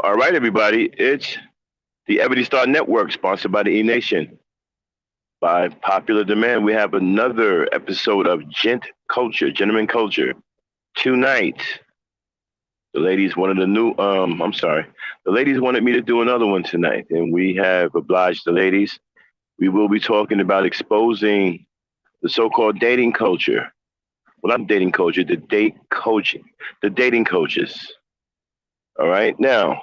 All right, everybody. It's the Ebony Star Network, sponsored by the E Nation. By popular demand, we have another episode of Gent Culture, Gentleman Culture. Tonight, the ladies wanted a new. I'm sorry, the ladies wanted me to do another one tonight, and we have obliged the ladies. We will be talking about exposing the so-called dating culture. Well, not dating culture, the date coaching, the dating coaches. All right, now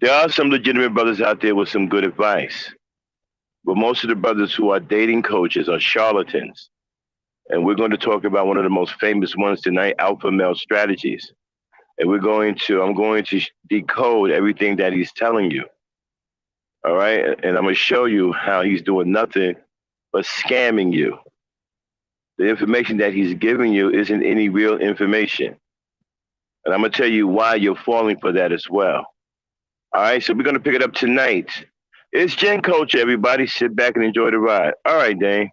there are some legitimate brothers out there with some good advice. But most of the brothers who are dating coaches are charlatans. And we're going to talk about one of the most famous ones tonight, alpha male strategies. And I'm going to decode everything that he's telling you. All right. And I'm going to show you how he's doing nothing but scamming you. The information that he's giving you isn't any real information. And I'm going to tell you why you're falling for that as well. All right. So we're going to pick it up tonight. It's Gen Culture, everybody. Sit back and enjoy the ride. All right, Dane.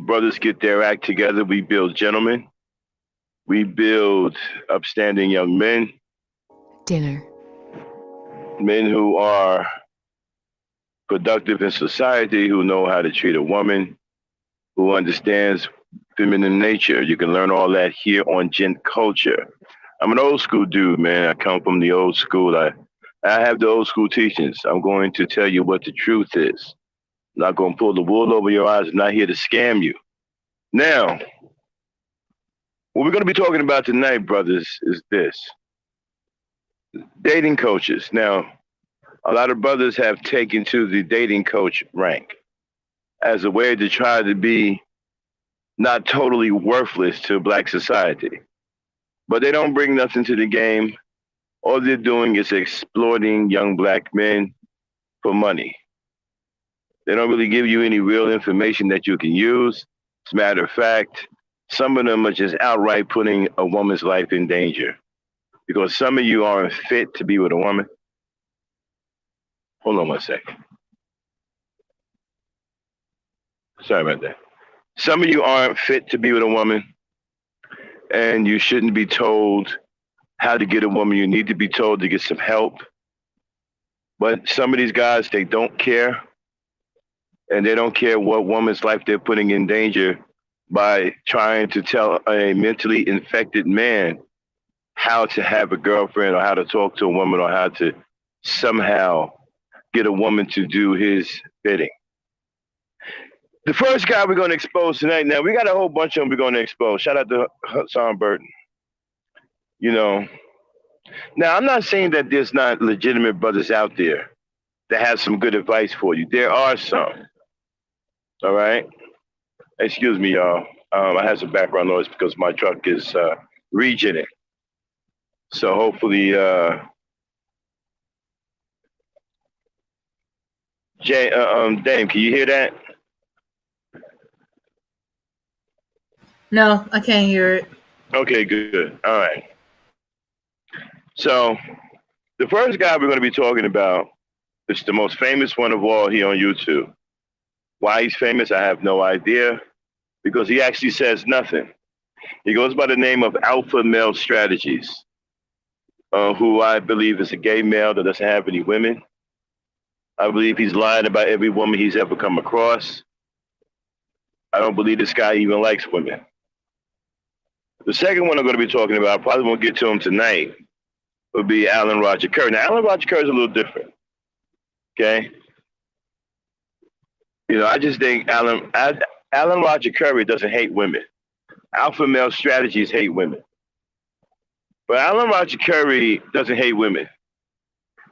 brothers get their act together, we build gentlemen. We build upstanding young men. Dinner. Men who are productive in society, who know how to treat a woman, who understands feminine nature. You can learn all that here on GentCulture. I'm an old school dude, man. I come from the old school. I have the old school teachings. I'm going to tell you what the truth is. I'm not going to pull the wool over your eyes. I'm not here to scam you. Now, what we're going to be talking about tonight, brothers, is this. Dating coaches. Now, a lot of brothers have taken to the dating coach rank as a way to try to be not totally worthless to black society. But they don't bring nothing to the game. All they're doing is exploiting young black men for money. They don't really give you any real information that you can use. As a matter of fact, some of them are just outright putting a woman's life in danger because some of you aren't fit to be with a woman. Hold on one second. Sorry about that. Some of you aren't fit to be with a woman, and you shouldn't be told how to get a woman. You need to be told to get some help. But some of these guys, they don't care, and they don't care what woman's life they're putting in danger by trying to tell a mentally infected man how to have a girlfriend or how to talk to a woman or how to somehow get a woman to do his bidding. The first guy we're going to expose tonight, now we got a whole bunch of them we're going to expose. Shout out to Hassan Burton. You know, now I'm not saying that there's not legitimate brothers out there that have some good advice for you. There are some. All right. Excuse me, y'all. I have some background noise because my truck is regenerating. So hopefully, Dame, can you hear that? No, I can't hear it. Okay, good. All right. So the first guy we're going to be talking about is the most famous one of all here on YouTube. Why he's famous, I have no idea, because he actually says nothing. He goes by the name of Alpha Male Strategies, who I believe is a gay male that doesn't have any women. I believe he's lying about every woman he's ever come across. I don't believe this guy even likes women. The second one I'm going to be talking about, I probably won't get to him tonight, would be Alan Roger Curry. Now, Alan Roger Curry is a little different, okay? You know, I just think Alan Roger Curry doesn't hate women. Alpha Male Strategies hate women. But Alan Roger Curry doesn't hate women.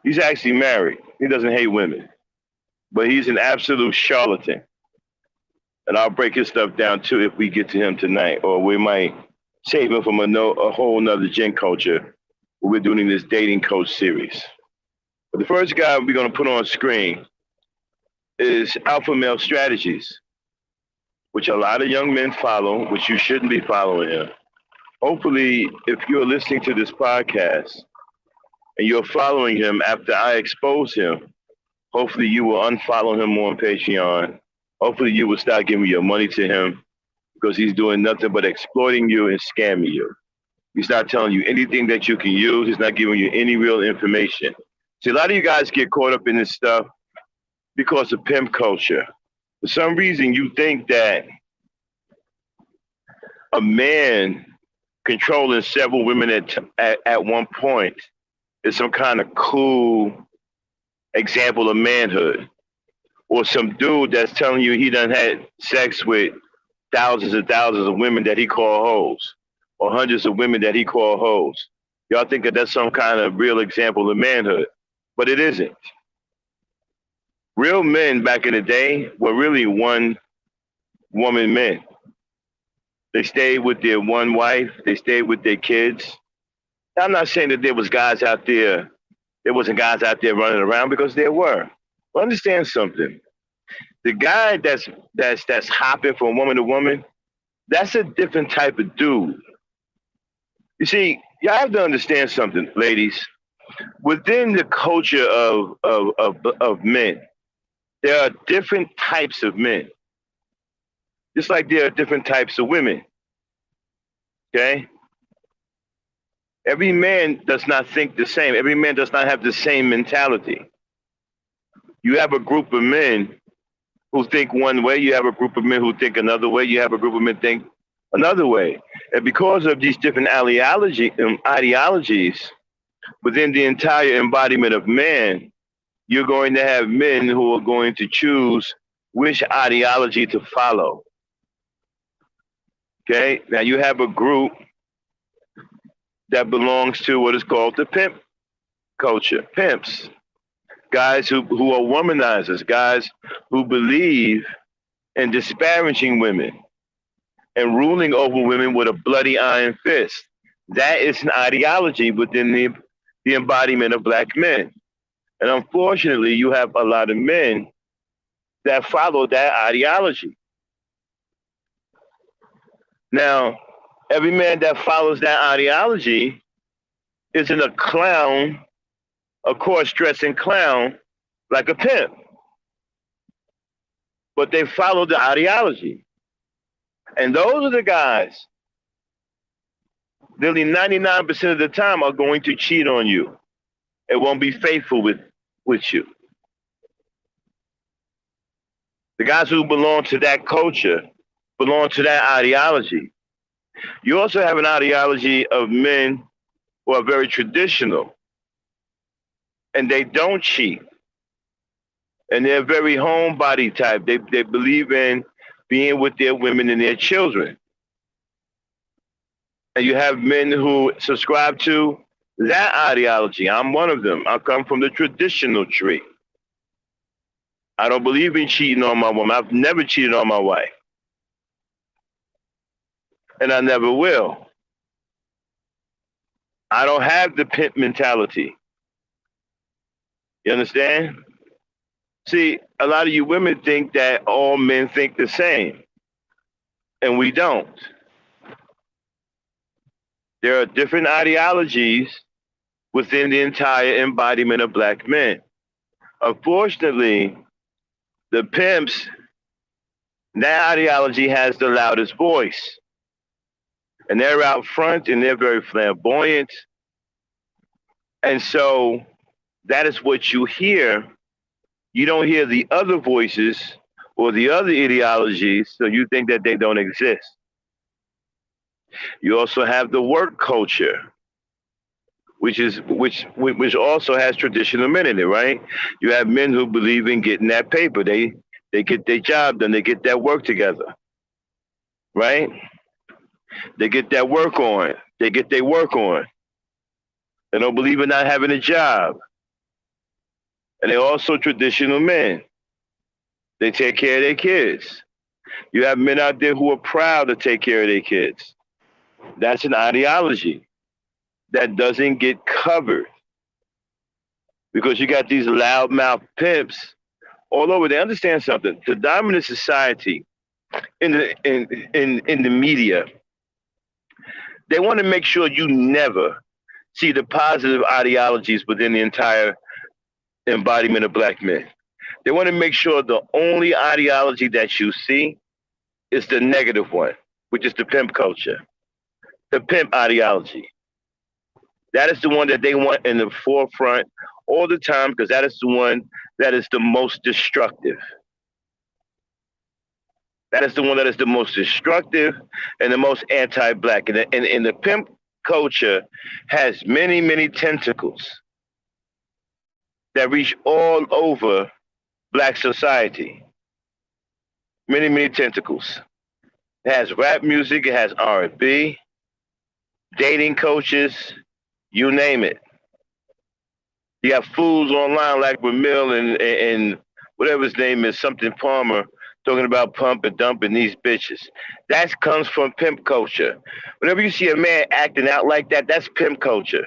He's actually married. He doesn't hate women. But he's an absolute charlatan. And I'll break his stuff down too if we get to him tonight. Or we might save him from a whole nother GentCulture. We're doing this dating coach series. But the first guy we're going to put on screen is Alpha Male Strategies, which a lot of young men follow, which you shouldn't be following him. Hopefully, if you're listening to this podcast and you're following him after I expose him, hopefully you will unfollow him on Patreon. Hopefully you will start giving your money to him because he's doing nothing but exploiting you and scamming you. He's not telling you anything that you can use. He's not giving you any real information. See, a lot of you guys get caught up in this stuff because of pimp culture. For some reason, you think that a man controlling several women at one point is some kind of cool example of manhood. Or some dude that's telling you he done had sex with thousands and thousands of women that he call hoes, or hundreds of women that he call hoes. Y'all think that that's some kind of real example of manhood, but it isn't. Real men back in the day were really one-woman men. They stayed with their one wife. They stayed with their kids. Now, I'm not saying that there wasn't guys out there running around, because there were. But understand something. The guy that's hopping from woman to woman, that's a different type of dude. You see, y'all have to understand something, ladies. Within the culture of men, there are different types of men. Just like there are different types of women. Okay? Every man does not think the same. Every man does not have the same mentality. You have a group of men who think one way. You have a group of men who think another way. You have a group of men think another way. And because of these different ideologies within the entire embodiment of man, you're going to have men who are going to choose which ideology to follow. Okay? Now you have a group that belongs to what is called the pimp culture. Pimps. Guys who are womanizers, guys who believe in disparaging women and ruling over women with a bloody iron fist. That is an ideology within the embodiment of black men. And unfortunately, you have a lot of men that follow that ideology. Now, every man that follows that ideology isn't a clown, a coarse-dressing clown like a pimp. But they follow the ideology. And those are the guys, nearly 99% of the time, are going to cheat on you. It won't be faithful with you. The guys who belong to that culture belong to that ideology. You also have an ideology of men who are very traditional, and they don't cheat. And they're very homebody type. They believe in being with their women and their children. And you have men who subscribe to that ideology. I'm one of them. I come from the traditional tree. I don't believe in cheating on my woman. I've never cheated on my wife. And I never will. I don't have the pimp mentality. You understand? See, a lot of you women think that all men think the same, and we don't. There are different ideologies within the entire embodiment of black men. Unfortunately, the pimps, that ideology has the loudest voice. And they're out front and they're very flamboyant. And so that is what you hear. You don't hear the other voices or the other ideologies, so you think that they don't exist. You also have the work culture, which also has traditional men in it, right? You have men who believe in getting that paper. They get their job done. They get that work together, right? They get that work on. They get their work on. They don't believe in not having a job. And they're also traditional men. They take care of their kids. You have men out there who are proud to take care of their kids. That's an ideology that doesn't get covered because you got these loudmouth pimps all over. They understand something. The dominant society in the media, they want to make sure you never see the positive ideologies within the entire embodiment of black men. They want to make sure the only ideology that you see is the negative one, which is the pimp culture, the pimp ideology. That is the one that they want in the forefront all the time because that is the one that is the most destructive. That is the one that is the most destructive and the most anti-black. And the pimp culture has many, many tentacles that reach all over black society. Many, many tentacles. It has rap music, it has R&B, dating coaches, you name it. You have fools online like Ramil and whatever his name is, something Palmer, talking about pump and dumping these bitches. That comes from pimp culture. Whenever you see a man acting out like that, that's pimp culture.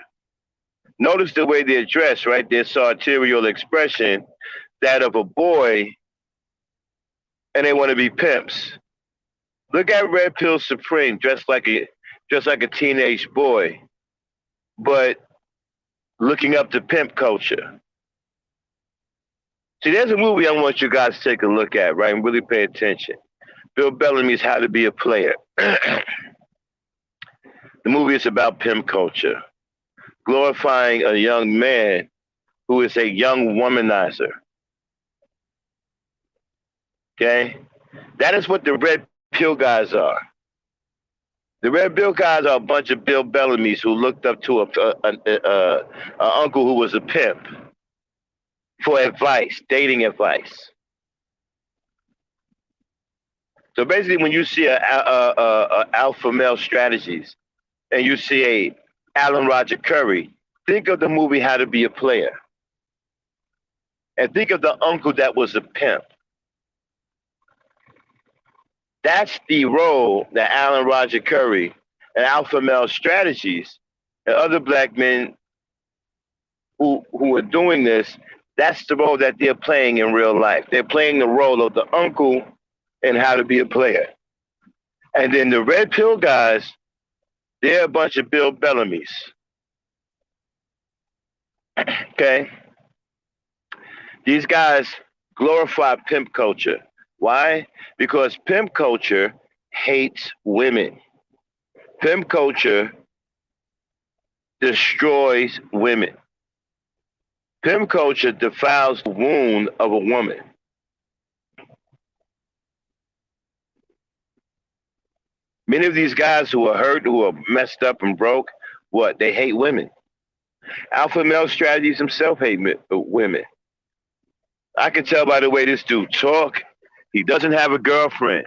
Notice the way they're dressed, right? Their sartorial expression, that of a boy, and they want to be pimps. Look at Red Pill Supreme, dressed like a teenage boy, but looking up to pimp culture. See, there's a movie I want you guys to take a look at, right, and really pay attention. Bill Bellamy's How to Be a Player. The movie is about pimp culture, glorifying a young man who is a young womanizer. Okay? That is what the red pill guys are. The red pill guys are a bunch of Bill Bellamy's who looked up to a uncle who was a pimp for advice, dating advice. So basically, when you see a alpha male strategies and you see a Alan Roger Curry, think of the movie How to Be a Player, and think of the uncle that was a pimp. That's the role that Alan Roger Curry and alpha male strategies and other black men who are doing this. That's the role that they're playing in real life. They're playing the role of the uncle in How to Be a Player. And then the red pill guys, they're a bunch of Bill Bellamy's. Okay? These guys glorify pimp culture. Why? Because pimp culture hates women. Pimp culture destroys women. Pimp culture defiles the wound of a woman. Many of these guys who are hurt, who are messed up and broke, what? They hate women. Alpha male strategies himself hate women. I can tell by the way this dude talk, he doesn't have a girlfriend,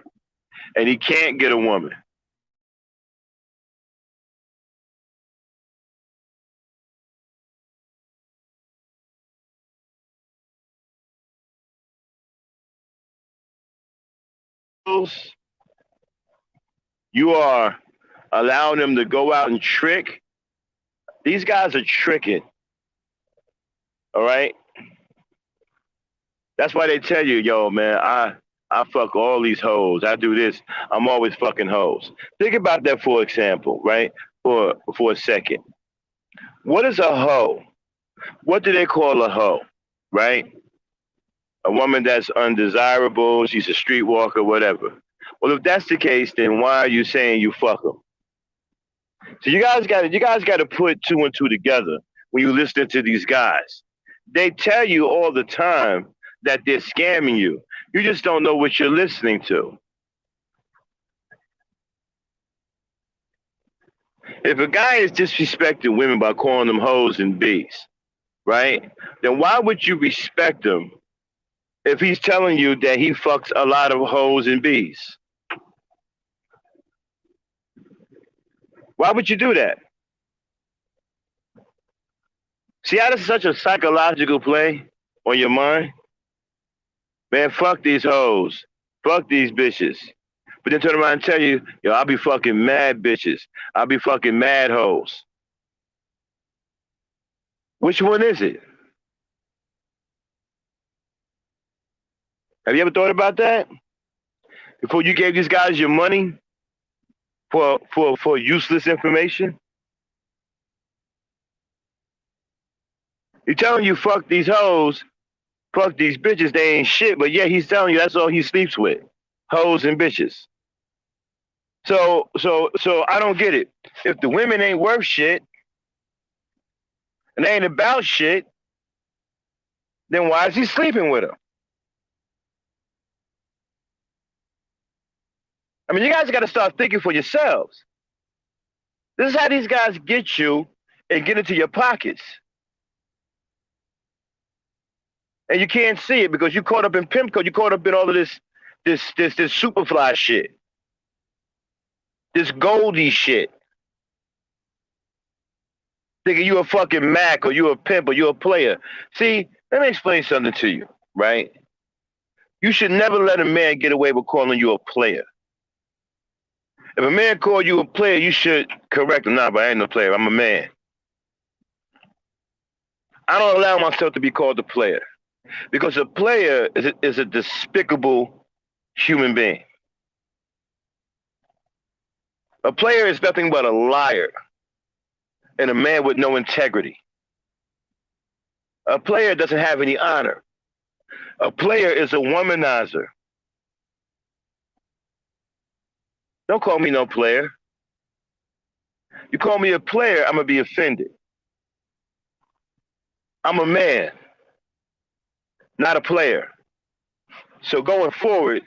and he can't get a woman. You are allowing them to go out and trick. These guys are tricking. All right? That's why they tell you, yo, man, I fuck all these hoes. I do this. I'm always fucking hoes. Think about that for example, right? For a second. What is a hoe? What do they call a hoe? Right? A woman that's undesirable, she's a streetwalker, whatever. Well, if that's the case, then why are you saying you fuck them? So you guys got to put two and two together when you listen to these guys. They tell you all the time that they're scamming you. You just don't know what you're listening to. If a guy is disrespecting women by calling them hoes and bees, right? Then why would you respect him if he's telling you that he fucks a lot of hoes and bees? Why would you do that? See how this is such a psychological play on your mind? Man, fuck these hoes. Fuck these bitches. But then turn around and tell you, yo, I'll be fucking mad bitches. I'll be fucking mad hoes. Which one is it? Have you ever thought about that? Before you gave these guys your money for useless information? You're telling you fuck these hoes, fuck these bitches, they ain't shit, but yeah, he's telling you that's all he sleeps with. Hoes and bitches. So I don't get it. If the women ain't worth shit and they ain't about shit, then why is he sleeping with them? I mean, you guys got to start thinking for yourselves. This is how these guys get you and get into your pockets. And you can't see it because you caught up in pimp code. You caught up in all of this superfly shit, this Goldie shit. Thinking you a fucking Mac or you a pimp or you a player. See, let me explain something to you, right? You should never let a man get away with calling you a player. If a man called you a player, you should correct him. Nah, but I ain't no player. I'm a man. I don't allow myself to be called a player because a player is a despicable human being. A player is nothing but a liar and a man with no integrity. A player doesn't have any honor. A player is a womanizer. Don't call me no player. You call me a player, I'm going to be offended. I'm a man, not a player. So going forward,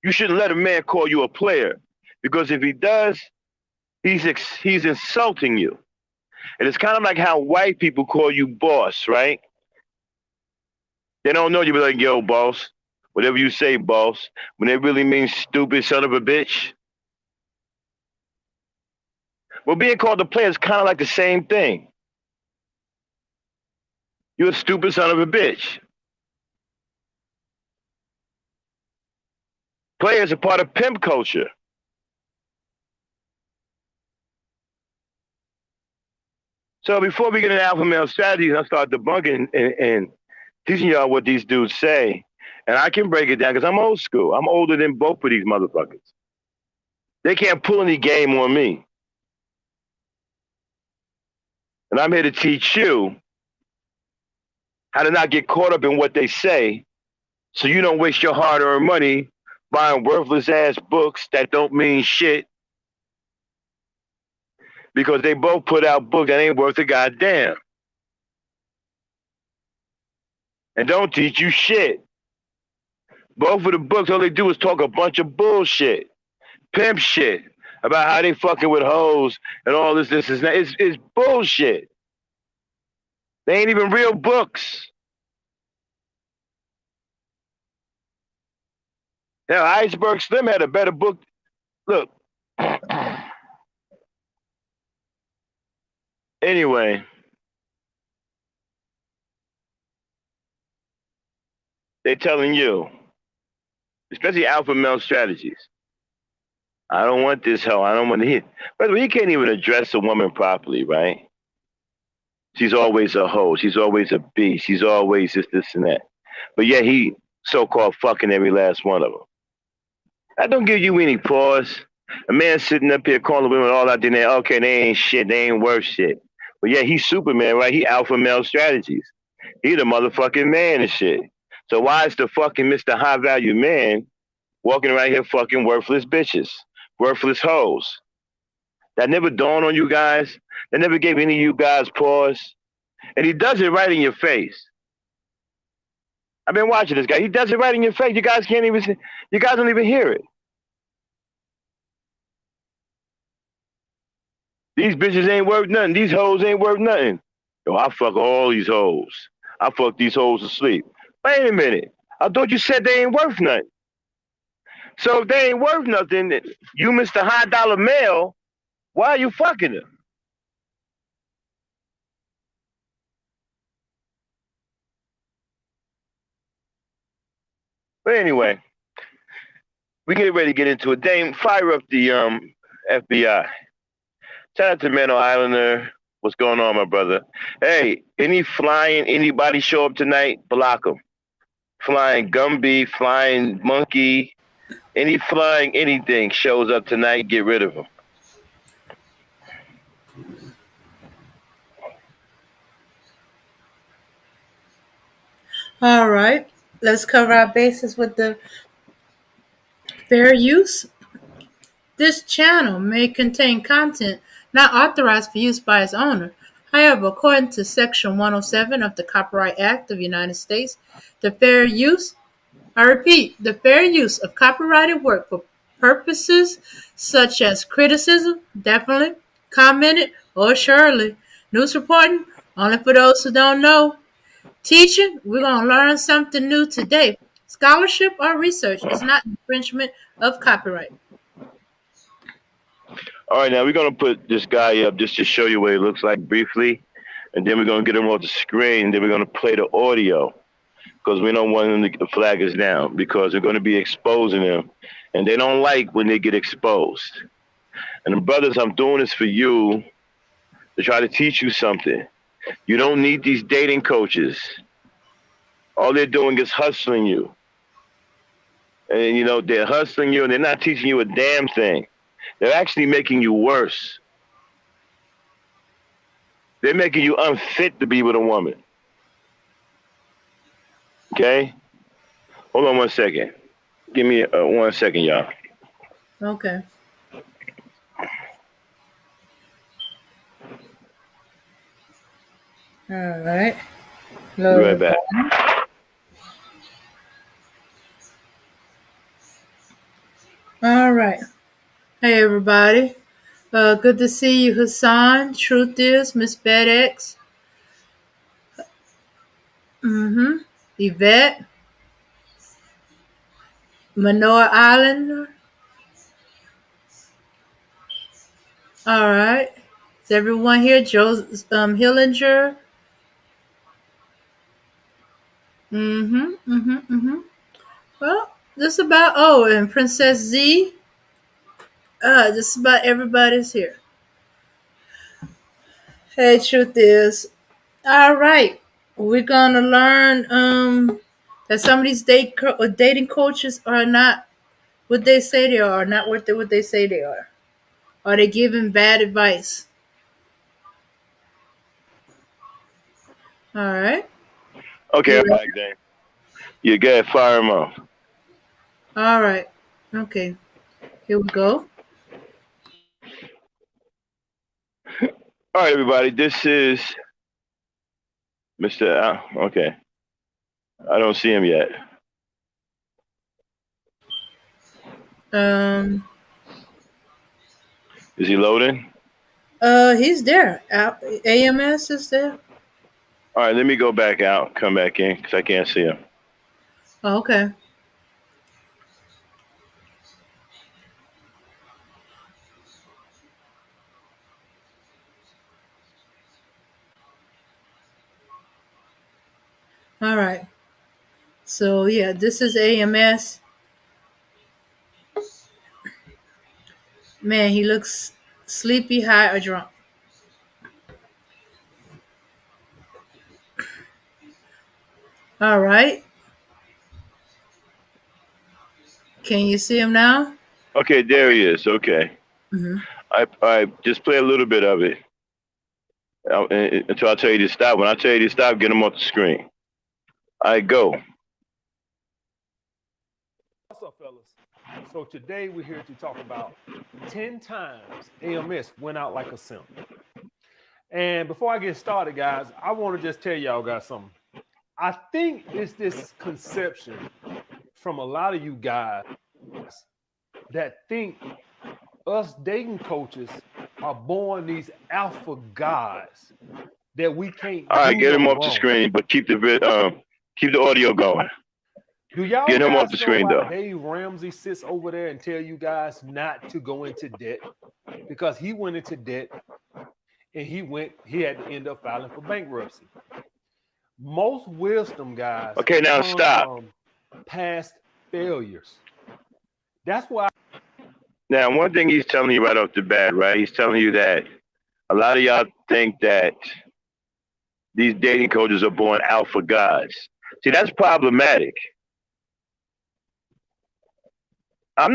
you shouldn't let a man call you a player, because if he does, he's insulting you. And it's kind of like how white people call you boss, right? They don't know you, be like, yo, boss. Whatever you say, boss. When they really mean stupid son of a bitch. Well, being called a player is kind of like the same thing. You're a stupid son of a bitch. Players are part of pimp culture. So before we get into alpha male strategies, I start debunking and teaching y'all what these dudes say. And I can break it down because I'm old school. I'm older than both of these motherfuckers. They can't pull any game on me. And I'm here to teach you how to not get caught up in what they say so you don't waste your hard-earned money buying worthless-ass books that don't mean shit, because they both put out books that ain't worth a goddamn and don't teach you shit. Both of the books, all they do is talk a bunch of bullshit, pimp shit, about how they fucking with hoes and all this and that. It's bullshit. They ain't even real books. Hell, Iceberg Slim had a better book. Look. Anyway, they're telling you, especially alpha male strategies. I don't want this hoe. I don't want to hear. By the way, he can't even address a woman properly, right? She's always a hoe. She's always a beast. She's always this and that. But yet he so-called fucking every last one of them. That don't give you any pause. A man sitting up here calling women all out there, okay, they ain't shit. They ain't worth shit. But yeah, he's Superman, right? He alpha male strategies. He the motherfucking man and shit. So why is the fucking Mr. High Value man walking around here fucking worthless bitches, worthless hoes? That never dawned on you guys. That never gave any of you guys pause. And he does it right in your face. I've been watching this guy. He does it right in your face. You guys can't even see. You guys don't even hear it. These bitches ain't worth nothing. These hoes ain't worth nothing. Yo, I fuck all these hoes. I fuck these hoes to sleep. Wait a minute. I thought you said they ain't worth nothing. So if they ain't worth nothing, you Mr. High Dollar Male, why are you fucking them? But anyway, we get ready to get into it. Dame, fire up the FBI. Shout out to Mano Islander. What's going on, my brother? Hey, anybody show up tonight, block them. Flying Gumby, flying monkey, any flying anything shows up tonight, get rid of them. All right, let's cover our bases with the fair use. This channel may contain content not authorized for use by its owner. However, according to Section 107 of the Copyright Act of the United States, the fair use, I repeat, the fair use of copyrighted work for purposes such as criticism, definitely, commented, or surely, news reporting, only for those who don't know, teaching, we're going to learn something new today. Scholarship or research is not infringement of copyright. All right, now we're gonna put this guy up just to show you what he looks like briefly, and then we're gonna get him off the screen, and then we're gonna play the audio because we don't want him to flag us down because we're gonna be exposing them, and they don't like when they get exposed. And brothers, I'm doing this for you to try to teach you something. You don't need these dating coaches. All they're doing is hustling you. And, they're hustling you and they're not teaching you a damn thing. They're actually making you worse. They're making you unfit to be with a woman. Okay? Hold on 1 second. Give me 1 second, y'all. Okay. All right. Be Hello, right back. everybody. All right. Hey, everybody. Good to see you, Hassan. Truth is, Miss BedX. Mm-hmm. Yvette. Manoa Islander. All right. Is everyone here? Joe Hillinger. Mm-hmm. Mm-hmm. Mm-hmm. Well, just about. Oh, and Princess Z. Just about everybody's here. Hey, truth is. All right. We're gonna learn that some of these dating coaches are not what they say they are, not what they say they are. Are they giving bad advice? All right. Okay, You I'm ready? back, then. You got fire him off. All right. Okay. Here we go. All right, everybody. This is Mr. Okay, I don't see him yet. Um. Is he loading? He's there. AMS is there. All right, let me go back out, come back in, because I can't see him. Oh, okay. All right. So yeah, this is AMS. Man, he looks sleepy, high, or drunk. All right. Can you see him now? Okay, there he is. Okay. Mm-hmm. I just play a little bit of it until I tell you to stop. When I tell you to stop, get him off the screen. I go. What's up, fellas? So today we're here to talk about 10 times AMS went out like a simp. And before I get started, guys, I want to just tell y'all guys something. I think it's this conception from a lot of you guys that think us dating coaches are born these alpha guys that we can't All right, do get no him off the wrong. screen, but keep the audio going. Do y'all Get him off guys the know screen, why though. Dave Ramsey sits over there and tell you guys not to go into debt? Because he went into debt and he had to end up filing for bankruptcy. Most wisdom, guys, Okay, now comes stop. from past failures. That's why. Now, one thing he's telling you right off the bat, right? He's telling you that a lot of y'all think that these dating coaches are born alpha guys. See, that's problematic. I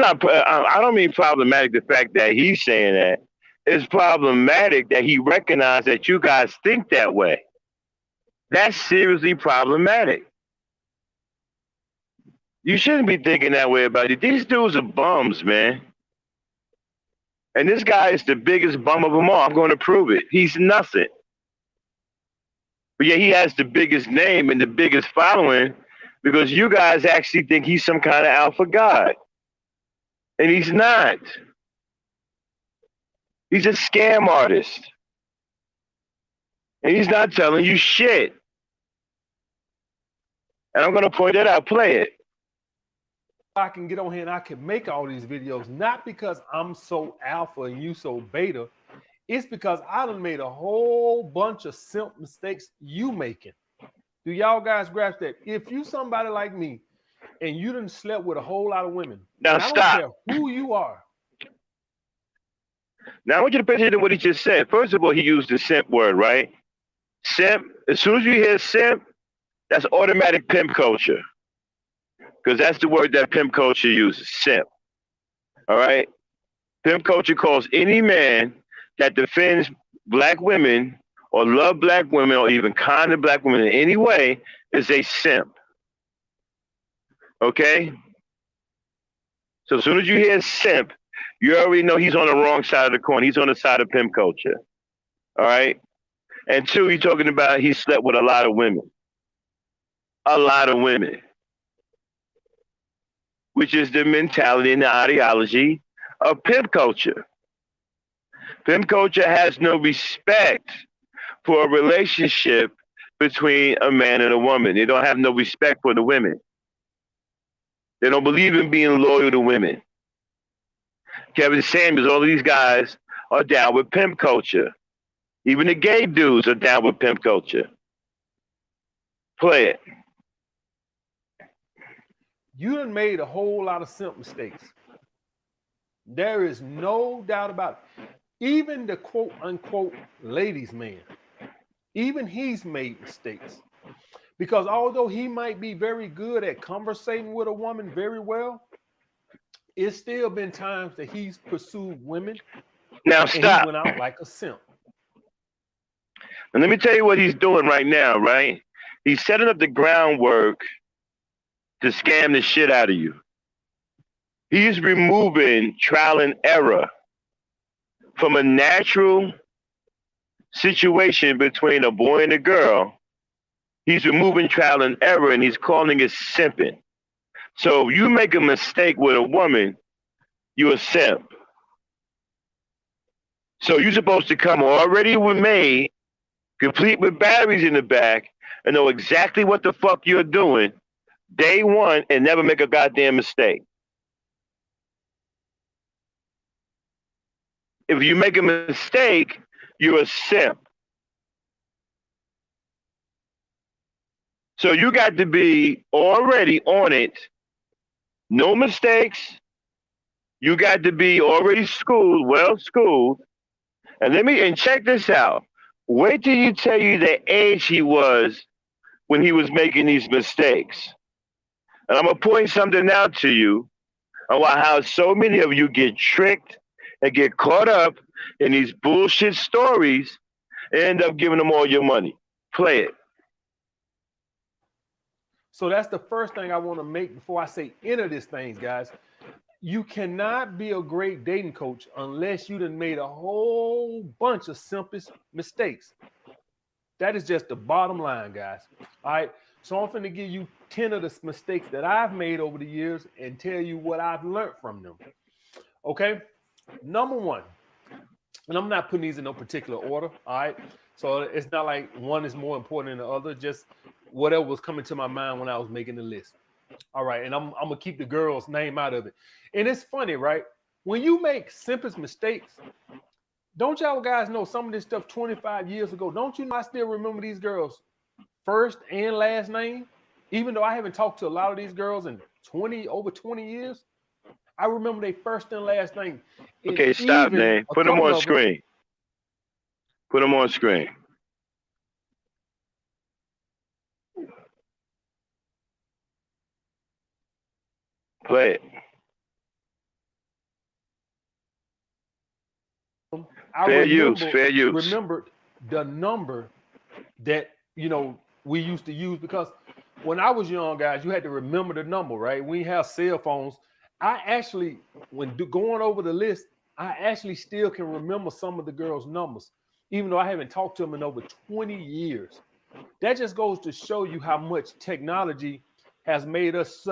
don't mean problematic the fact that he's saying that. It's problematic that he recognized that you guys think that way. That's seriously problematic. You shouldn't be thinking that way about it. These dudes are bums, man. And this guy is the biggest bum of them all. I'm going to prove it. He's nothing. But yet he has the biggest name and the biggest following because you guys actually think he's some kind of alpha god. And he's not. He's a scam artist. And he's not telling you shit. And I'm going to point that out. Play it. I can get on here and I can make all these videos, not because I'm so alpha and you so beta. It's because I done made a whole bunch of simp mistakes you making. Do y'all guys grasp that? If you somebody like me and you done slept with a whole lot of women, Now and I don't stop. care who you are. Now I want you to pay attention to what he just said. First of all, he used the simp word, right? Simp. As soon as you hear simp, that's automatic pimp culture. Because that's the word that pimp culture uses, simp. All right? Pimp culture calls any man that defends black women or love black women or even kind of black women in any way is a simp. Okay? So as soon as you hear simp, you already know he's on the wrong side of the coin. He's on the side of pimp culture. All right? And two, he's talking about he slept with a lot of women. A lot of women. Which is the mentality and the ideology of pimp culture. Pimp culture has no respect for a relationship between a man and a woman. They don't have no respect for the women. They don't believe in being loyal to women. Kevin Samuels, all of these guys are down with pimp culture. Even the gay dudes are down with pimp culture. Play it. You done made a whole lot of simp mistakes. There is no doubt about it. Even the quote unquote ladies' man, even he's made mistakes. Because although he might be very good at conversating with a woman very well, it's still been times that he's pursued women Now and he stop. went out like a simp. And let me tell you what he's doing right now, right? He's setting up the groundwork to scam the shit out of you. He's removing trial and error from a natural situation between a boy and a girl. He's removing trial and error and he's calling it simping. So if you make a mistake with a woman, you're a simp. So you're supposed to come already with made, complete with batteries in the back, and know exactly what the fuck you're doing day one and never make a goddamn mistake. If you make a mistake, you're a simp. So you got to be already on it. No mistakes. You got to be already schooled, well schooled. And check this out. Wait till you tell you the age he was when he was making these mistakes. And I'm gonna point something out to you about how so many of you get tricked and get caught up in these bullshit stories and end up giving them all your money. Play it. So that's the first thing I want to make before I say enter this thing, guys. You cannot be a great dating coach unless you done made a whole bunch of simplest mistakes. That is just the bottom line, guys. All right. So I'm going to give you 10 of the mistakes that I've made over the years and tell you what I've learned from them. Okay. Number one, and I'm not putting these in no particular order. All right. So it's not like one is more important than the other. Just whatever was coming to my mind when I was making the list. All right. And I'm going to keep the girl's name out of it. And it's funny, right? When you make simplest mistakes, don't y'all guys know some of this stuff 25 years ago? Don't you know I still remember these girls' first and last name? Even though I haven't talked to a lot of these girls in over 20 years, I remember their first and last name. And okay, stop, man. Put them on screen. Put them on screen. Play it. Fair use. Remembered the number that, we used to use, because when I was young, guys, you had to remember the number, right? We have cell phones. I actually, when going over the list, I actually still can remember some of the girls' numbers, even though I haven't talked to them in over 20 years. That just goes to show you how much technology has made us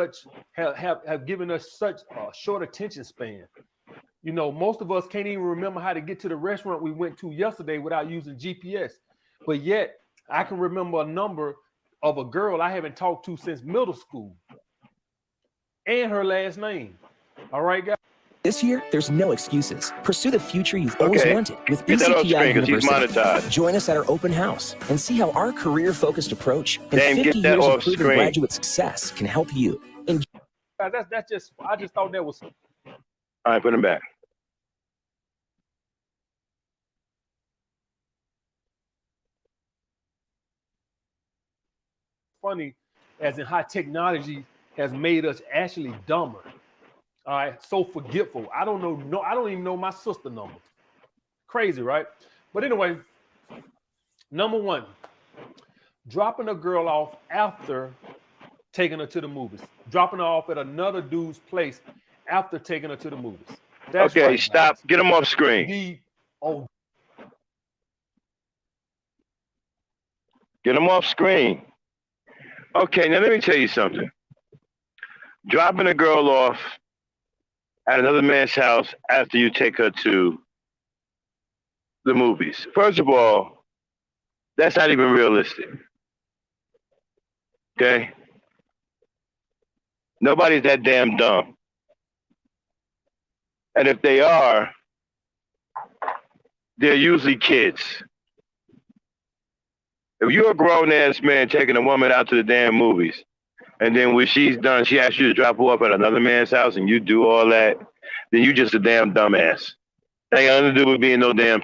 have given us such a short attention span. Most of us can't even remember how to get to the restaurant we went to yesterday without using GPS. But yet, I can remember a number of a girl I haven't talked to since middle school and her last name. All right, guys? This year, there's no excuses. Pursue the future you've always wanted with ECTI University. Join us at our open house and see how our career-focused approach and 50 years of proven graduate success can help you. I just thought that was... All right, put them back. Funny, as in how technology has made us actually dumber. All right, so forgetful. I don't even know my sister number. Crazy, right? But anyway, number one, dropping a girl off after taking her to the movies. Dropping her off at another dude's place after taking her to the movies. That's okay, right, stop. Guys. Get them off screen. Get them off screen. Okay, now let me tell you something. Dropping a girl off at another man's house after you take her to the movies. First of all, that's not even realistic. Okay? Nobody's that damn dumb. And if they are, they're usually kids. If you're a grown-ass man taking a woman out to the damn movies, and then when she's done, she asks you to drop her off at another man's house and you do all that, then you just a damn dumbass. That ain't nothing to do with being no damn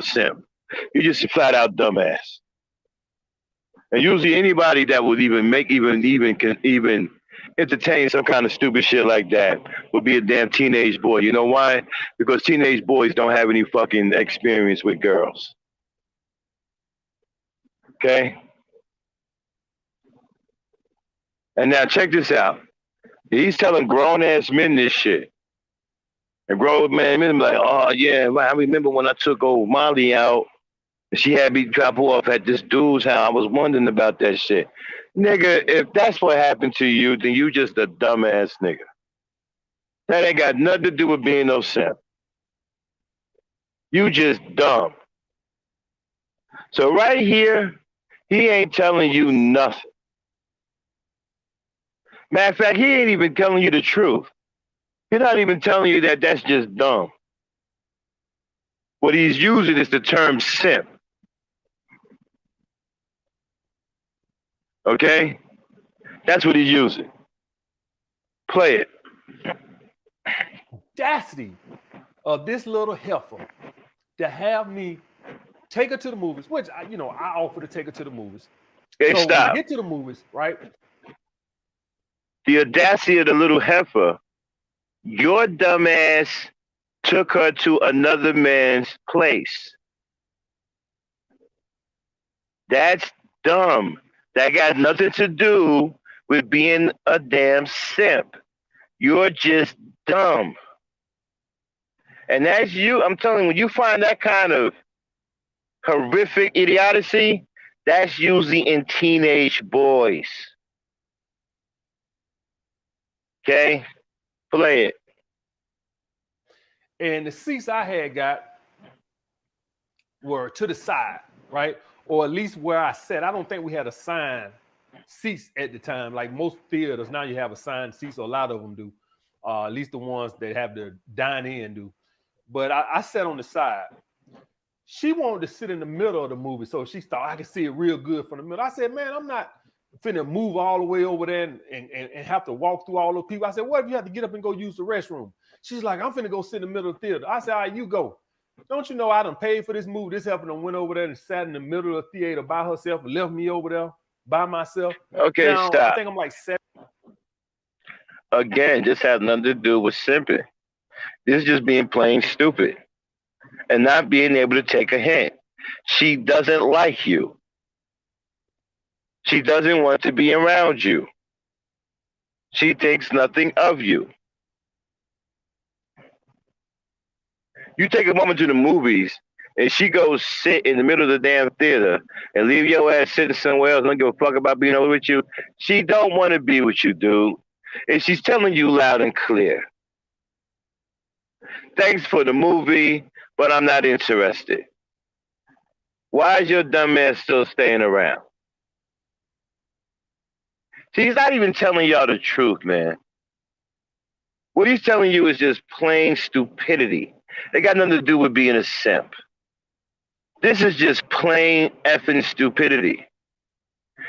simp. You just a flat-out dumbass. And usually anybody that would even entertain some kind of stupid shit like that would be a damn teenage boy. You know why? Because teenage boys don't have any fucking experience with girls. Okay? And now check this out. He's telling grown-ass men this shit. And grown men like, oh, yeah, I remember when I took old Molly out, and she had me drop her off at this dude's house. I was wondering about that shit. Nigga, if that's what happened to you, then you just a dumbass nigga. That ain't got nothing to do with being no simp. You just dumb. So right here, he ain't telling you nothing. Matter of fact, he ain't even telling you the truth. He's not even telling you that that's just dumb. What he's using is the term simp. Okay? That's what he's using. Play it. Audacity of this little heifer to have me take her to the movies, which I offer to take her to the movies. Hey, so stop. When we get to the movies, right? The audacity of the little heifer. Your dumbass took her to another man's place. That's dumb. That got nothing to do with being a damn simp. You're just dumb. And that's you. I'm telling you, when you find that kind of horrific idiocy, that's usually in teenage boys. Okay? Play it. And the seats I had got were to the side, right? Or at least where I sat. I don't think we had assigned seats at the time. Like most theaters, now you have assigned seats, or a lot of them do. At least the ones that have the dine-in do. But I sat on the side. She wanted to sit in the middle of the movie, so she thought I could see it real good from the middle. I said, man, I'm not finna move all the way over there and have to walk through all those people. I said, what if you have to get up and go use the restroom? She's like, I'm finna go sit in the middle of the theater. I said, all right, you go. Don't you know I done paid for this movie? This helper done went over there and sat in the middle of the theater by herself and left me over there by myself. Okay, now, stop. I think I'm like 7. Again, this has nothing to do with simping. This is just being plain stupid and not being able to take a hint. She doesn't like you. She doesn't want to be around you. She thinks nothing of you. You take a woman to the movies and she goes sit in the middle of the damn theater and leave your ass sitting somewhere else, don't give a fuck about being over with you. She don't want to be with you, dude. And she's telling you loud and clear. Thanks for the movie, but I'm not interested. Why is your dumb ass still staying around? See, he's not even telling y'all the truth, man. What he's telling you is just plain stupidity. It got nothing to do with being a simp. This is just plain effing stupidity.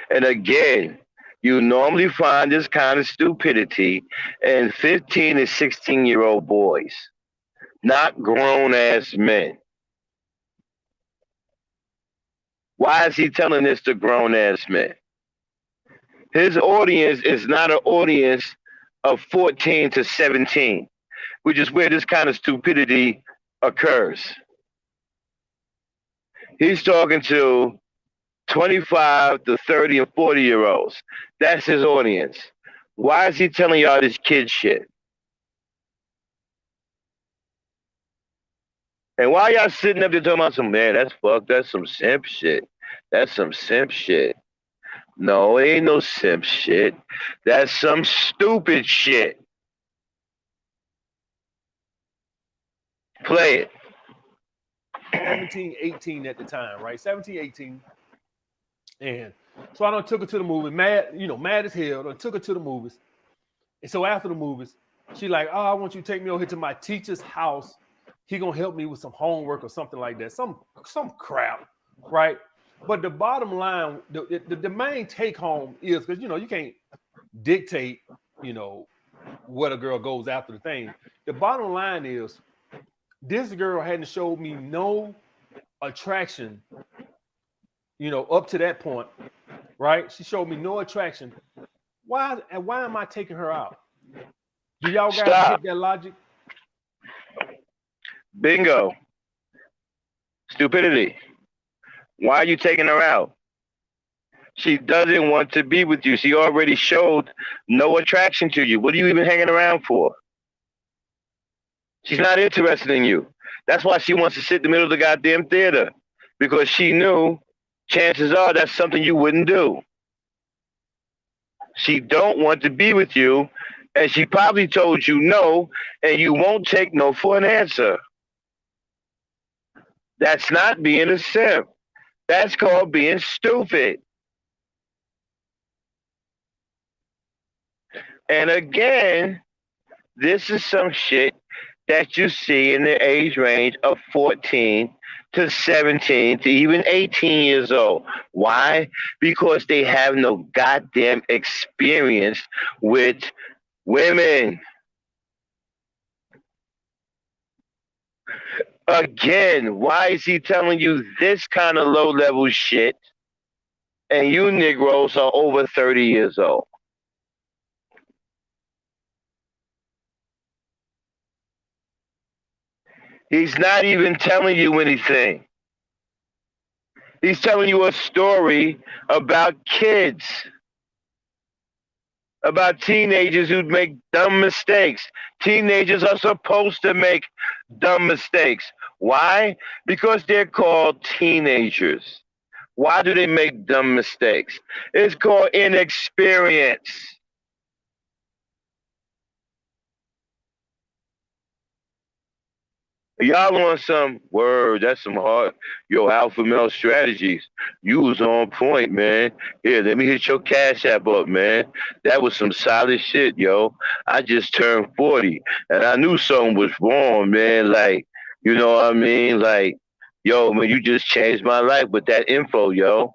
And again, you normally find this kind of stupidity in 15 and 16-year-old boys, not grown-ass men. Why is he telling this to grown-ass men? His audience is not an audience of 14 to 17, which is where this kind of stupidity occurs. He's talking to 25 to 30 and 40-year-olds. That's his audience. Why is he telling y'all this kid shit? And why y'all sitting up there talking about some, man, that's fucked, that's some simp shit. That's some simp shit. No, it ain't no simp shit. That's some stupid shit. Play it. 17, 18 at the time, right? 17, 18. And so I done took her to the movie, mad as hell. I took her to the movies. And so after the movies, she like, oh, I want you to take me over here to my teacher's house. He gonna help me with some homework or something like that. Some crap, right? But the bottom line, the main take home is, because you can't dictate, what a girl goes after the thing. The bottom line is, this girl hadn't showed me no attraction, up to that point, right? She showed me no attraction. Why am I taking her out? Do y'all guys get that logic? Bingo. Stupidity. Why are you taking her out? She doesn't want to be with you. She already showed no attraction to you. What are you even hanging around for? She's not interested in you. That's why she wants to sit in the middle of the goddamn theater, because she knew chances are that's something you wouldn't do. She don't want to be with you, and she probably told you no, and you won't take no for an answer. That's not being a simp. That's called being stupid. And again, this is some shit that you see in the age range of 14 to 17 to even 18 years old. Why? Because they have no goddamn experience with women. Again, why is he telling you this kind of low-level shit and you Negroes are over 30 years old? He's not even telling you anything. He's telling you a story about kids, about teenagers who make dumb mistakes. Teenagers are supposed to make dumb mistakes. Why? Because they're called teenagers. Why do they make dumb mistakes? It's called inexperience. Y'all on some word, that's some hard, alpha male strategies. You was on point, man. Here, let me hit your Cash App up, man. That was some solid shit, yo. I just turned 40, and I knew something was wrong, man. Like, you know what I mean? Like, yo, man, you just changed my life with that info, yo.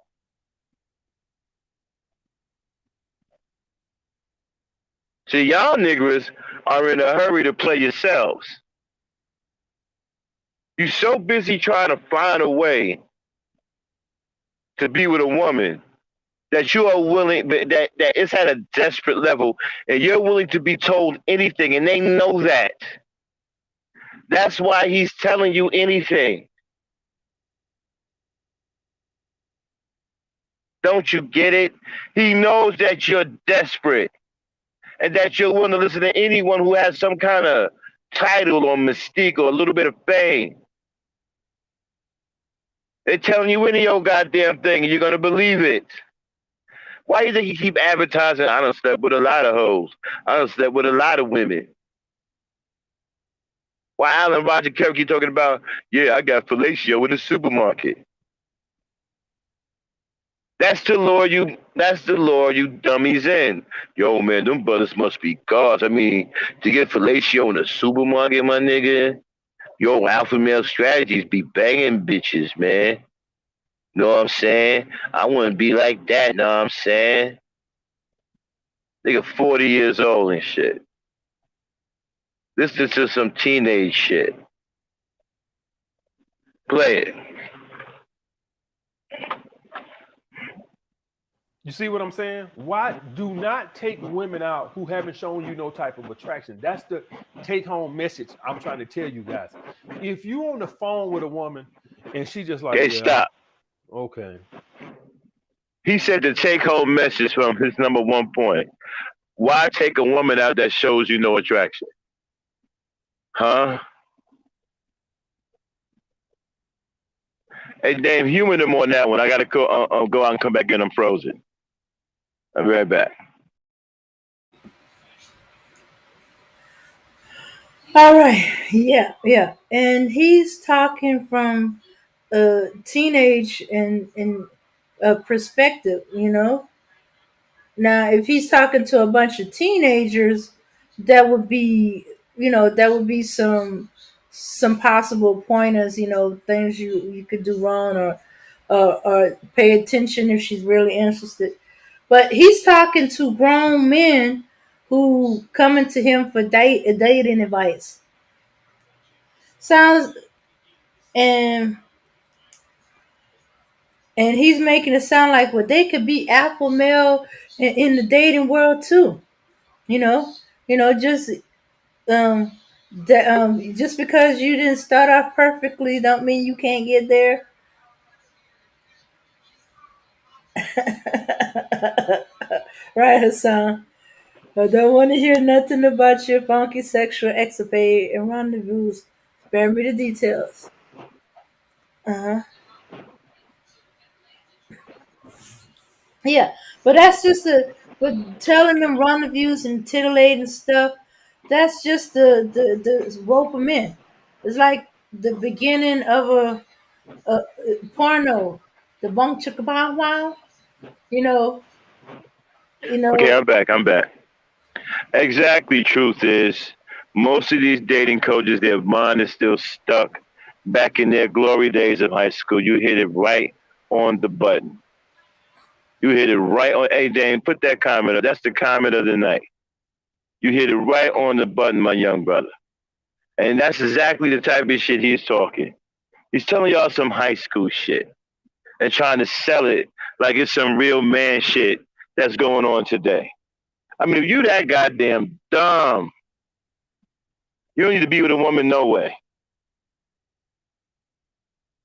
See, y'all niggers are in a hurry to play yourselves. You're so busy trying to find a way to be with a woman that you are willing, that it's at a desperate level, and you're willing to be told anything, and they know that. That's why he's telling you anything. Don't you get it? He knows that you're desperate and that you're willing to listen to anyone who has some kind of title or mystique or a little bit of fame. They're telling you any old goddamn thing, and you're going to believe it. Why do you think he keep advertising, I done slept with a lot of hoes. I done slept with a lot of women. Why Alan Roger Kerr keep talking about, yeah, I got fellatio in the supermarket. That's the lure you dummies in. Yo, man, them brothers must be gods. I mean, to get fellatio in the supermarket, my nigga, yo, alpha male strategies be banging bitches, man. Know what I'm saying? I wouldn't be like that, know what I'm saying? Nigga 40 years old and shit. This is just some teenage shit. Play it. You see what I'm saying? Why do not take women out who haven't shown you no type of attraction? That's the take-home message I'm trying to tell you guys. If you on the phone with a woman and she just like, hey, stop. Okay. He said the take-home message from his number one point. Why take a woman out that shows you no attraction? Huh? Hey, Dave, humor them on that one. I got to go out and come back in. I'm frozen. I'll be right back. All right. Yeah. And he's talking from a teenage and a perspective, you know. Now, if he's talking to a bunch of teenagers, that would be, that would be some possible pointers, things you could do wrong or pay attention if she's really interested. But he's talking to grown men who coming to him for dating advice. Sounds and and he's making it sound like, well, they could be alpha male in the dating world too. You know, just just because you didn't start off perfectly, don't mean you can't get there. Right, Hassan? I don't want to hear nothing about your funky sexual escapade and rendezvous. Spare me the details. Uh huh. Yeah, but that's just but telling them rendezvous and titillating stuff. That's just the rope 'em in. It's like the beginning of a porno, the bong chicka bow wow. You know, Okay, you I'm back. Exactly. Truth is, most of these dating coaches, their mind is still stuck back in their glory days of high school. You hit it right on the button. You hit it right on. Hey, Dane, put that comment up. That's the comment of the night. You hit it right on the button, my young brother. And that's exactly the type of shit he's talking. He's telling y'all some high school shit and trying to sell it like it's some real man shit that's going on today. I mean, if you that goddamn dumb, you don't need to be with a woman no way.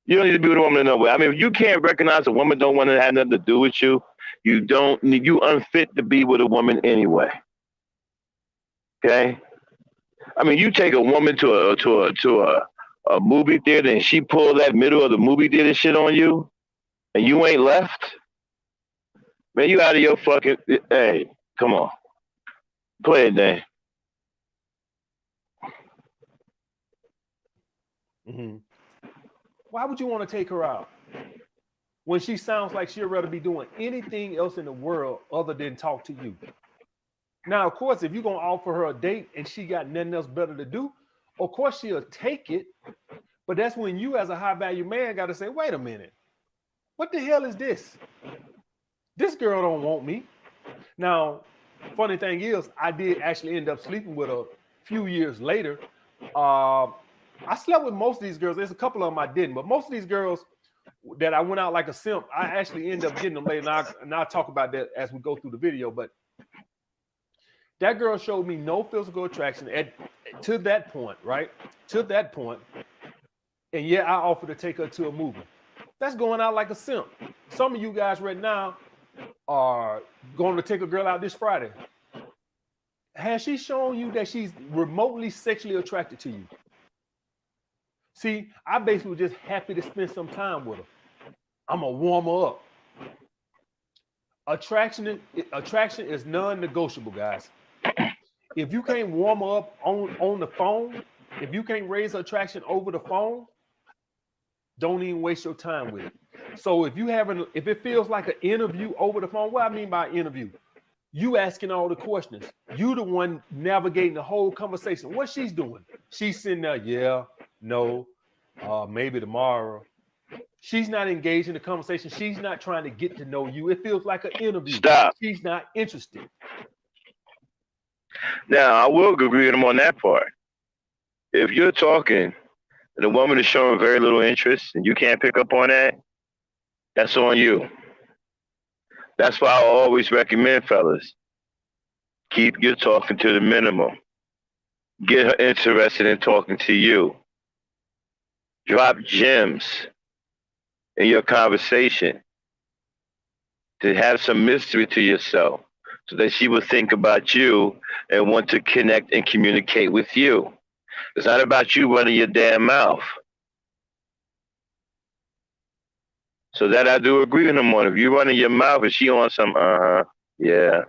You don't need to be with a woman no way. I mean, if you can't recognize a woman don't want to have nothing to do with you, you unfit to be with a woman anyway. Okay? I mean, you take a woman to a movie theater and she pull that middle of the movie theater shit on you and you ain't left, man, you out of your fucking, hey, come on. Play it, Dan. Mm-hmm. Why would you want to take her out when she sounds like she'd rather be doing anything else in the world other than talk to you? Now, of course, if you're going to offer her a date and she got nothing else better to do, of course she'll take it. But that's when you as a high value man got to say, wait a minute, what the hell is this? This girl don't want me. Now, funny thing is, I did actually end up sleeping with her a few years later. I slept with most of these girls. There's a couple of them I didn't, but most of these girls that I went out like a simp, I actually end up getting them later. And I'll talk about that as we go through the video. But that girl showed me no physical attraction to that point, right? To that point. And yet I offered to take her to a movie. That's going out like a simp. Some of you guys right now are going to take a girl out this Friday. Has she shown you that she's remotely sexually attracted to you? See, I basically was just happy to spend some time with her. I'm going to warm her up. Attraction is non-negotiable, guys. If you can't warm her up on the phone, if you can't raise her attraction over the phone, don't even waste your time with it. So if it feels like an interview over the phone, what I mean by interview, you asking all the questions. You the one navigating the whole conversation. What she's doing? She's sitting there, yeah, no, maybe tomorrow. She's not engaged in the conversation. She's not trying to get to know you. It feels like an interview. Stop. She's not interested. Now, I will agree with him on that part. If you're talking and the woman is showing very little interest and you can't pick up on that, that's on you. That's why I always recommend, fellas, keep your talking to the minimum. Get her interested in talking to you. Drop gems in your conversation to have some mystery to yourself so that she will think about you and want to connect and communicate with you. It's not about you running your damn mouth. So that I do agree with him on. If you running your mouth and she on some, yeah,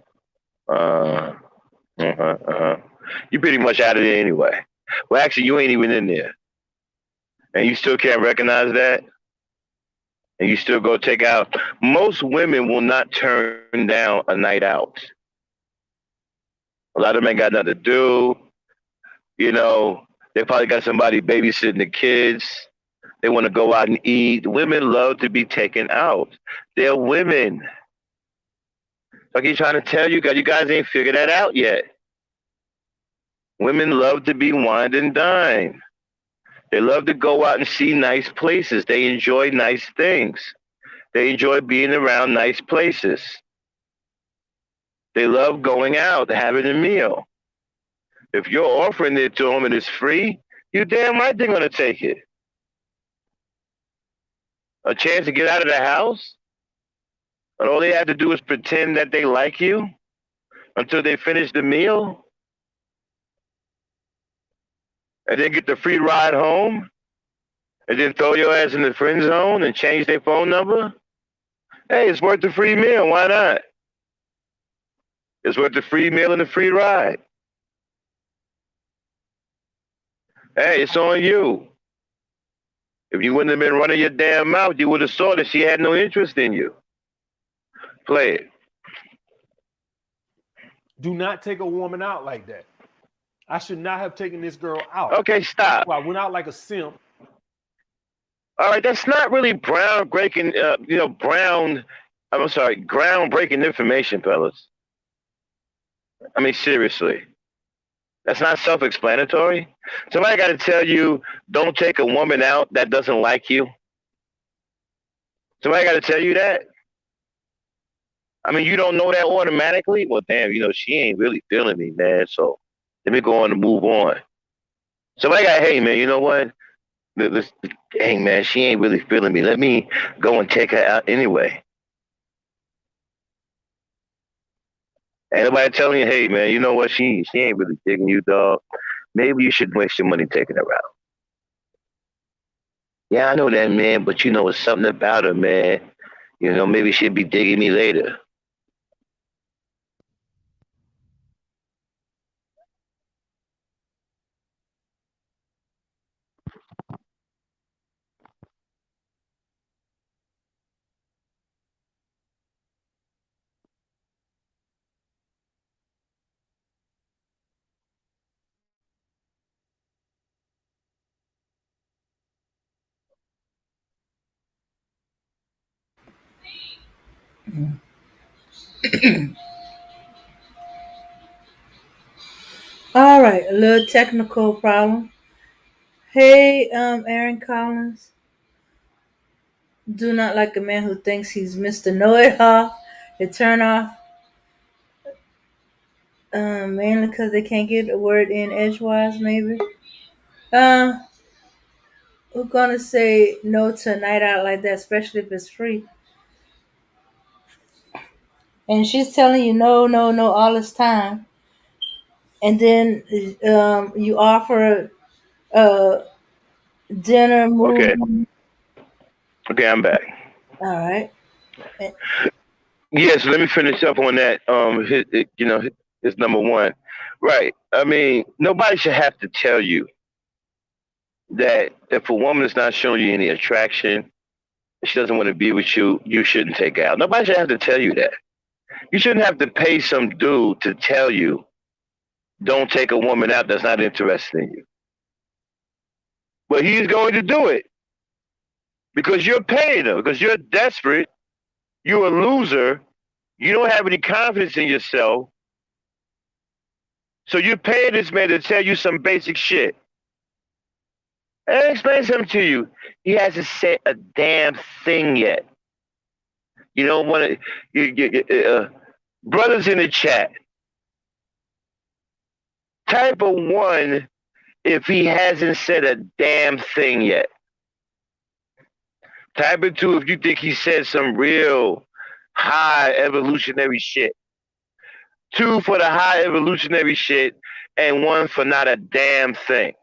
you pretty much out of there anyway. Well, actually, you ain't even in there, and you still can't recognize that, and you still go take out. Most women will not turn down a night out. A lot of men got nothing to do. You know, they probably got somebody babysitting the kids. They want to go out and eat. Women love to be taken out. They're women. I keep trying to tell you guys ain't figured that out yet. Women love to be wined and dined. They love to go out and see nice places. They enjoy nice things. They enjoy being around nice places. They love going out, having a meal. If you're offering it to them and it's free, you damn right they're going to take it. A chance to get out of the house, and all they have to do is pretend that they like you until they finish the meal, and then get the free ride home, and then throw your ass in the friend zone and change their phone number. Hey, it's worth the free meal. Why not? It's worth the free meal and the free ride. Hey, it's on you. If you wouldn't have been running your damn mouth, you would have saw that she had no interest in you. Play it. Do not take a woman out like that. I should not have taken this girl out. Okay, stop. I went out like a simp. All right, that's not really groundbreaking information, fellas. I mean, seriously. That's not self-explanatory. Somebody got to tell you, don't take a woman out that doesn't like you. Somebody got to tell you that. I mean, you don't know that automatically. Well, damn, she ain't really feeling me, man. So let me go on and move on. Somebody got, hey, man, you know what? Hey, man, she ain't really feeling me. Let me go and take her out anyway. Ain't nobody telling you, hey, man, you know what? She ain't really digging you, dog. Maybe you should waste your money taking her out. Yeah, I know that, man, but it's something about her, man. Maybe she'll be digging me later. All right, a little technical problem. Hey, Aaron Collins. Do not like a man who thinks he's Mr. Know-It-All. It turn off. Mainly because they can't get a word in edgewise, maybe. We're gonna say no to a night out like that, especially if it's free. And she's telling you no, no, no all this time, and then you offer dinner, movie. Okay, I'm back. All right. Yeah, so let me finish up on that. His number one, right? I mean, nobody should have to tell you that if a woman is not showing you any attraction, she doesn't want to be with you, you shouldn't take her out. Nobody should have to tell you that. You shouldn't have to pay some dude to tell you, don't take a woman out that's not interested in you. But he's going to do it because you're paying him, because you're desperate, you're a loser, you don't have any confidence in yourself. So you're paying this man to tell you some basic shit. And I explain something to you. He hasn't said a damn thing yet. You don't want to, brothers in the chat, type of one if he hasn't said a damn thing yet. Type of two if you think he said some real high evolutionary shit. 2 for the high evolutionary shit and 1 for not a damn thing.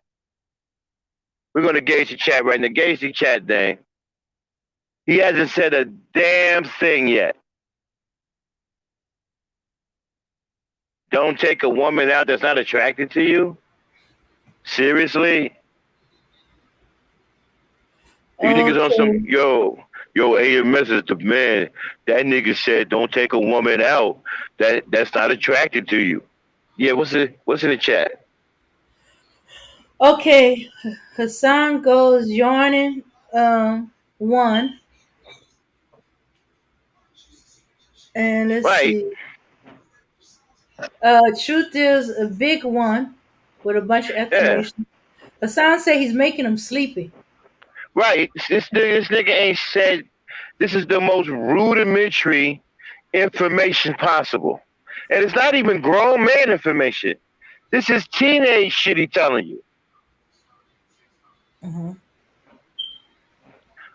We're going to gauge the chat right now. Gauge the chat, dang. He hasn't said a damn thing yet. Don't take a woman out that's not attracted to you? Seriously? You niggas on some, yo, AMS is the man. That nigga said don't take a woman out that's not attracted to you. Yeah, what's in the chat? Okay, Hassan goes yawning. One, and let's see. Truth is a big one with a bunch of exclamations. Hassan said he's making him sleepy. Right. This nigga ain't said. This is the most rudimentary information possible, and it's not even grown man information. This is teenage shit he telling you. Mm-hmm.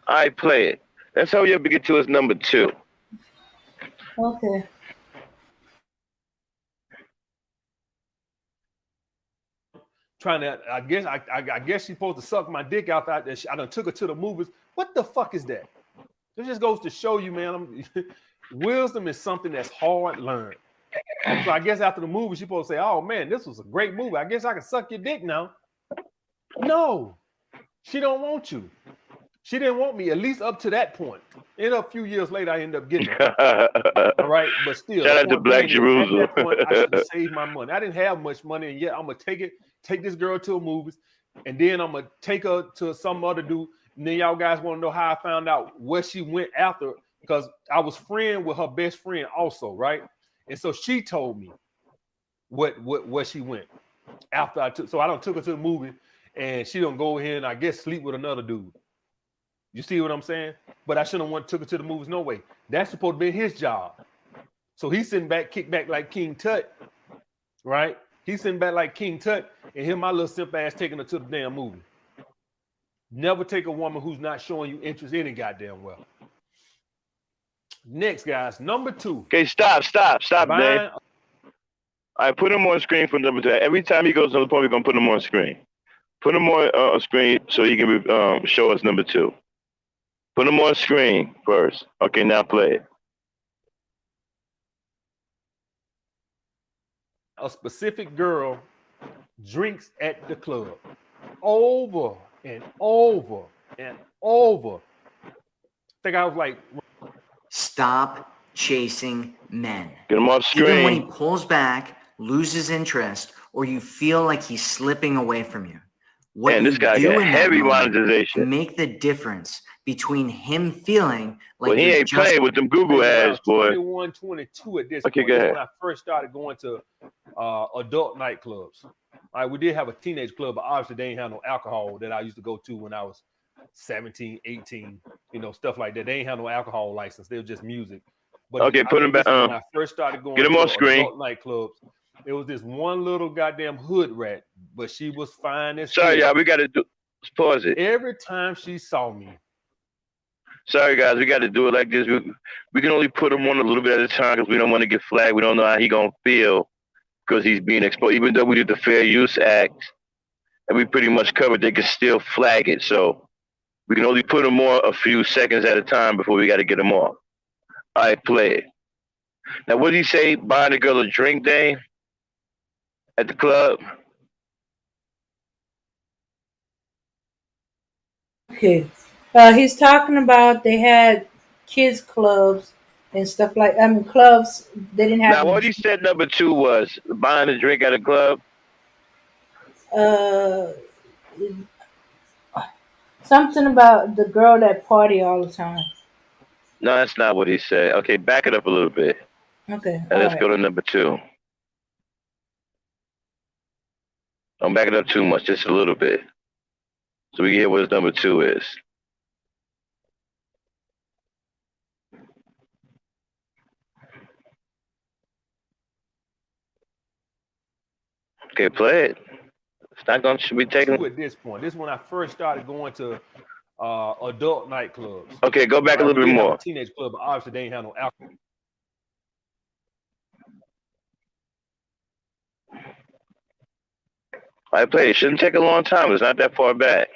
All right, play it. Let's hurry up and get to his number 2. Okay. Trying to, I guess she's supposed to suck my dick out there. I done took her to the movies. What the fuck is that? It just goes to show you, man. Wisdom is something that's hard learned. So I guess after the movie, she's supposed to say, "Oh man, this was a great movie. I guess I can suck your dick now." No, she don't want you. She didn't want me, at least up to that point. And a few years later, I ended up getting her. All right, but still, shout out to Black Jerusalem. At that point, I should have saved my money. I didn't have much money, and yet I'm gonna take this girl to a movies, and then I'm gonna take her to some other dude. And then y'all guys want to know how I found out where she went after, because I was friend with her best friend also, right? And so she told me where she went after I took. So I don't took her to the movie, and she don't go ahead and I guess sleep with another dude. You see what I'm saying? But I shouldn't have took her to the movies no way. That's supposed to be his job. So he's sitting back, kick back like King Tut, right? He's sitting back like King Tut, and here my little simp ass taking her to the damn movie. Never take a woman who's not showing you interest any goddamn well. Next, guys, number 2. Okay, stop, Dave. All right, put him on screen for number 2. Every time he goes to the point, we're gonna put him on screen. Put him on screen so he can show us number 2. Put him on screen first. Okay, now play it. A specific girl drinks at the club over and over and over. I think I was like, stop chasing men. Get him off screen. Even when he pulls back, loses interest, or you feel like he's slipping away from you. What Man, this guy got heavy monetization. To make the difference between him feeling like well, he ain't playing with them Google ads, boy. 21, 22 at this point. Go ahead. When I first started going to adult nightclubs. All right, we did have a teenage club, but obviously they ain't have no alcohol that I used to go to when I was 17, 18, stuff like that. They ain't have no alcohol license. They were just music. But okay, put him back. When I first started going to adult nightclubs, it was this one little goddamn hood rat, but she was fine as Sorry, y'all, we got to pause it. Every time she saw me. Sorry, guys, we got to do it like this. We can only put him on a little bit at a time because we don't want to get flagged. We don't know how he going to feel because he's being exposed. Even though we did the Fair Use Act and we pretty much covered, they can still flag it. So we can only put him on a few seconds at a time before we got to get him off. All right, play it. Now, what did he say? Buying a girl a drink, Dave? At the club? Okay. He's talking about they had kids clubs and stuff clubs. They didn't have. Now, what he said number 2 was buying a drink at a club? Something about the girl that party all the time. No, that's not what he said. Okay, back it up a little bit. Okay. And let's go to number 2. Don't back it up too much, just a little bit. So we can hear what his number 2 is. Okay, play it. It's not going to be taken. At this point, this is when I first started going to adult nightclubs. Okay, go back a little bit more. Teenage club, but obviously they ain't have no alcohol. I play. It shouldn't take a long time. It's not that far back.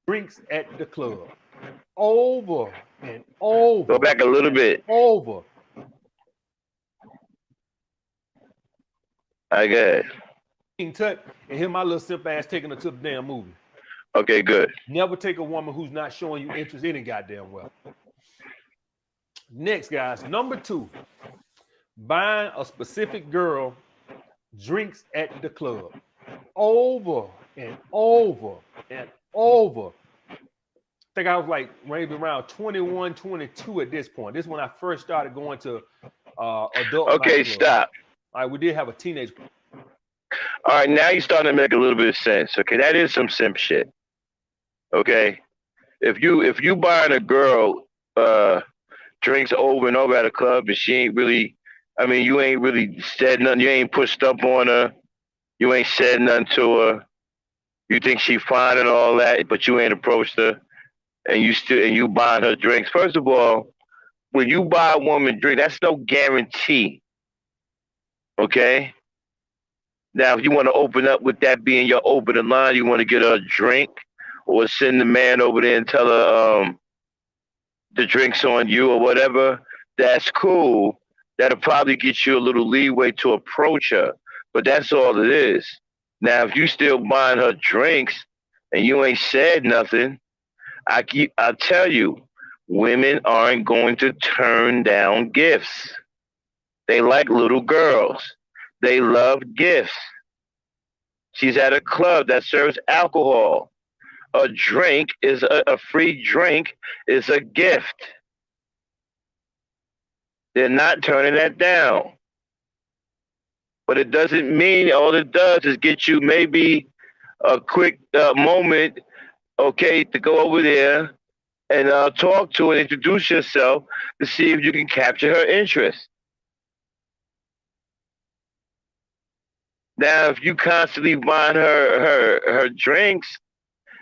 drinks at the club. Over and over. Go back a little bit. Over. I got it. Tut and hear my little simp ass taking her to the damn movie. Okay, good. Never take a woman who's not showing you interest any goddamn well. Next, guys, number 2, buying a specific girl drinks at the club. Over and over and over. I think I was like maybe around 21, 22 at this point. This is when I first started going to adult. Okay, stop. All right, we did have a teenage. All right, now you're starting to make a little bit of sense. Okay, that is some simp shit. Okay, if you buying a girl drinks over and over at a club and she ain't really, I mean, you ain't really said nothing, you ain't pushed up on her, you ain't said nothing to her, you think she fine and all that, but you ain't approached her, and you buying her drinks. First of all, when you buy a woman drink, that's no guarantee. Okay. Now, if you want to open up with that being your opening line, you want to get her a drink, or send the man over there and tell her the drink's on you or whatever, that's cool. That'll probably get you a little leeway to approach her, but that's all it is. Now, if you still buying her drinks and you ain't said nothing, I tell you, women aren't going to turn down gifts. They like little girls. They love gifts. She's at a club that serves alcohol. A drink is a free drink is a gift. They're not turning that down. But it doesn't mean all it does is get you maybe a quick moment, okay, to go over there and talk to her, introduce yourself to see if you can capture her interest. Now, if you constantly buying her drinks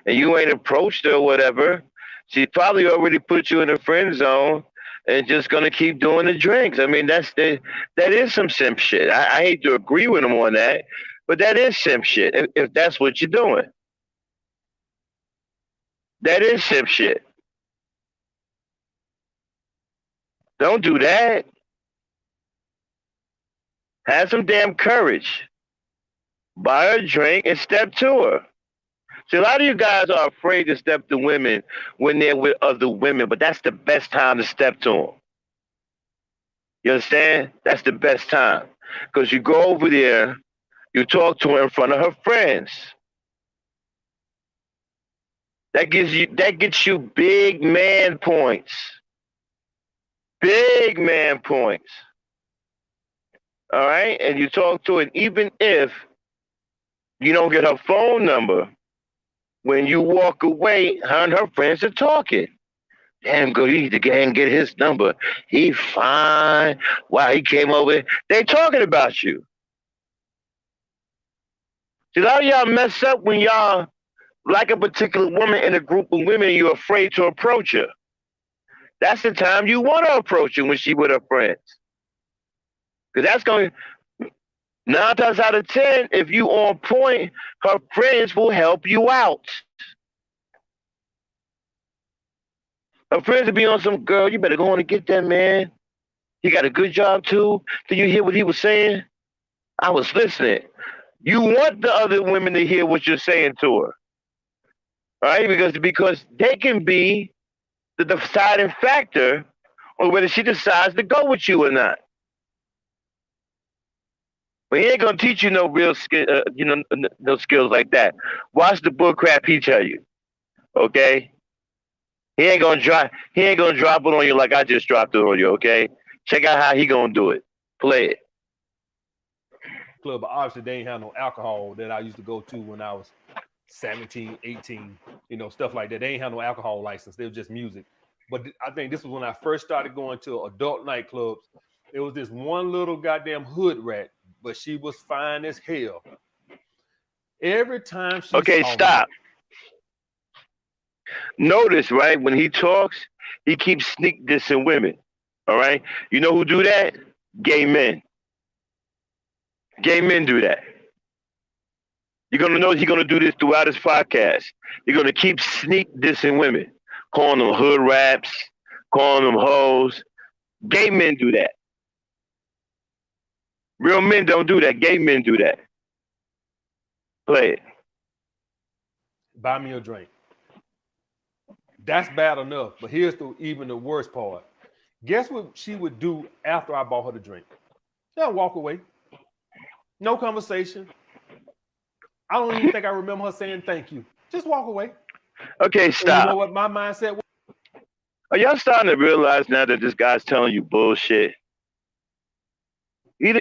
and you ain't approached her or whatever, she probably already put you in a friend zone and just gonna keep doing the drinks. I mean, that is some simp shit. I hate to agree with him on that, but that is simp shit if that's what you're doing. That is simp shit. Don't do that. Have some damn courage. Buy her a drink and step to her. See, a lot of you guys are afraid to step to women when they're with other women, but that's the best time to step to them. You understand? That's the best time. Because you go over there, you talk to her in front of her friends. That gets you big man points. Big man points. All right? And you talk to her, and even if you don't get her phone number, when you walk away, her and her friends are talking. Damn, girl, you need to get his number. He fine. Wow, he came over. They talking about you. See, a lot of y'all mess up when y'all like a particular woman in a group of women and you're afraid to approach her. That's the time you want to approach her when she with her friends. Because that's going to, 9 times out of 10, if you on point, her friends will help you out. Her friends will be on some, girl, you better go on and get that man. He got a good job too. Did you hear what he was saying? I was listening. You want the other women to hear what you're saying to her. All right? Because they can be the deciding factor on whether she decides to go with you or not. But he ain't gonna teach you no real skill, no skills like that. Watch the bull crap he tell you. Okay? He ain't gonna drop it on you like I just dropped it on you, okay? Check out how he gonna do it. Play it. Club, but obviously they ain't have no alcohol that I used to go to when I was 17, 18, stuff like that. They ain't have no alcohol license. They was just music. But I think this was when I first started going to adult nightclubs. It was this one little goddamn hood rat, but she was fine as hell. Every time she stop. Notice, right, when he talks, he keeps sneak dissing women. All right? You know who do that? Gay men. Gay men do that. You're going to know he's going to do this throughout his podcast. You're going to keep sneak dissing women, calling them hood raps, calling them hoes. Gay men do that. Real men don't do that. Gay men do that. Play it. Buy me a drink. That's bad enough. But here's even the worst part. Guess what she would do after I bought her the drink? She'll walk away. No conversation. I don't even think I remember her saying thank you. Just walk away. Okay, stop. And you know what my mindset was? Are y'all starting to realize now that this guy's telling you bullshit? He's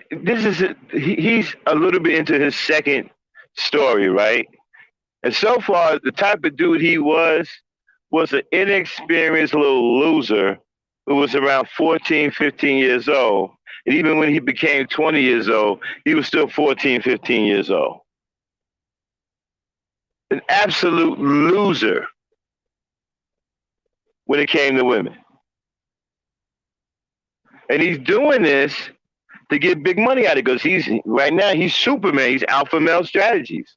a little bit into his second story, right? And so far, the type of dude he was an inexperienced little loser who was around 14, 15 years old. And even when he became 20 years old, he was still 14, 15 years old. An absolute loser when it came to women. And he's doing this to get big money out of it because he's Superman. He's alpha male strategies,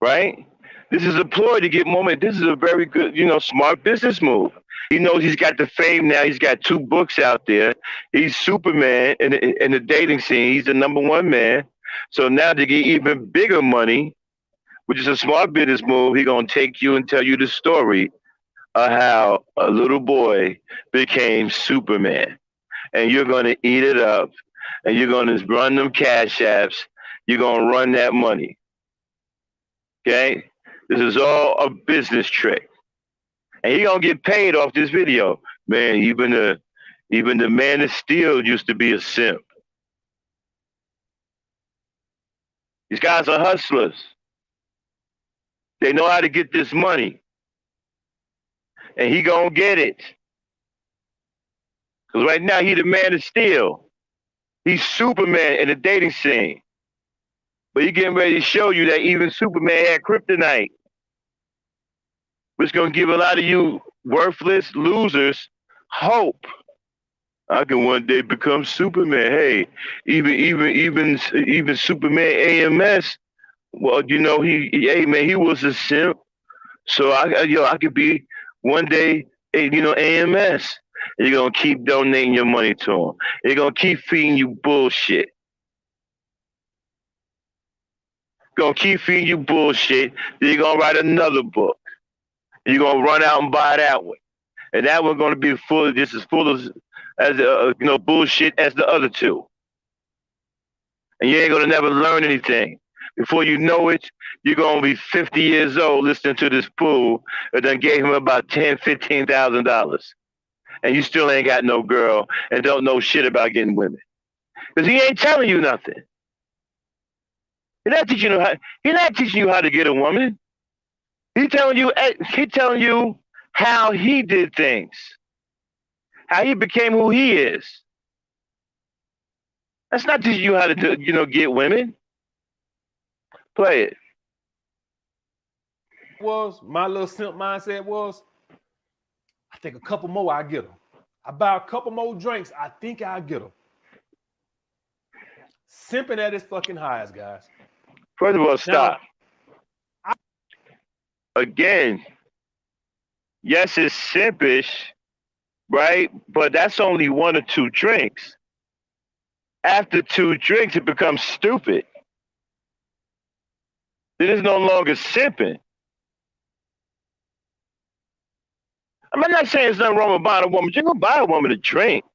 right? This is a ploy to get more money. This is a very good, smart business move. He knows he's got the fame now. He's got 2 books out there. He's Superman in the dating scene. He's the #1 man. So now to get even bigger money, which is a smart business move, he's going to take you and tell you the story of how a little boy became Superman. And you're going to eat it up. And you're going to run them cash apps. You're going to run that money. Okay? This is all a business trick. And you're going to get paid off this video. Man, even the Man of Steel used to be a simp. These guys are hustlers. They know how to get this money. And he going to get it. Because right now, he the Man of Steel. He's Superman in the dating scene. But he's getting ready to show you that even Superman had kryptonite. Which is going to give a lot of you worthless losers hope. I can one day become Superman. Hey, even Superman AMS, well, he was a simp. So I could be one day, AMS. You're going to keep donating your money to him. They're going to keep feeding you bullshit. Going to keep feeding you bullshit. Then you're going to write another book. You're going to run out and buy that one. And that one's going to be just as full as bullshit as the other 2. And you ain't going to never learn anything. Before you know it, you're going to be 50 years old listening to this fool that done gave him about $10,000, $15,000. And you still ain't got no girl and don't know shit about getting women. Because he ain't telling you nothing. He's not teaching you how to get a woman. He's telling you how he did things. How he became who he is. That's not teaching you how to get women. Play it. My little simp mindset was, I think a couple more, I get them. I buy a couple more drinks, I think I'll get them. Simping at its fucking highest, guys. First of all, stop. Again, yes, it's simpish, right? But that's only 1 or 2 drinks. After 2 drinks, it becomes stupid. It is no longer simping. I'm not saying there's nothing wrong with buying a woman. You're going to buy a woman a drink.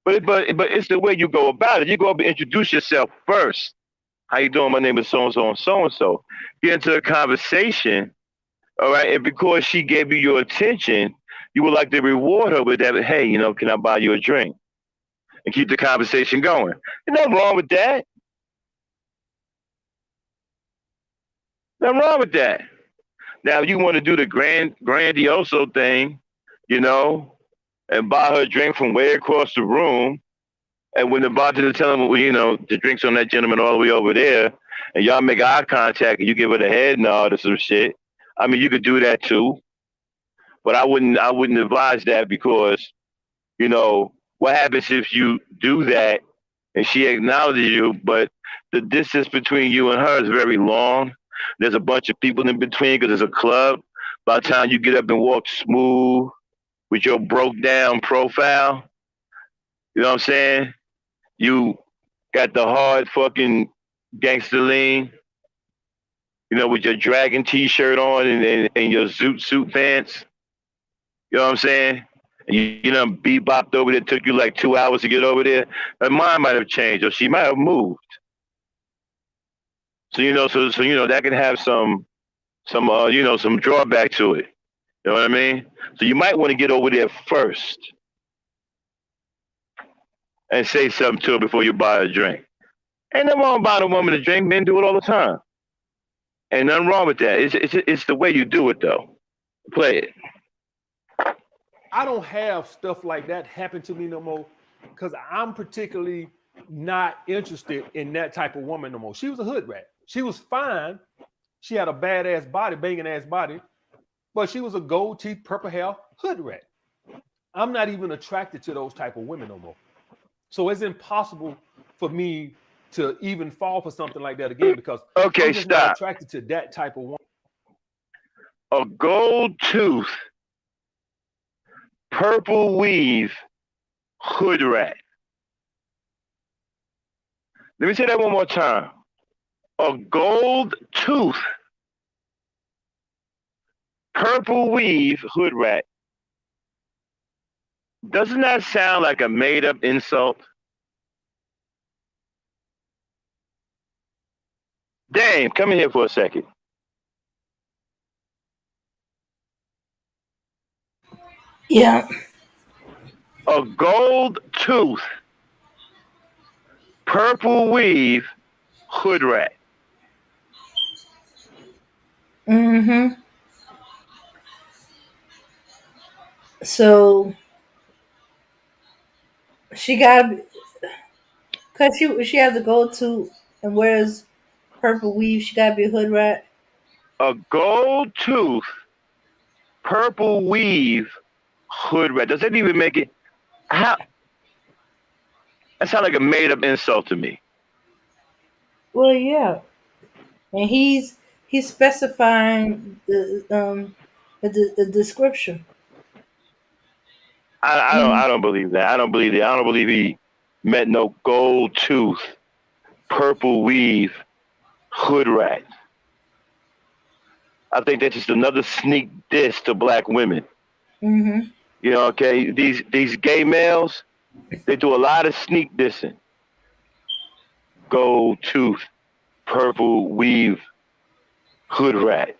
But it's the way you go about it. You go up and introduce yourself first. How you doing? My name is so-and-so and so-and-so. Get into a conversation, all right? And because she gave you your attention, you would like to reward her with that. Hey, can I buy you a drink? And keep the conversation going. There's nothing wrong with that. Nothing wrong with that. Now, if you want to do the grandioso thing, and buy her a drink from way across the room, and when the bartender tell him, the drink's on that gentleman all the way over there, and y'all make eye contact and you give her the head nod or some shit, I mean, you could do that too. But I wouldn't advise that because, what happens if you do that and she acknowledges you, but the distance between you and her is very long, There's a bunch of people in between because there's a club. By the time you get up and walk smooth with your broke down profile, you know what I'm saying? You got the hard fucking gangster lean, you know, with your dragon t-shirt on and your zoot suit pants. You know what I'm saying? And you know, bebopped over there. It took you like 2 hours to get over there. Her mind might have changed, or she might have moved. So you know, so you know that can have some you know, some drawback to it. You know what I mean? So you might want to get over there first and say something to her before you buy a drink. Ain't nothing wrong buying a woman a drink. Men do it all the time. Ain't nothing wrong with that. It's the way you do it though. Play it. I don't have stuff like that happen to me no more because I'm particularly not interested in that type of woman no more. She was a hood rat. She was fine. She had a badass body, banging ass body, but she was a gold teeth, purple hair hood rat. I'm not even attracted to those type of women no more. So it's impossible for me to even fall for something like that again because I'm just not attracted to that type of woman. A gold tooth, purple weave, hood rat. Let me say that one more time. A gold tooth, purple weave, hood rat. Doesn't that sound like a made-up insult? Dame, come in here for a second. Yeah. A gold tooth, purple weave, hood rat. Mm-hmm. So she got, cause she has a gold tooth and wears purple weave. She gotta be a hood rat. A gold tooth, purple weave, hood rat. Does that even make it? How? That sounds like a made-up insult to me. Well, yeah, and he's specifying the description. I don't believe that. I don't believe that. I don't believe he meant no gold tooth, purple weave, hood rat. I think that's just another sneak diss to black women. Mm-hmm. You know, okay, these gay males, they do a lot of sneak dissing. Gold tooth, purple weave, hood rat.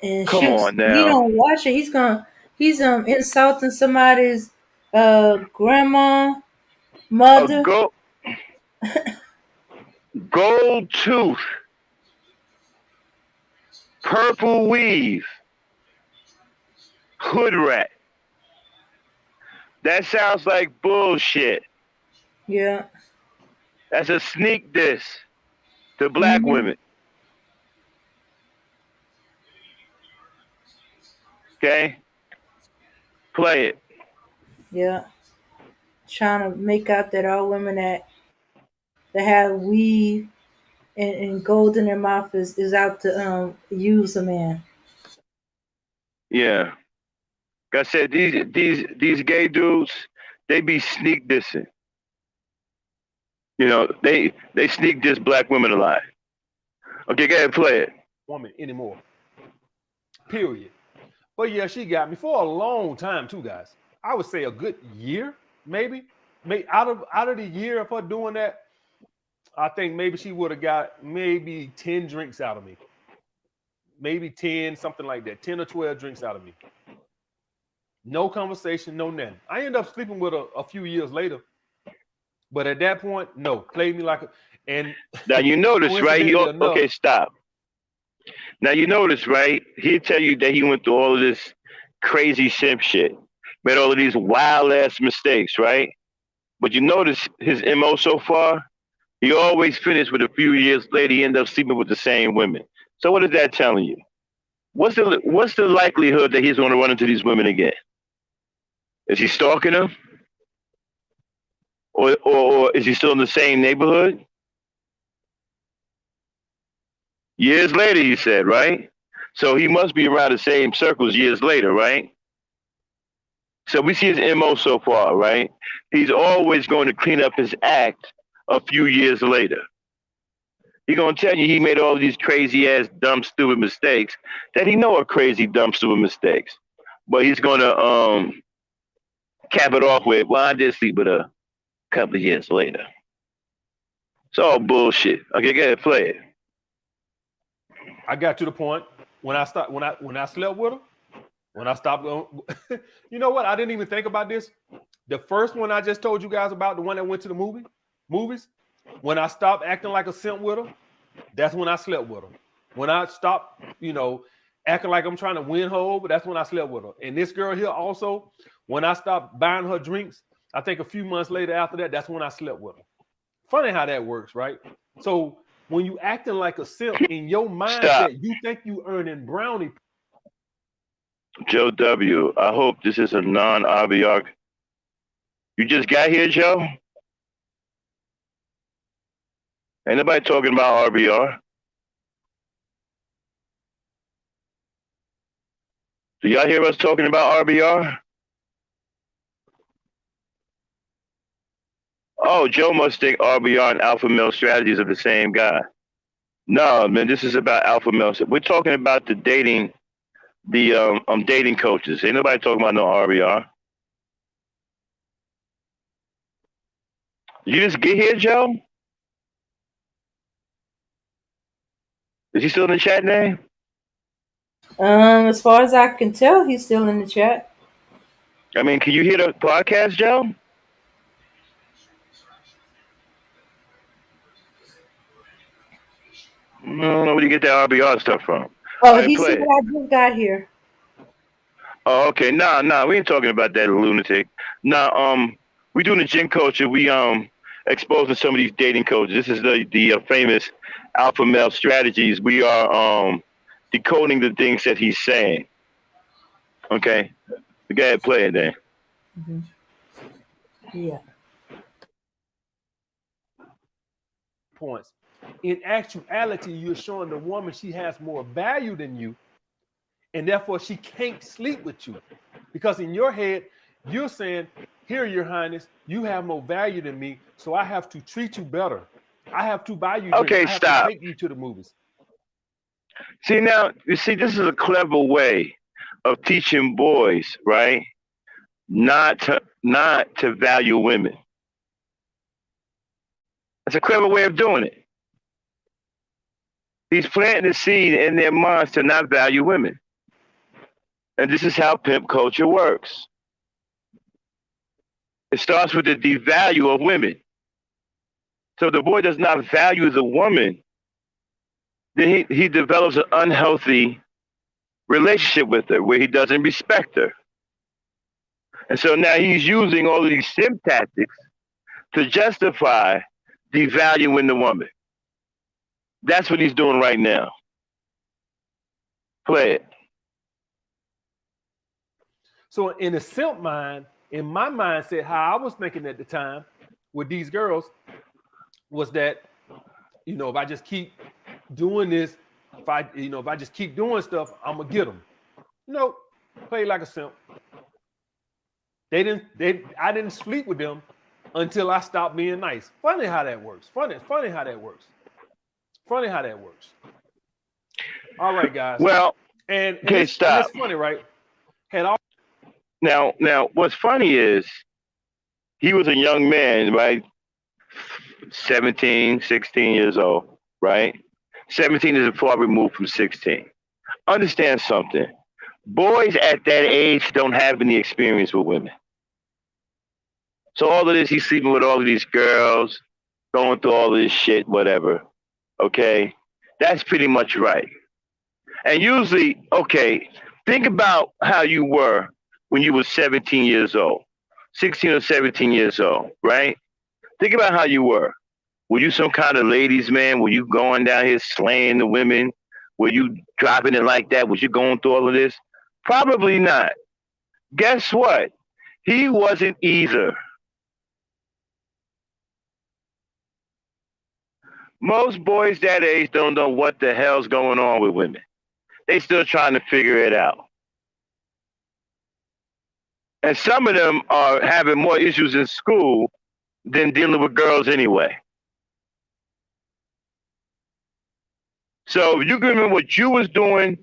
And Come on now. he don't watch it. He's insulting somebody's grandma, mother. Gold tooth, purple weave, hood rat. That sounds like bullshit. Yeah. That's a sneak diss to black women. Okay? Play it. Yeah. Trying to make out that all women that have weave and gold in their mouth is out to use a man. Yeah. Like I said, these gay dudes, they be sneak dissing. You know, they sneak diss black women alive. Okay, go ahead, play it. Woman anymore. Period. But yeah, she got me for a long time too, guys. I would say a good year, maybe. Out of the year of her doing that, I think maybe she would have got maybe 10 drinks out of me. Maybe 10, something like that. 10 or 12 drinks out of me. No conversation, no nothing. I ended up sleeping with her a few years later. But at that point, no. Played me like a... And now you notice, right? Okay, stop. Now you notice, right? He'll tell you that he went through all of this crazy simp shit. Made all of these wild-ass mistakes, right? But you notice his MO so far? He always finished with a few years later, he ended up sleeping with the same women. So what is that telling you? What's the likelihood that he's going to run into these women again? Is he stalking them? Or is he still in the same neighborhood? Years later, you said, right? So he must be around the same circles years later, right? So we see his MO so far, right? He's always going to clean up his act a few years later. He's going to tell you he made all these crazy ass, dumb, stupid mistakes that he know are crazy, dumb, stupid mistakes. But he's going to cap it off with, well, I did sleep with her a couple of years later. It's all bullshit. Okay, go ahead, play it. I got to the point when I slept with her, when I stopped going, you know what? I didn't even think about this. The first one I just told you guys about, the one that went to the movies, when I stopped acting like a simp with her, that's when I slept with her. When I stopped, acting like I'm trying to win her over, that's when I slept with her. And this girl here also, when I stopped buying her drinks, I think a few months later after that, that's when I slept with her. Funny how that works, right? So when you acting like a simp in your mindset, you think you earning brownie. Joe W., I hope this is a non-RBR. You just got here, Joe? Ain't nobody talking about RBR. Do y'all hear us talking about RBR? Oh, Joe must think RBR and alpha male strategies are the same guy. No, man, this is about alpha male. We're talking about the dating coaches. Ain't nobody talking about no RBR. You just get here, Joe? Is he still in the chat name? As far as I can tell, he's still in the chat. I mean, can you hear the podcast, Joe? I don't know where you get that RBR stuff from. Oh, he said I just got here. Oh, okay. Nah, we ain't talking about that lunatic. Nah, we doing the GentCulture. We exposing some of these dating coaches. This is the famous alpha male strategies. We are decoding the things that he's saying. Okay, go ahead, play it then. Mm-hmm. Yeah. Points. In actuality, you're showing the woman she has more value than you, and therefore she can't sleep with you, because in your head you're saying, "Here, Your Highness, you have more value than me, so I have to treat you better. I have to buy you drinks. Okay, I have stop. to take you to the movies." See, now, you see, this is a clever way of teaching boys, right? Not to value women. It's a clever way of doing it. He's planting the seed in their minds to not value women. And this is how pimp culture works. It starts with the devalue of women. So the boy does not value the woman, then he develops an unhealthy relationship with her where he doesn't respect her. And so now he's using all of these simp tactics to justify devaluing the woman. That's what he's doing right now. Play it. So in the simp mind, in my mindset, how I was thinking at the time with these girls was that, if I just keep doing this, if I just keep doing stuff, I'm gonna get them. Nope, play like a simp. I didn't sleep with them until I stopped being nice. Funny how that works. Funny how that works. Funny how that works. All right, guys. Well, and okay, stop. And it's funny, right? Now, what's funny is he was a young man, right? 17, 16 years old, right? 17 is far removed from 16. Understand something. Boys at that age don't have any experience with women. So all of this, he's sleeping with all of these girls, going through all of this shit, whatever. Okay? That's pretty much right. And usually, okay, think about how you were when you were 17 years old, 16 or 17 years old, right? Think about how you were. Were you some kind of ladies' man? Were you going down here slaying the women? Were you dropping it like that? Was you going through all of this? Probably not. Guess what? He wasn't either. Most boys that age don't know what the hell's going on with women. They still trying to figure it out. And some of them are having more issues in school than dealing with girls anyway. So if you can remember what you was doing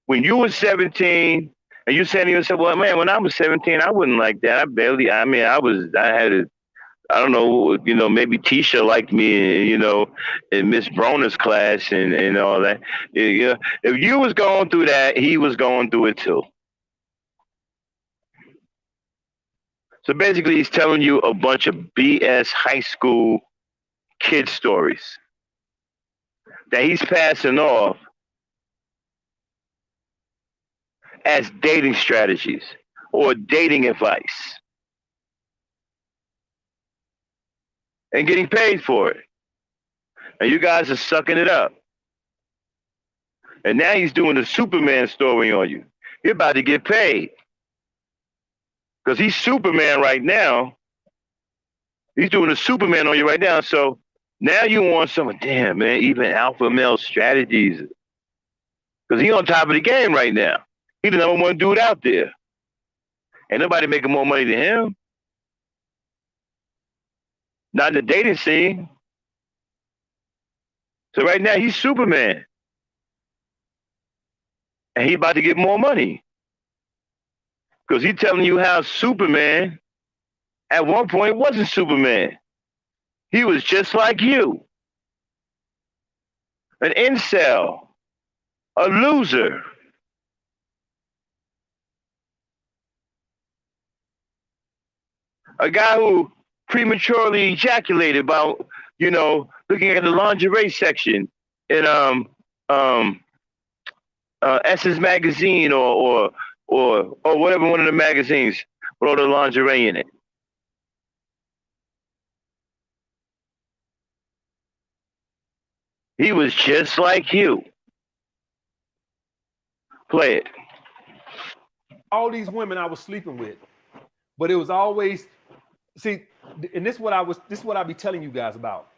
when you was 17, and you saying to yourself, well, man, when I was 17, I wasn't like that. I don't know, maybe Tisha liked me, in Miss Broner's class and all that. Yeah, if you was going through that, he was going through it too. So basically, he's telling you a bunch of BS high school kid stories that he's passing off as dating strategies or dating advice and getting paid for it. And you guys are sucking it up. And now he's doing a Superman story on you. You're about to get paid. Because he's Superman right now. He's doing a Superman on you right now. So now you want some, damn, man, even alpha male strategies. Because he's on top of the game right now. He's the number one dude out there. Ain't nobody making more money than him. Not in the dating scene. So right now he's Superman. And he's about to get more money. Because he's telling you how Superman at one point wasn't Superman. He was just like you. An incel. A loser. A guy who prematurely ejaculated by, looking at the lingerie section in Essence magazine or whatever one of the magazines with all the lingerie in it. He was just like you. Play it. All these women I was sleeping with, but it was always, see, and this is what I be telling you guys about.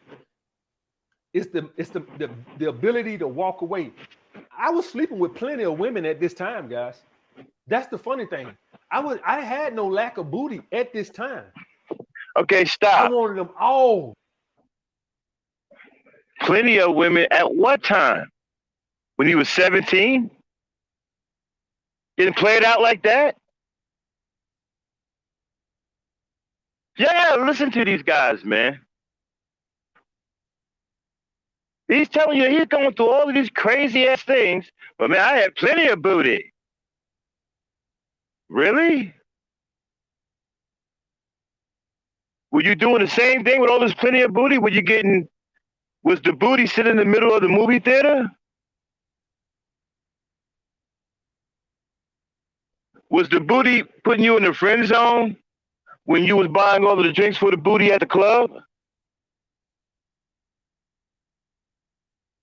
It's the ability to walk away. I was sleeping with plenty of women at this time, guys. That's the funny thing. I had no lack of booty at this time. Okay, stop. I wanted them all. Plenty of women at what time? When he was 17? Didn't play it out like that? Yeah, listen to these guys, man. He's telling you he's going through all of these crazy ass things, but man, I had plenty of booty. Really? Were you doing the same thing with all this plenty of booty? Was the booty sitting in the middle of the movie theater? Was the booty putting you in the friend zone when you was buying all of the drinks for the booty at the club?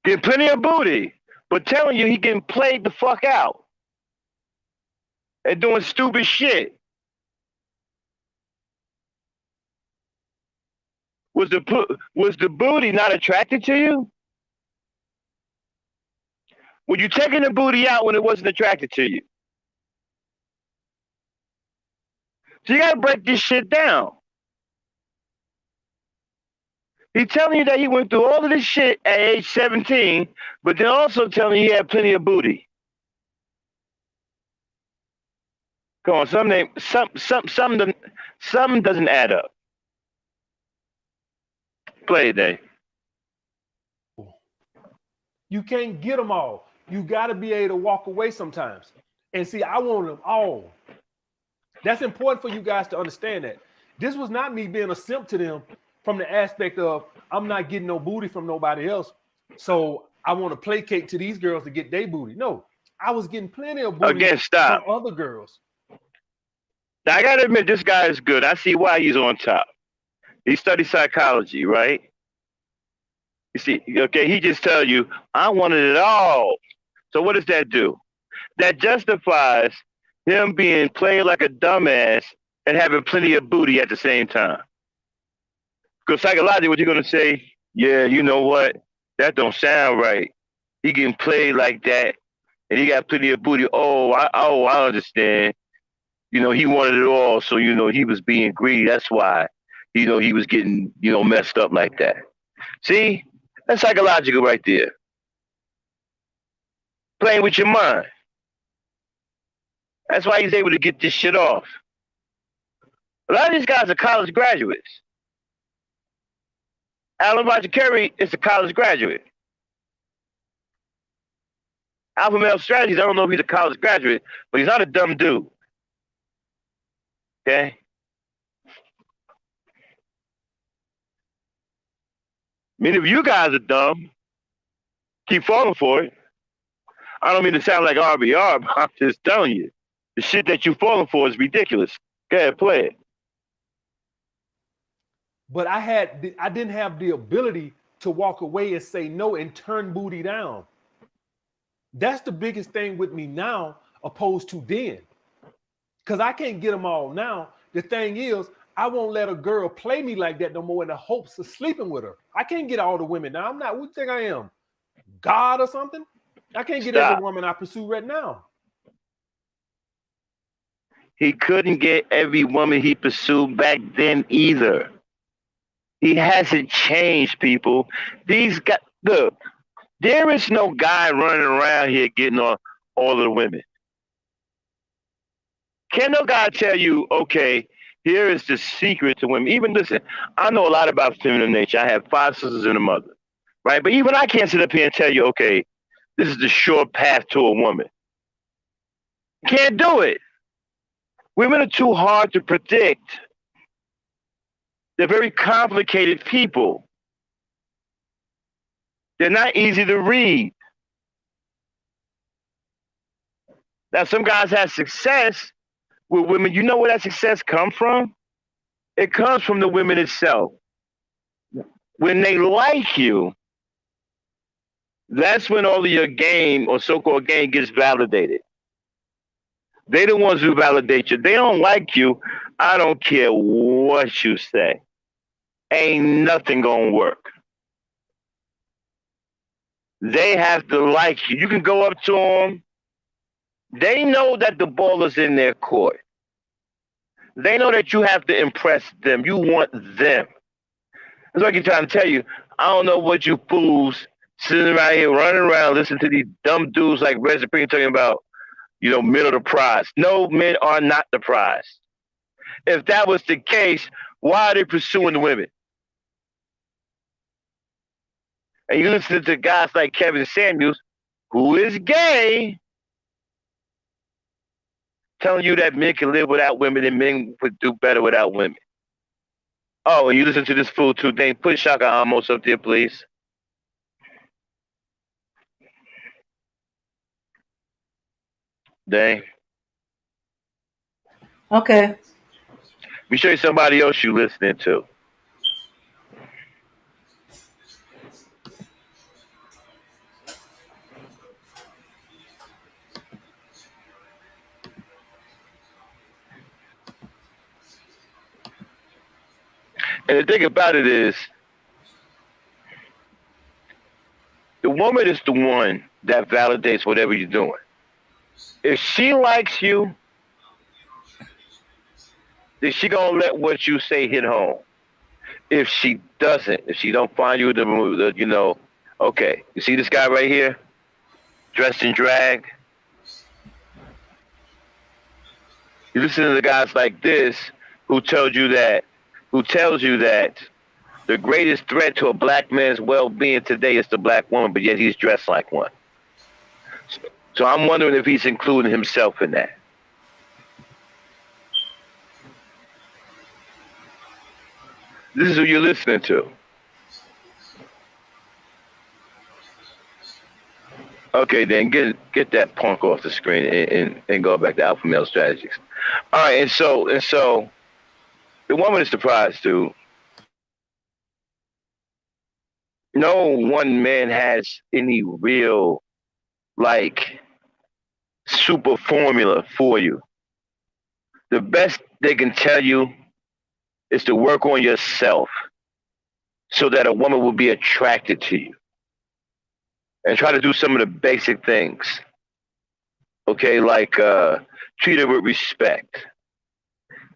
Getting plenty of booty, but telling you he getting played the fuck out and doing stupid shit. Was the booty not attracted to you? Were you taking the booty out when it wasn't attracted to you? So you gotta break this shit down. He's telling you that he went through all of this shit at age 17, but then also telling you he had plenty of booty. Come on, something doesn't add up. Play it, Dave. You can't get them all. You got to be able to walk away sometimes. And see, I want them all. That's important for you guys to understand that. This was not me being a simp to them from the aspect of I'm not getting no booty from nobody else, so I want to placate to these girls to get their booty. No, I was getting plenty of booty from other girls. Now, I got to admit, this guy is good. I see why he's on top. He studied psychology, right? You see, okay, he just tells you, I wanted it all. So what does that do? That justifies him being played like a dumbass and having plenty of booty at the same time. Because psychologically, what you're going to say, yeah, you know what? That don't sound right. He getting played like that, and he got plenty of booty. I understand. He wanted it all, so he was being greedy. That's why, he was getting messed up like that. See, that's psychological right there. Playing with your mind. That's why he's able to get this shit off. A lot of these guys are college graduates. Alan Roger Curry is a college graduate. Alpha Male Strategies, I don't know if he's a college graduate, but he's not a dumb dude. Okay? Many of you guys are dumb. Keep falling for it. I don't mean to sound like RBR, but I'm just telling you. The shit that you're falling for is ridiculous. Go ahead, play it. But I didn't have the ability to walk away and say no and turn booty down. That's the biggest thing with me now, opposed to then. Because I can't get them all now. The thing is, I won't let a girl play me like that no more in the hopes of sleeping with her. I can't get all the women now. I'm not, what do you think I am? God or something? I can't get every woman I pursue right now. He couldn't get every woman he pursued back then either. He hasn't changed, people. These guys, look, there is no guy running around here getting on all of the women. Can no guy tell you, okay, here is the secret to women? Even listen, I know a lot about feminine nature. I have 5 sisters and a mother, right? But even I can't sit up here and tell you, okay, this is the short path to a woman. Can't do it. Women are too hard to predict. They're very complicated people. They're not easy to read. Now, some guys have success with women. You know where that success comes from? It comes from the women itself. When they like you, that's when all of your game or so-called game gets validated. They're the ones who validate you. They don't like you. I don't care what you say. Ain't nothing gonna work. They have to like you. You can go up to them. They know that the ball is in their court. They know that you have to impress them. You want them. That's what I keep trying to tell you. I don't know what you fools sitting around here running around listening to these dumb dudes like Red Supreme talking about, men are the prize. No, men are not the prize. If that was the case, why are they pursuing the women? And you listen to guys like Kevin Samuels, who is gay, telling you that men can live without women and men would do better without women. Oh, and you listen to this fool too. Dang, put Shaka Amos up there, please. Dang. Okay. Let me show you somebody else you listening to. And the thing about it is, the woman is the one that validates whatever you're doing. If she likes you, then she gonna let what you say hit home. If she doesn't, if she don't find you okay, you see this guy right here, dressed in drag? You listen to the guys like this who tells you that the greatest threat to a black man's well-being today is the black woman, but yet he's dressed like one. So I'm wondering if he's including himself in that. This is who you're listening to. Okay, then get that punk off the screen and go back to Alpha Male Strategies. All right, and so the woman is the prize, dude. No one man has any real, super formula for you. The best they can tell you is to work on yourself so that a woman will be attracted to you. and try to do some of the basic things. Okay, like treat her with respect.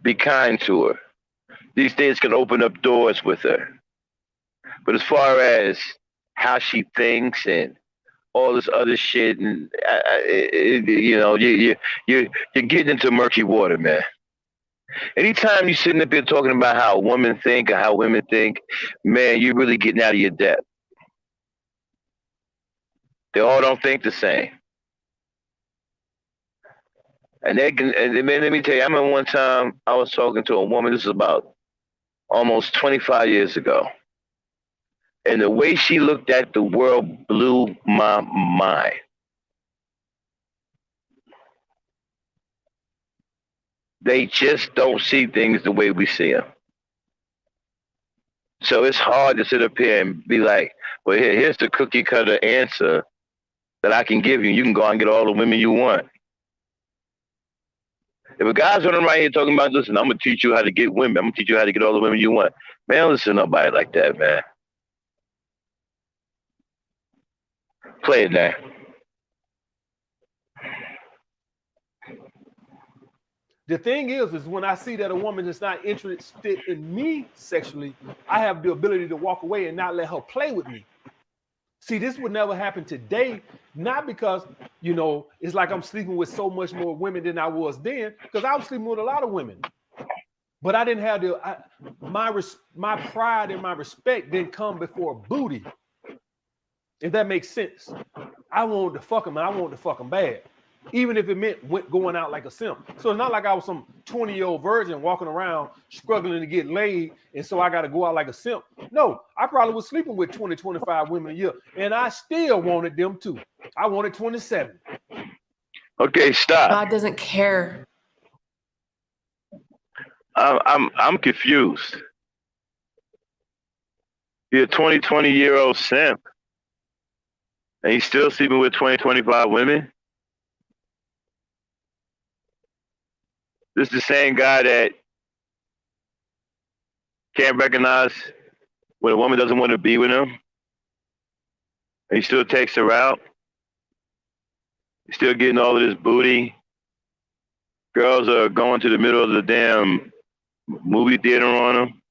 Be kind to her. These things can open up doors with her. But as far as how she thinks and all this other shit, and you're getting into murky water, man. Anytime you're sitting up here talking about how women think or how women think, man, you're really getting out of your depth. They all don't think the same. And man, let me tell you, I remember one time I was talking to a woman, this is about almost 25 years ago. And the way she looked at the world blew my mind. They just don't see things the way we see them. So it's hard to sit up here and be like, well, here's the cookie cutter answer that I can give you. You can go out and get all the women you want. If a guy's running around here talking about, listen, I'm going to teach you how to get women. I'm going to teach you how to get all the women you want. Man, don't listen to nobody like that, man. Play it now. The thing is when I see that a woman is not interested in me sexually, I have the ability to walk away and not let her play with me. See, this would never happen today, not because, it's like I'm sleeping with so much more women than I was then, because I was sleeping with a lot of women. But I didn't have my pride and my respect didn't come before booty. If that makes sense. I wanted to fuck him, and I wanted to fuck him bad. Even if it meant going out like a simp. So it's not like I was some 20-year-old virgin walking around struggling to get laid, and so I got to go out like a simp. No, I probably was sleeping with 20, 25 women a year, and I still wanted them too. I wanted 27. Okay, stop. God doesn't care. I'm confused. You're a 20-year-old simp, and he's still sleeping with 20, 25 women? This is the same guy that can't recognize when a woman doesn't want to be with him, and he still takes her out. He's still getting all of this booty. Girls are going to the middle of the damn movie theater on him.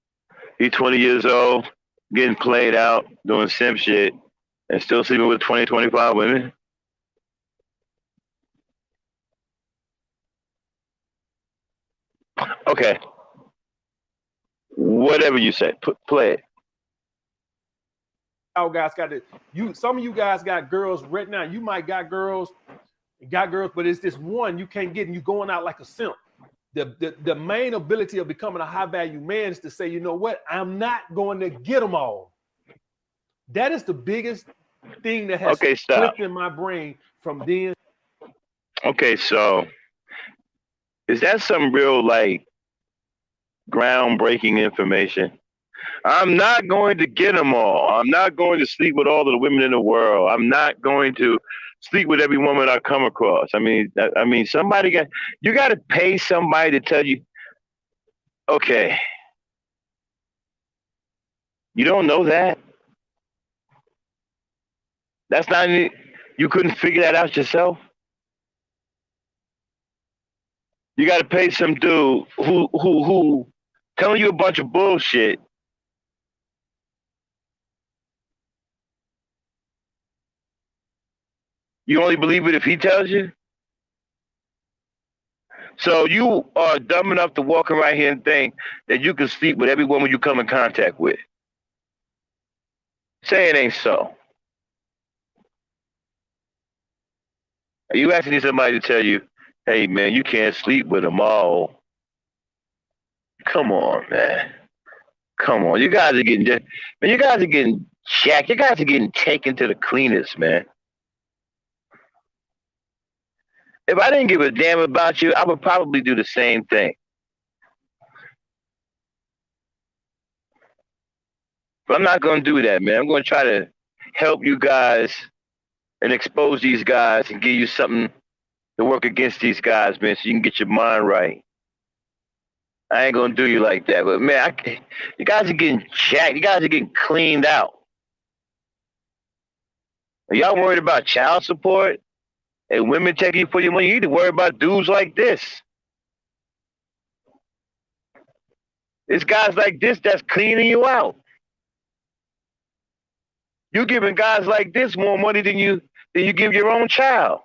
He's 20 years old, getting played out, doing simp shit, and still sleeping with 20, 25 women. Okay. Whatever you say, play it. Guys got some of you guys got girls right now. You might got girls, but it's this one you can't get, and you going out like a simp. The main ability of becoming a high value man is to say, you know what, I'm not going to get them all. That is the biggest thing that has flipped in my brain from then. Okay, so is that some real groundbreaking information? I'm not going to get them all. I'm not going to sleep with all of the women in the world. I'm not going to sleep with every woman I come across. I mean, you got to pay somebody to tell you, okay, you don't know that? That's not, you couldn't figure that out yourself? You got to pay some dude who telling you a bunch of bullshit. You only believe it if he tells you? So you are dumb enough to walk around here and think that you can sleep with every woman you come in contact with. Say it ain't so. Are you asking somebody to tell you, hey, man, you can't sleep with them all? Come on, man. Come on. You guys are getting jacked. You guys are getting taken to the cleaners, man. If I didn't give a damn about you, I would probably do the same thing. But I'm not going to do that, man. I'm going to try to help you guys and expose these guys and give you something to work against these guys, man, so you can get your mind right. I ain't going to do you like that. But, man, you guys are getting jacked. You guys are getting cleaned out. Are y'all worried about child support and women taking you for your money? You need to worry about dudes like this. It's guys like this that's cleaning you out. You're giving guys like this more money than you give your own child.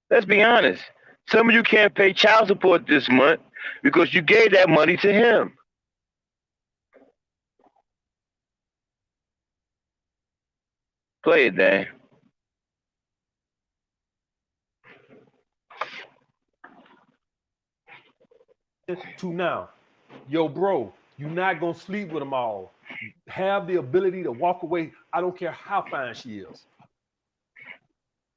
Let's be honest. Some of you can't pay child support this month because you gave that money to him. Play it, Dan. To now, yo, bro, you're not gonna sleep with them all. Have the ability to walk away. I don't care how fine she is.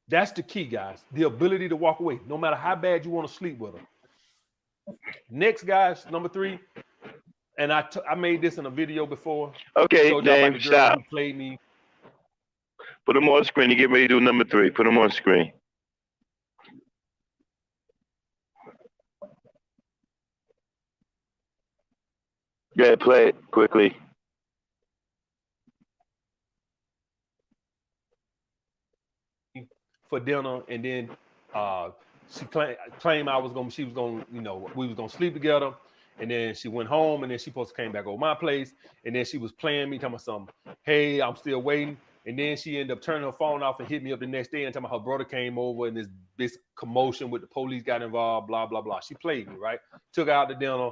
That's the key, guys. The ability to walk away, no matter how bad you want to sleep with her. Next, guys, number 3, and I made this in a video before. Okay, Dave, stop. Who played me. Put them on screen. You get ready to do number 3. Put them on screen. Yeah, play it quickly. For dinner, and then she claimed she was gonna, we was gonna sleep together, and then she went home, and then she supposed to came back over my place, and then she was playing me, telling me something, hey, I'm still waiting, and then she ended up turning her phone off and hit me up the next day and telling me her brother came over and this commotion with the police got involved, blah blah blah. She played me, right? Took her out to dinner,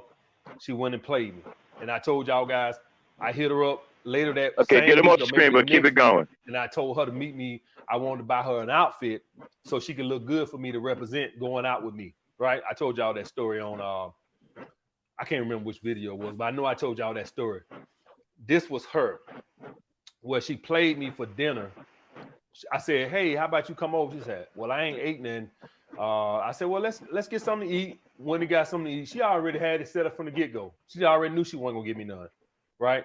she went and played me, and I told y'all guys, I hit her up later that okay, get them off the screen, but keep it going. And I told her to meet me. I wanted to buy her an outfit so she could look good for me to represent going out with me, right? I told y'all that story on, I can't remember which video it was, but I know I told y'all that story. This was her, where she played me for dinner. I said, hey, how about you come over? She said, well, I ain't ate nothing. I said, well, let's get something to eat. When he got something to eat, she already had it set up from the get-go. She already knew she wasn't gonna give me none, right?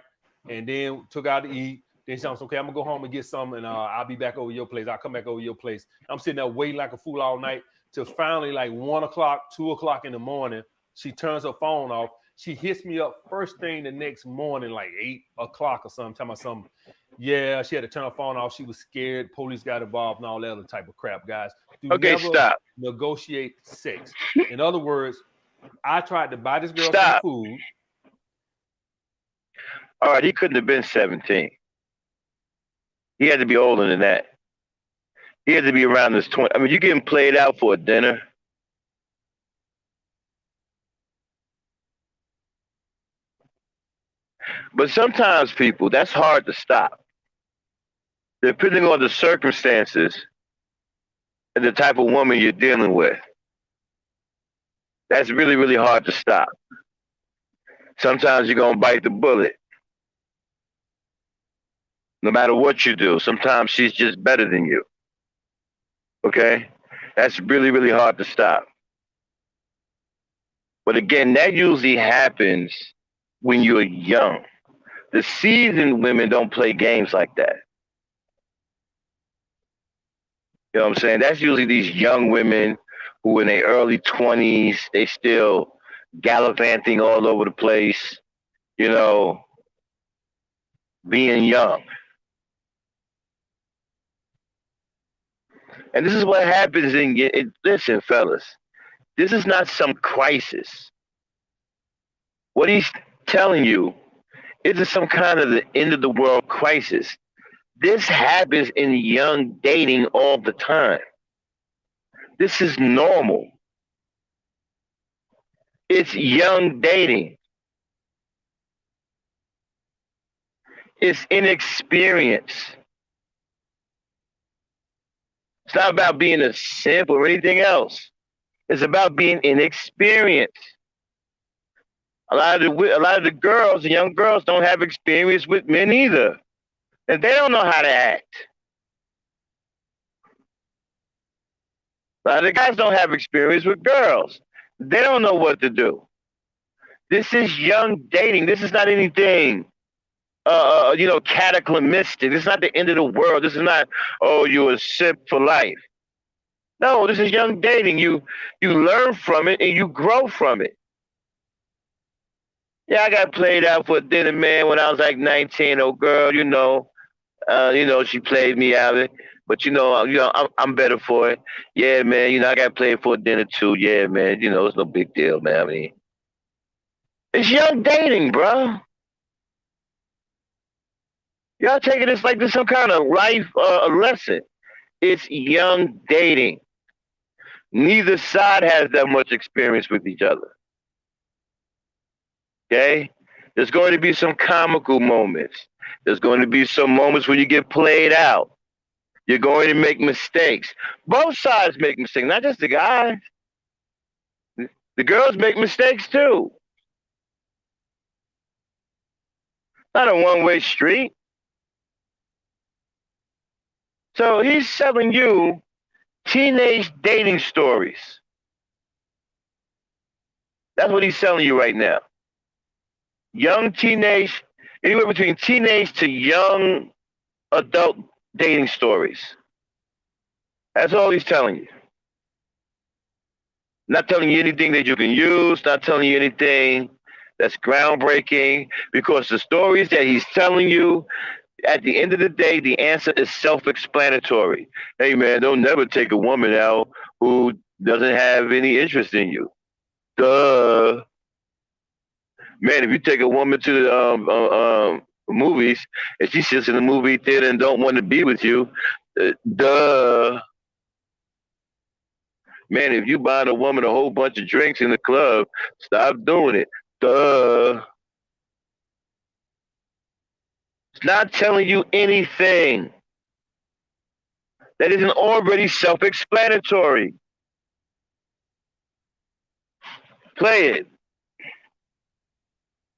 And then took out to eat. Then she was okay, I'm gonna go home and get some, and I'll be back over your place. I'll come back over your place. I'm sitting there waiting like a fool all night till finally like 1 o'clock, 2 o'clock in the morning. She turns her phone off. She hits me up first thing the next morning, like 8 o'clock or something, telling me something. Yeah, she had to turn her phone off. She was scared. Police got involved and all that other type of crap, guys. Okay, stop. Negotiate sex. In other words, I tried to buy this girl some food. All right, he couldn't have been 17. He had to be older than that. He had to be around this 20. I mean, you getting played out for a dinner. But sometimes people, that's hard to stop. Depending on the circumstances and the type of woman you're dealing with. That's really, really hard to stop. Sometimes you're going to bite the bullet. No matter what you do, sometimes she's just better than you. Okay? That's really, really hard to stop. But again, that usually happens when you're young. The seasoned women don't play games like that. You know what I'm saying? That's usually these young women who in their early 20s, they still gallivanting all over the place, you know, being young. And this is what happens listen, fellas, this is not some crisis. What he's telling you isn't some kind of the end of the world crisis. This happens in young dating all the time. This is normal. It's young dating. It's inexperience. It's not about being a simp or anything else. It's about being inexperienced. A lot of the girls, the young girls, don't have experience with men either. And they don't know how to act. A lot of the guys don't have experience with girls. They don't know what to do. This is young dating. This is not anything, cataclysmic. This is not the end of the world. This is not, oh, you're a simp for life. No, this is young dating. You learn from it and you grow from it. Yeah, I got played out for dinner, man, when I was like 19. Oh, girl, she played me out. But I'm better for it. Yeah, man. I got played for dinner too. Yeah, man. It's no big deal, man. I mean, it's young dating, bro. Y'all taking this like this some kind of life lesson. It's young dating. Neither side has that much experience with each other. Okay? There's going to be some comical moments. There's going to be some moments when you get played out. You're going to make mistakes. Both sides make mistakes, not just the guys. The girls make mistakes too. Not a one-way street. So he's selling you teenage dating stories. That's what he's selling you right now. Young teenage, anywhere between teenage to young adult dating stories. That's all he's telling you. Not telling you anything that you can use, not telling you anything that's groundbreaking, because the stories that he's telling you, at the end of the day, the answer is self-explanatory. Hey, man, don't never take a woman out who doesn't have any interest in you. Duh. Man, if you take a woman to the movies and she sits in the movie theater and don't want to be with you, duh. Man, if you buy a woman a whole bunch of drinks in the club, stop doing it. Duh. It's not telling you anything that isn't already self-explanatory. Play it.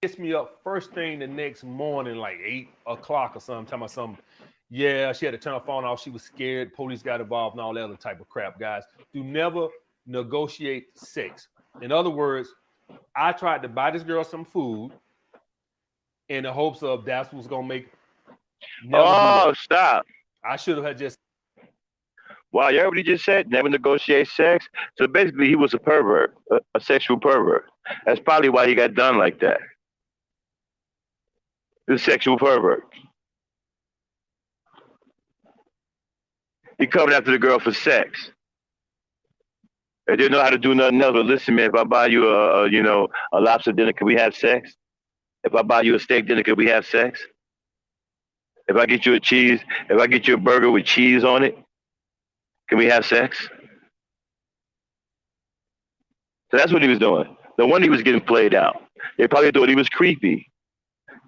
Gets me up first thing the next morning, like 8 o'clock or something, talking about something. Yeah, she had to turn her phone off. She was scared. Police got involved and all that other type of crap, guys. Do never negotiate sex. In other words, I tried to buy this girl some food in the hopes of that's what's going to make. Oh, stop. I should have just. Wow, you heard what he just said? Never negotiate sex? So basically, he was a pervert, a sexual pervert. That's probably why he got done like that. The sexual pervert. He coming after the girl for sex. They didn't know how to do nothing else. But listen, man, if I buy you a lobster dinner, can we have sex? If I buy you a steak dinner, can we have sex? If I get you a burger with cheese on it, can we have sex? So that's what he was doing. No wonder he was getting played out. They probably thought he was creepy.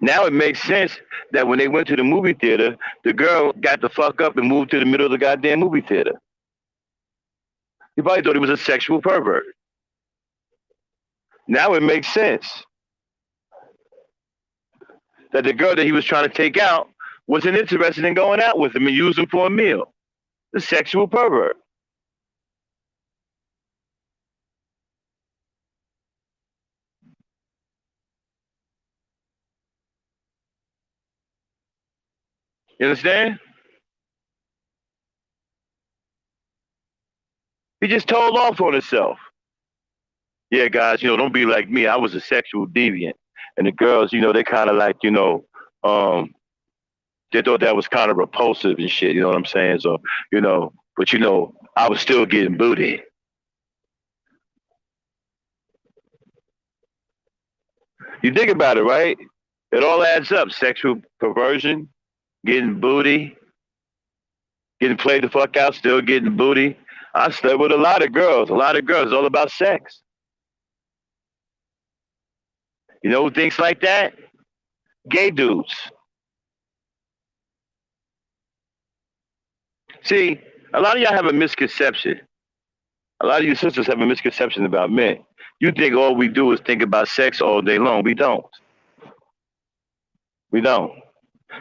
Now it makes sense that when they went to the movie theater, the girl got the fuck up and moved to the middle of the goddamn movie theater. He probably thought he was a sexual pervert. Now it makes sense that the girl that he was trying to take out wasn't interested in going out with him and use him for a meal. The sexual pervert. You understand? He just told off on himself. Yeah, guys, don't be like me. I was a sexual deviant. And the girls, they kind of like, they thought that was kind of repulsive and shit, you know what I'm saying? So, but I was still getting booty. You think about it, right? It all adds up. Sexual perversion, getting booty, getting played the fuck out, still getting booty. I slept with a lot of girls. It's all about sex. You know who thinks like that? Gay dudes. See, a lot of y'all have a misconception. A lot of you sisters have a misconception about men. You think all we do is think about sex all day long. We don't. We don't.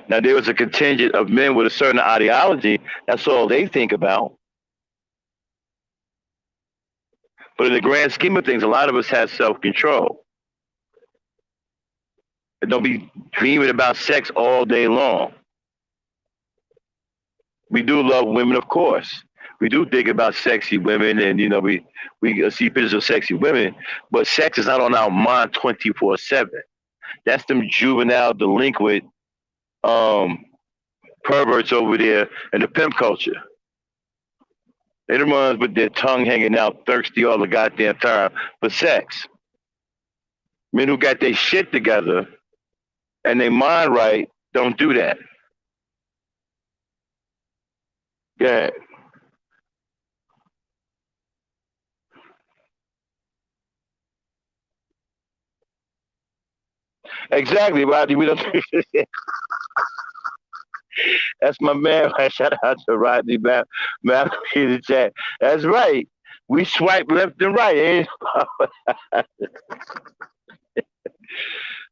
Now, there is a contingent of men with a certain ideology. That's all they think about. But in the grand scheme of things, a lot of us have self-control. And don't be dreaming about sex all day long. We do love women, of course. We do think about sexy women, and we see pictures of sexy women, but sex is not on our mind 24/7. That's them juvenile delinquent perverts over there in the pimp culture. They the ones with their tongue hanging out, thirsty all the goddamn time for sex. Men who got their shit together and they mind right don't do that. Yeah. Exactly, Rodney. We don't. That's my man. Shout out to Rodney Malcolm in the chat. That's right. We swipe left and right. Eh?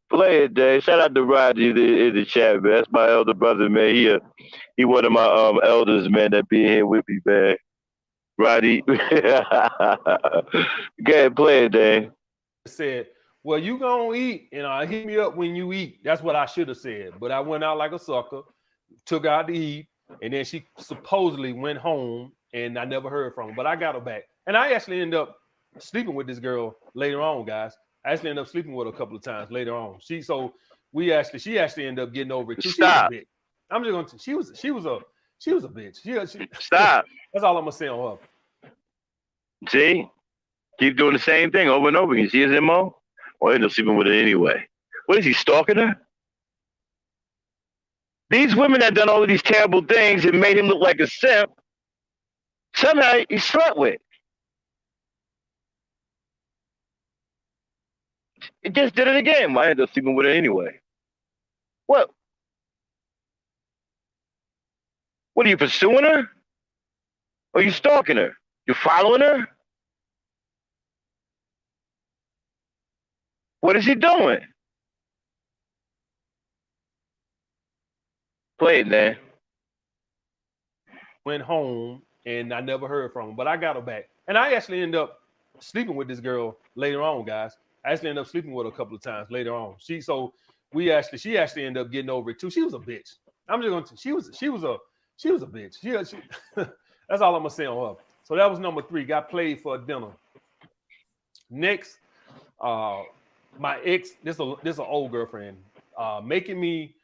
Play it, Dave. Shout out to Rodney in the chat, man. That's my elder brother, man. He one of my elders, man, that be here with me, man. Rodney. Go ahead, play it, Dave. Said, well, you gonna eat, and hit me up when you eat. That's what I should have said. But I went out like a sucker, took her out to eat, and then she supposedly went home, and I never heard from her. But I got her back. And I actually ended up sleeping with this girl later on, guys. I actually ended up sleeping with her a couple of times later on. She actually ended up getting over it too. Stop. She was a bitch. I'm just gonna. She was a bitch. She Stop. That's all I'm gonna say on her. See, keep doing the same thing over and over again. See his MO, or end up sleeping with her anyway. What is he, stalking her? These women that done all of these terrible things and made him look like a simp, somehow he slept with. He just did it again. I ended up sleeping with her anyway. What? What are you pursuing her? Or are you stalking her? You following her? What is he doing? Play it, man. Went home and I never heard from her, but I got her back. And I actually ended up sleeping with this girl later on, guys. I actually ended up sleeping with her a couple of times later on. She actually ended up getting over it too. She was a bitch. I'm just gonna. She was a bitch. That's all I'm gonna say on her. So that was number 3. Got played for dinner. Next, my ex. This is an old girlfriend. Making me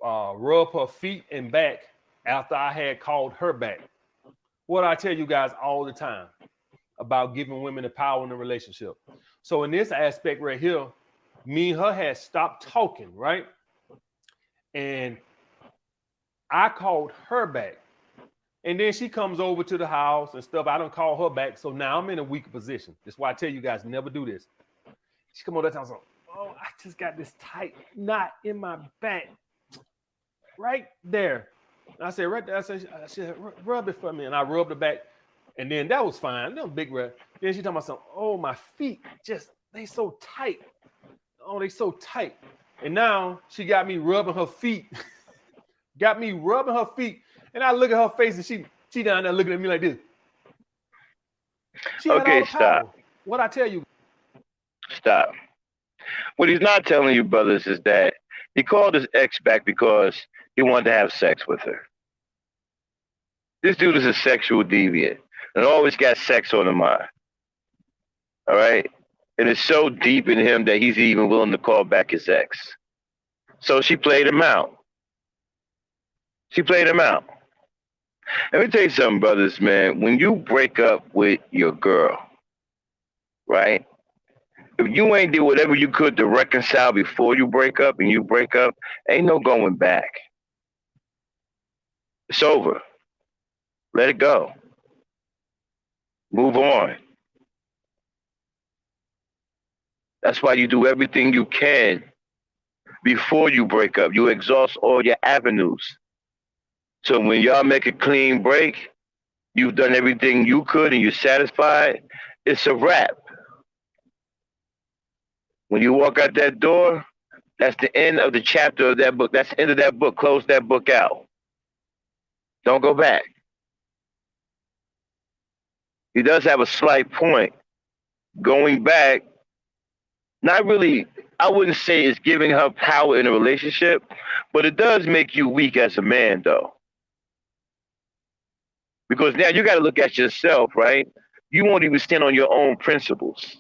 rub her feet and back after I had called her back. What I tell you guys all the time about giving women the power in a relationship. So in this aspect right here, me and her had stopped talking, right? And I called her back. And then she comes over to the house and stuff. I don't call her back. So now I'm in a weaker position. That's why I tell you guys, never do this. She come over that time, so, oh, I just got this tight knot in my back. Right there. And I said, right there. I said, rub it for me. And I rubbed it back. And then that was fine. That was big rub. Then she talking about something. Oh, my feet they so tight. Oh, they so tight. And now she got me rubbing her feet. And I look at her face and she down there looking at me like this. Okay, stop. What I tell you? Stop. What he's not telling you, brothers, is that he called his ex back because he wanted to have sex with her. This dude is a sexual deviant and always got sex on the mind. All right? And it's so deep in him that he's even willing to call back his ex. So she played him out. Let me tell you something, brothers, man. When you break up with your girl, right? If you ain't did whatever you could to reconcile before you break up and you break up, ain't no going back. It's over. Let it go. Move on. That's why you do everything you can before you break up. You exhaust all your avenues. So when y'all make a clean break, you've done everything you could and you're satisfied, it's a wrap. When you walk out that door, that's the end of the chapter of that book. That's the end of that book. Close that book out. Don't go back. He does have a slight point. Going back, not really, I wouldn't say it's giving her power in a relationship, but it does make you weak as a man, though. Because now you got to look at yourself, right? You won't even stand on your own principles.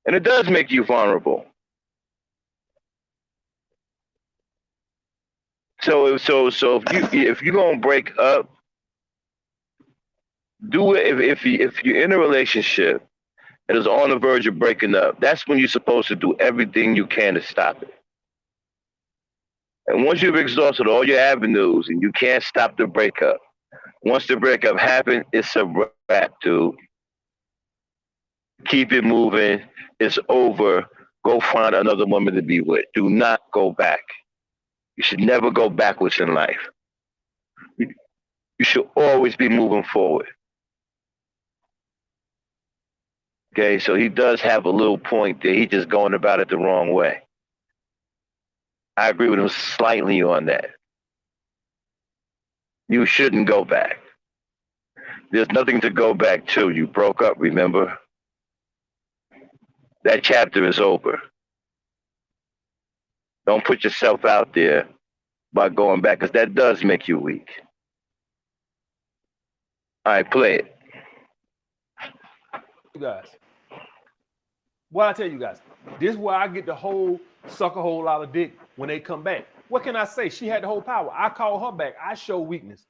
And it does make you vulnerable. So if you're gonna break up, do it if you're in a relationship and is on the verge of breaking up. That's when you're supposed to do everything you can to stop it. And once you've exhausted all your avenues and you can't stop the breakup, once the breakup happens, it's a wrap, dude. Keep it moving. It's over. Go find another woman to be with. Do not go back. You should never go backwards in life. You should always be moving forward. Okay, so he does have a little point there. He's just going about it the wrong way. I agree with him slightly on that. You shouldn't go back. There's nothing to go back to. You broke up, remember? That chapter is over. Don't put yourself out there by going back, because that does make you weak. All right, play it. You guys. Well, I tell you guys, this is where I get the whole suck a whole lot of dick when they come back. What can I say? She had the whole power. I call her back. I show weakness.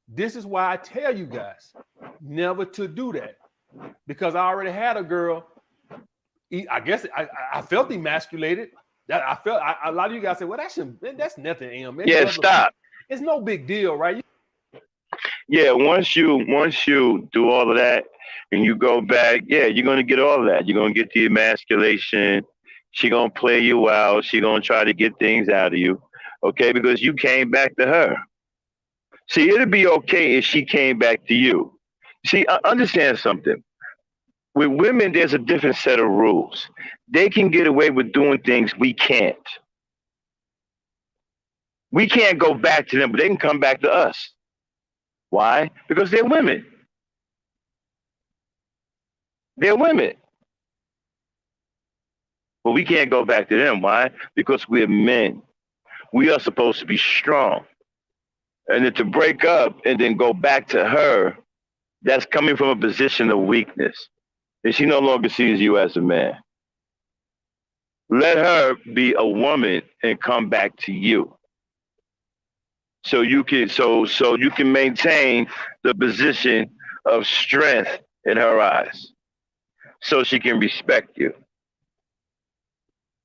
This is why I tell you guys never to do that, because I already had a girl. I guess I felt emasculated. That I felt. A lot of you guys say, "Well, that's nothing." Yeah, stop. It's no big deal, right? Yeah, once you do all of that and you go back, yeah, you're gonna get all of that. You're gonna get the emasculation. She gonna play you out. She gonna try to get things out of you, okay? Because you came back to her. See, it'd be okay if she came back to you. See, understand something. With women, there's a different set of rules. They can get away with doing things we can't. We can't go back to them, but they can come back to us. Why? Because they're women. They're women. But we can't go back to them. Why? Because we're men. We are supposed to be strong. And then to break up and then go back to her, that's coming from a position of weakness. And she no longer sees you as a man. Let her be a woman and come back to you. So you can maintain the position of strength in her eyes. So she can respect you.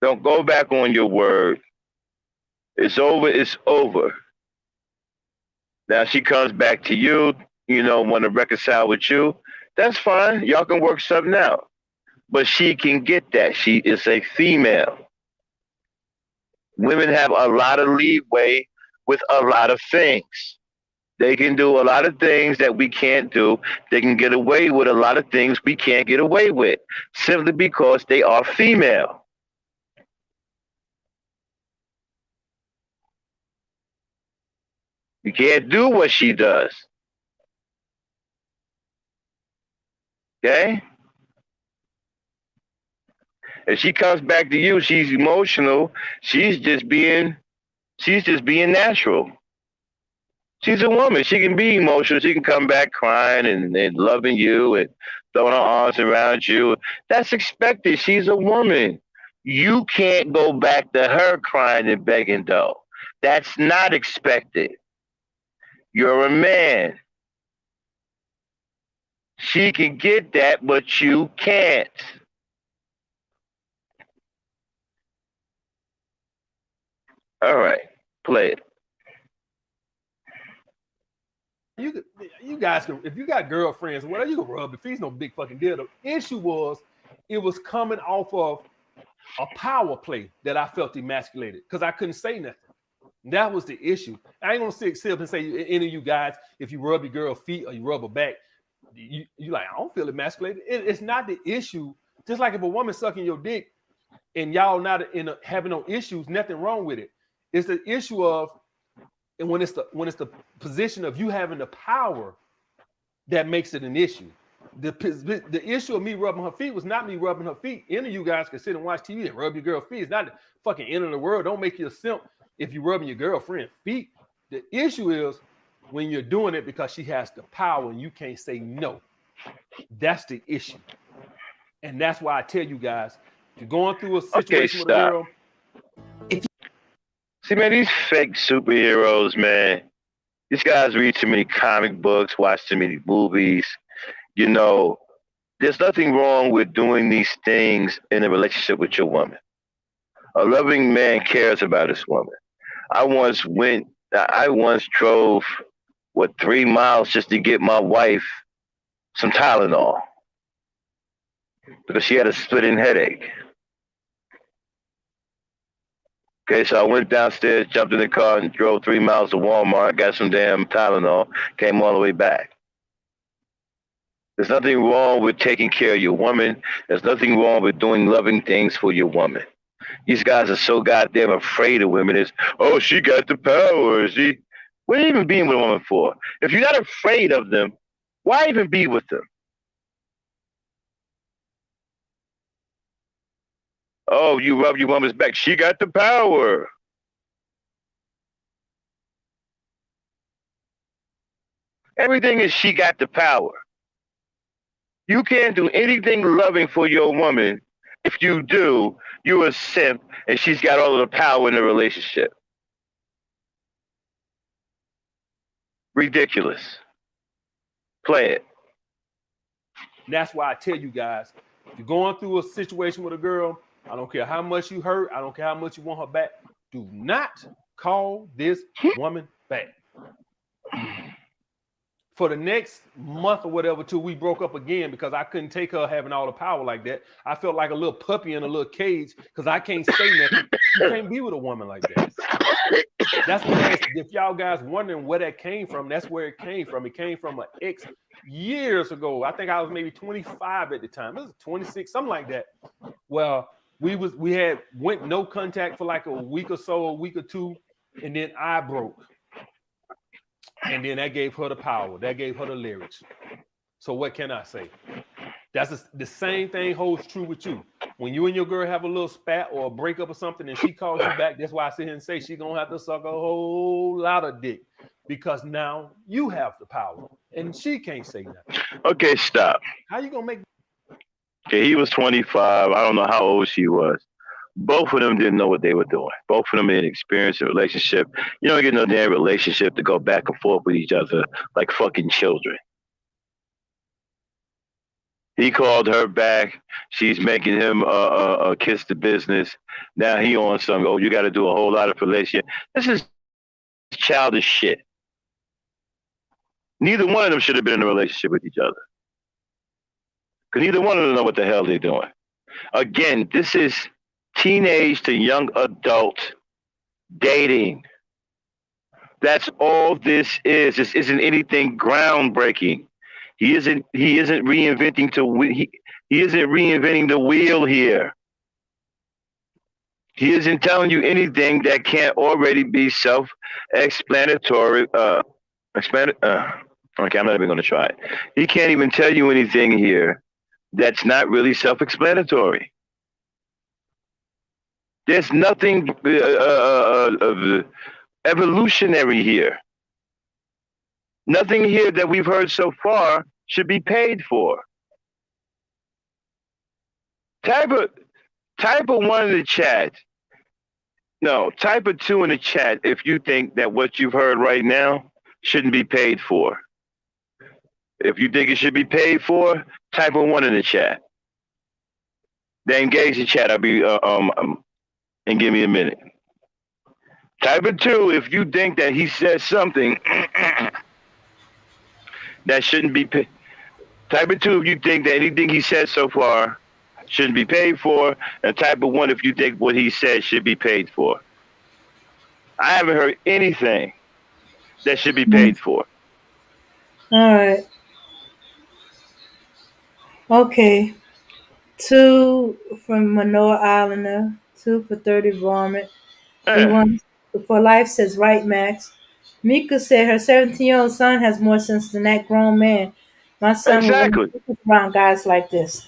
Don't go back on your word. It's over, it's over. Now she comes back to you, want to reconcile with you. That's fine. Y'all can work something out. But she can get that. She is a female. Women have a lot of leeway with a lot of things. They can do a lot of things that we can't do. They can get away with a lot of things we can't get away with, simply because they are female. You can't do what she does. Okay? If she comes back to you, she's emotional. She's just being natural. She's a woman. She can be emotional. She can come back crying and loving you and throwing her arms around you. That's expected. She's a woman. You can't go back to her crying and begging, though. That's not expected. You're a man. She can get that, but you can't. All right, play it. You guys can, if you got girlfriends, whatever, you can rub the feet. It's no big fucking deal. The issue was, it was coming off of a power play that I felt emasculated because I couldn't say nothing. That was the issue. I ain't gonna sit up and say any of you guys, if you rub your girl's feet or you rub her back, you like, I don't feel emasculated. It's not the issue. Just like if a woman sucking your dick and y'all not having no issues, nothing wrong with it. It's the issue of, and when it's the position of you having the power that makes it an issue. The issue of me rubbing her feet was not me rubbing her feet. Any of you guys can sit and watch TV and rub your girl's feet. It's not the fucking end of the world. Don't make you a simp if you're rubbing your girlfriend's feet. The issue is when you're doing it because she has the power and you can't say no. That's the issue. And that's why I tell you guys, If you're going through a situation with a girl. See, man, these fake superheroes, man. These guys read too many comic books, watch too many movies. You know, there's nothing wrong with doing these things in a relationship with your woman. A loving man cares about his woman. I once drove, 3 miles just to get my wife some Tylenol because she had a splitting headache. Okay, so I went downstairs, jumped in the car, and drove 3 miles to Walmart, got some damn Tylenol, came all the way back. There's nothing wrong with taking care of your woman. There's nothing wrong with doing loving things for your woman. These guys are so goddamn afraid of women. Oh, she got the power. What are you even being with a woman for? If you're not afraid of them, why even be with them? Oh, you rub your woman's back. She got the power. Everything is she got the power. You can't do anything loving for your woman. If you do, you're a simp and she's got all of the power in the relationship. Ridiculous. Play it. And that's why I tell you guys, if you're going through a situation with a girl, I don't care how much you hurt, I don't care how much you want her back, do not call this woman back. For the next month or whatever till we broke up again because I couldn't take her having all the power like that. I felt like a little puppy in a little cage because I can't say nothing. You can't be with a woman like that. That's what if y'all guys wondering where that came from, that's where it came from. It came from an ex years ago. I think I was maybe 25 at the time. It was 26, something like that. Well, we had went no contact for like a week or so, a week or two, and then I broke. And then that gave her the power. That gave her the lyrics. So what can I say? That's the same thing holds true with you. When you and your girl have a little spat or a breakup or something and she calls you back, that's why I sit here and say she's going to have to suck a whole lot of dick because now you have the power and she can't say nothing. Okay, stop. How you going to make... Okay, he was 25. I don't know how old she was. Both of them didn't know what they were doing. Both of them didn't experience a relationship. You don't get no damn relationship to go back and forth with each other like fucking children. He called her back. She's making him kiss the business. Now he on some, oh, you got to do a whole lot of relationship. This is childish shit. Neither one of them should have been in a relationship with each other. Because neither one of them know what the hell they're doing. Again, this is teenage to young adult dating. That's all this is. This isn't anything groundbreaking. He isn't reinventing he isn't reinventing the wheel here. He isn't telling you anything that can't already be self-explanatory. Okay, I'm not even going to try it. He can't even tell you anything here that's not really self-explanatory. There's nothing evolutionary here. Nothing here that we've heard so far should be paid for. Type a 1 in the chat. No, type a 2 in the chat if you think that what you've heard right now shouldn't be paid for. If you think it should be paid for, type a 1 in the chat. Then engage the chat. I'll be and give me a minute. Type a 2 if you think that he said something that shouldn't be paid. Type a 2 if you think that anything he said so far shouldn't be paid for, and type a 1 if you think what he said should be paid for. I haven't heard anything that should be paid for. All right. Okay. 2 from Manoa Islander, 2 for 30 Varmint. The one for life says, right, Max. Mika said her 17-year-old son has more sense than that grown man. My son will around guys like this.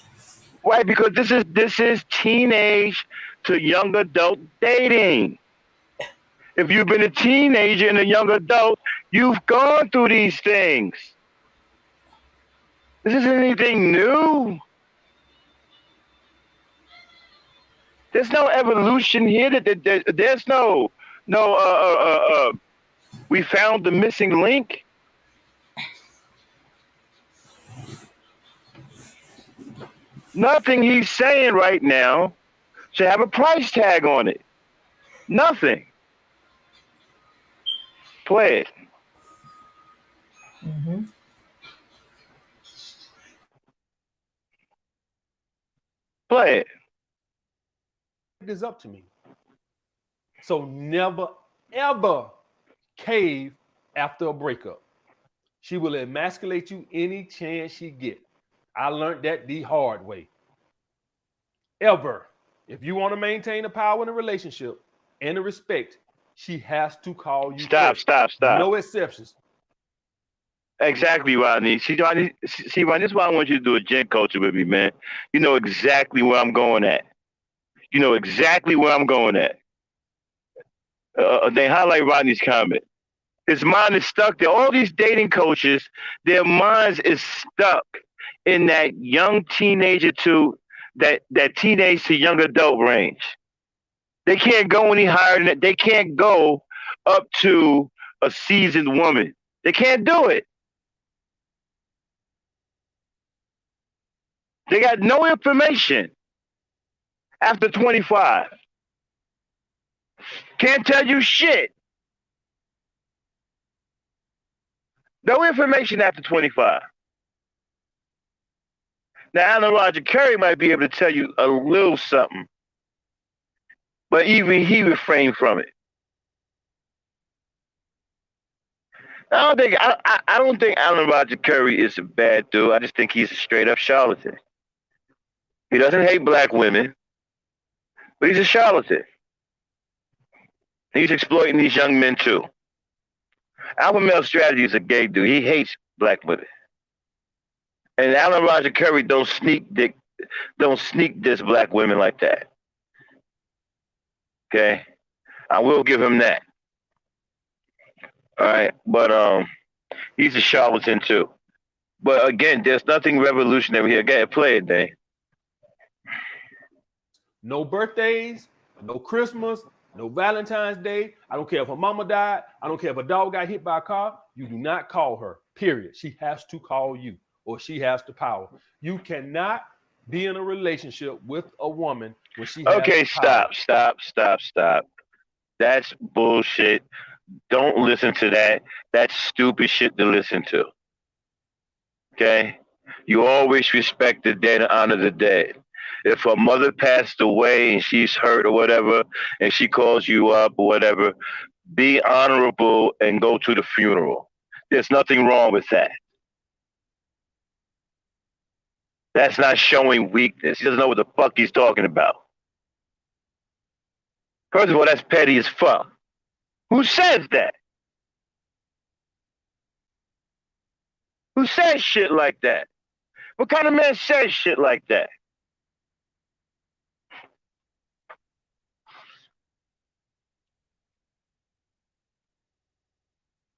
Right, because this is teenage to young adult dating. If you've been a teenager and a young adult, you've gone through these things. This isn't anything new. There's no evolution here. There's no. We found the missing link. Nothing he's saying right now should have a price tag on it. Nothing. Play it. Mm-hmm. Play it. It is up to me. So never, ever cave after a breakup. She will emasculate you any chance she get. I learned that the hard way. Ever. If you want to maintain the power in a relationship and the respect, she has to call you. Stop. No exceptions. Exactly, Rodney. See, Rodney, this is why I want you to do a GentCulture with me, man. You know exactly where I'm going at. They highlight Rodney's comment. His mind is stuck there. All these dating coaches, their minds is stuck in that young teenager to that teenage to young adult range. They can't go any higher than that. They can't go up to a seasoned woman. They can't do it. They got no information after 25. Can't tell you shit. No information after 25. Now, Alan Roger Curry might be able to tell you a little something, but even he refrained from it. I don't think Alan Roger Curry is a bad dude. I just think he's a straight up charlatan. He doesn't hate black women, but he's a charlatan. He's exploiting these young men too. Alpha Male Strategy is a gay dude. He hates black women. And Alan Roger Curry don't sneak diss black women like that. Okay? I will give him that. All right, but he's a charlatan too. But again, there's nothing revolutionary here. Go ahead, play it, Dave. No birthdays, no Christmas, no Valentine's Day. I don't care if her mama died. I don't care if a dog got hit by a car. You do not call her, period. She has to call you, or she has the power. You cannot be in a relationship with a woman when she has Okay, the power. Stop. That's bullshit. Don't listen to that. That's stupid shit to listen to. Okay? You always respect the dead and honor the dead. If her mother passed away and she's hurt or whatever, and she calls you up or whatever, be honorable and go to the funeral. There's nothing wrong with that. That's not showing weakness. He doesn't know what the fuck he's talking about. First of all, that's petty as fuck. Who says that? Who says shit like that? What kind of man says shit like that?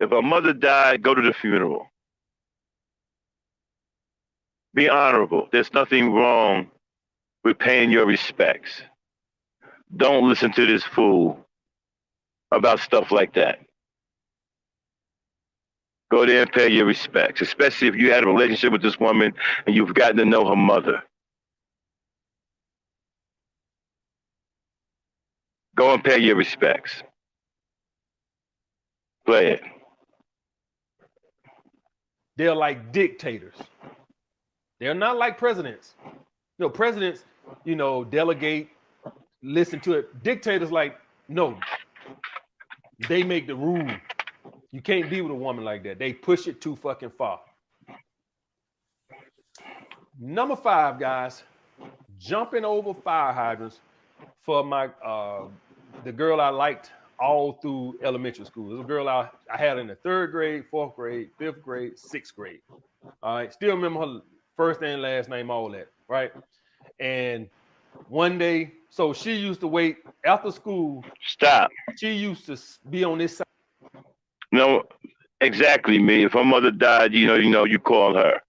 If a mother died, go to the funeral. Be honorable. There's nothing wrong with paying your respects. Don't listen to this fool about stuff like that. Go there and pay your respects, especially if you had a relationship with this woman and you've gotten to know her mother. Go and pay your respects. Play it. They're like dictators. They're not like presidents. Presidents, delegate, listen to it. Dictators, like, no, they make the rule. You can't be with a woman like that. They push it too fucking far. Number 5, guys, jumping over fire hydrants for my the girl I liked all through elementary school. This was a girl I had in the 3rd grade, 4th grade, 5th grade, 6th grade. All right, still remember her first and last name, all that, right? And one day, so she used to wait after school. Stop. She used to be on this side. No, exactly, me. If her mother died, you call her,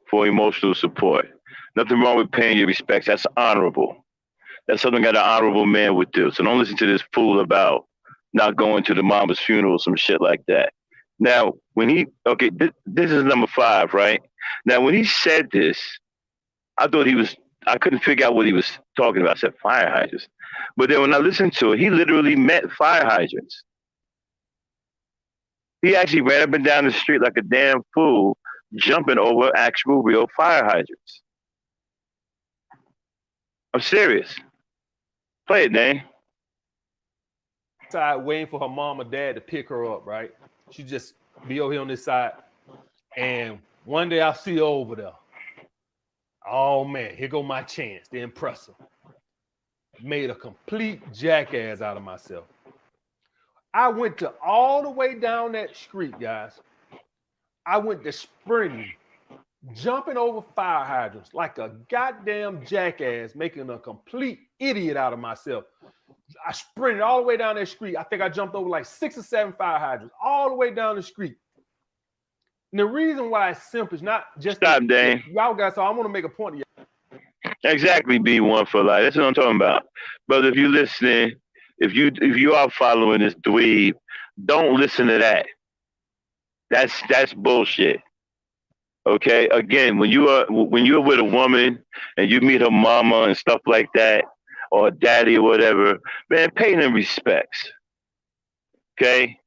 for emotional support. Nothing wrong with paying your respects. That's honorable. That's something that an honorable man would do. So don't listen to this fool about not going to the mama's funeral, some shit like that. Now, when this is number 5, right? Now, when he said this, I thought I couldn't figure out what he was talking about. I said fire hydrants. But then when I listened to it, he literally meant fire hydrants. He actually ran up and down the street like a damn fool, jumping over actual real fire hydrants. I'm serious. Play it, Dane. Side waiting for her mom or dad to pick her up, right? She just be over here on this side. And one day I see her over there. Oh man, here go my chance to impress her. Made a complete jackass out of myself. I went to all the way down that street, guys. I went to sprinting, jumping over fire hydrants like a goddamn jackass, making a complete idiot out of myself. I sprinted all the way down that street. I think I jumped over like 6 or 7 fire hydrants all the way down the street. And the reason why it's simple is not just stop, Dane. Y'all guys, so I want to make a point to you. Exactly, B1 for life. That's what I'm talking about. Brother, if you're listening, if you are following this dweeb, don't listen to that. That's bullshit. Okay? Again, when you're with a woman and you meet her mama and stuff like that, or daddy or whatever, man, pay them respects. Okay?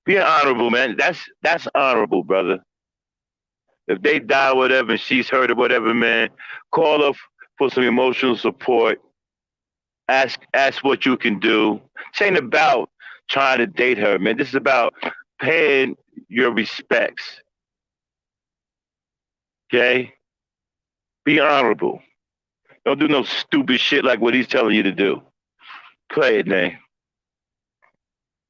Be honorable, man. That's honorable, brother. If they die or whatever and she's hurt or whatever, man, call her for some emotional support. Ask what you can do. This ain't about trying to date her, man. This is about paying your respects. Okay? Be honorable. Don't do no stupid shit like what he's telling you to do. Play it, man.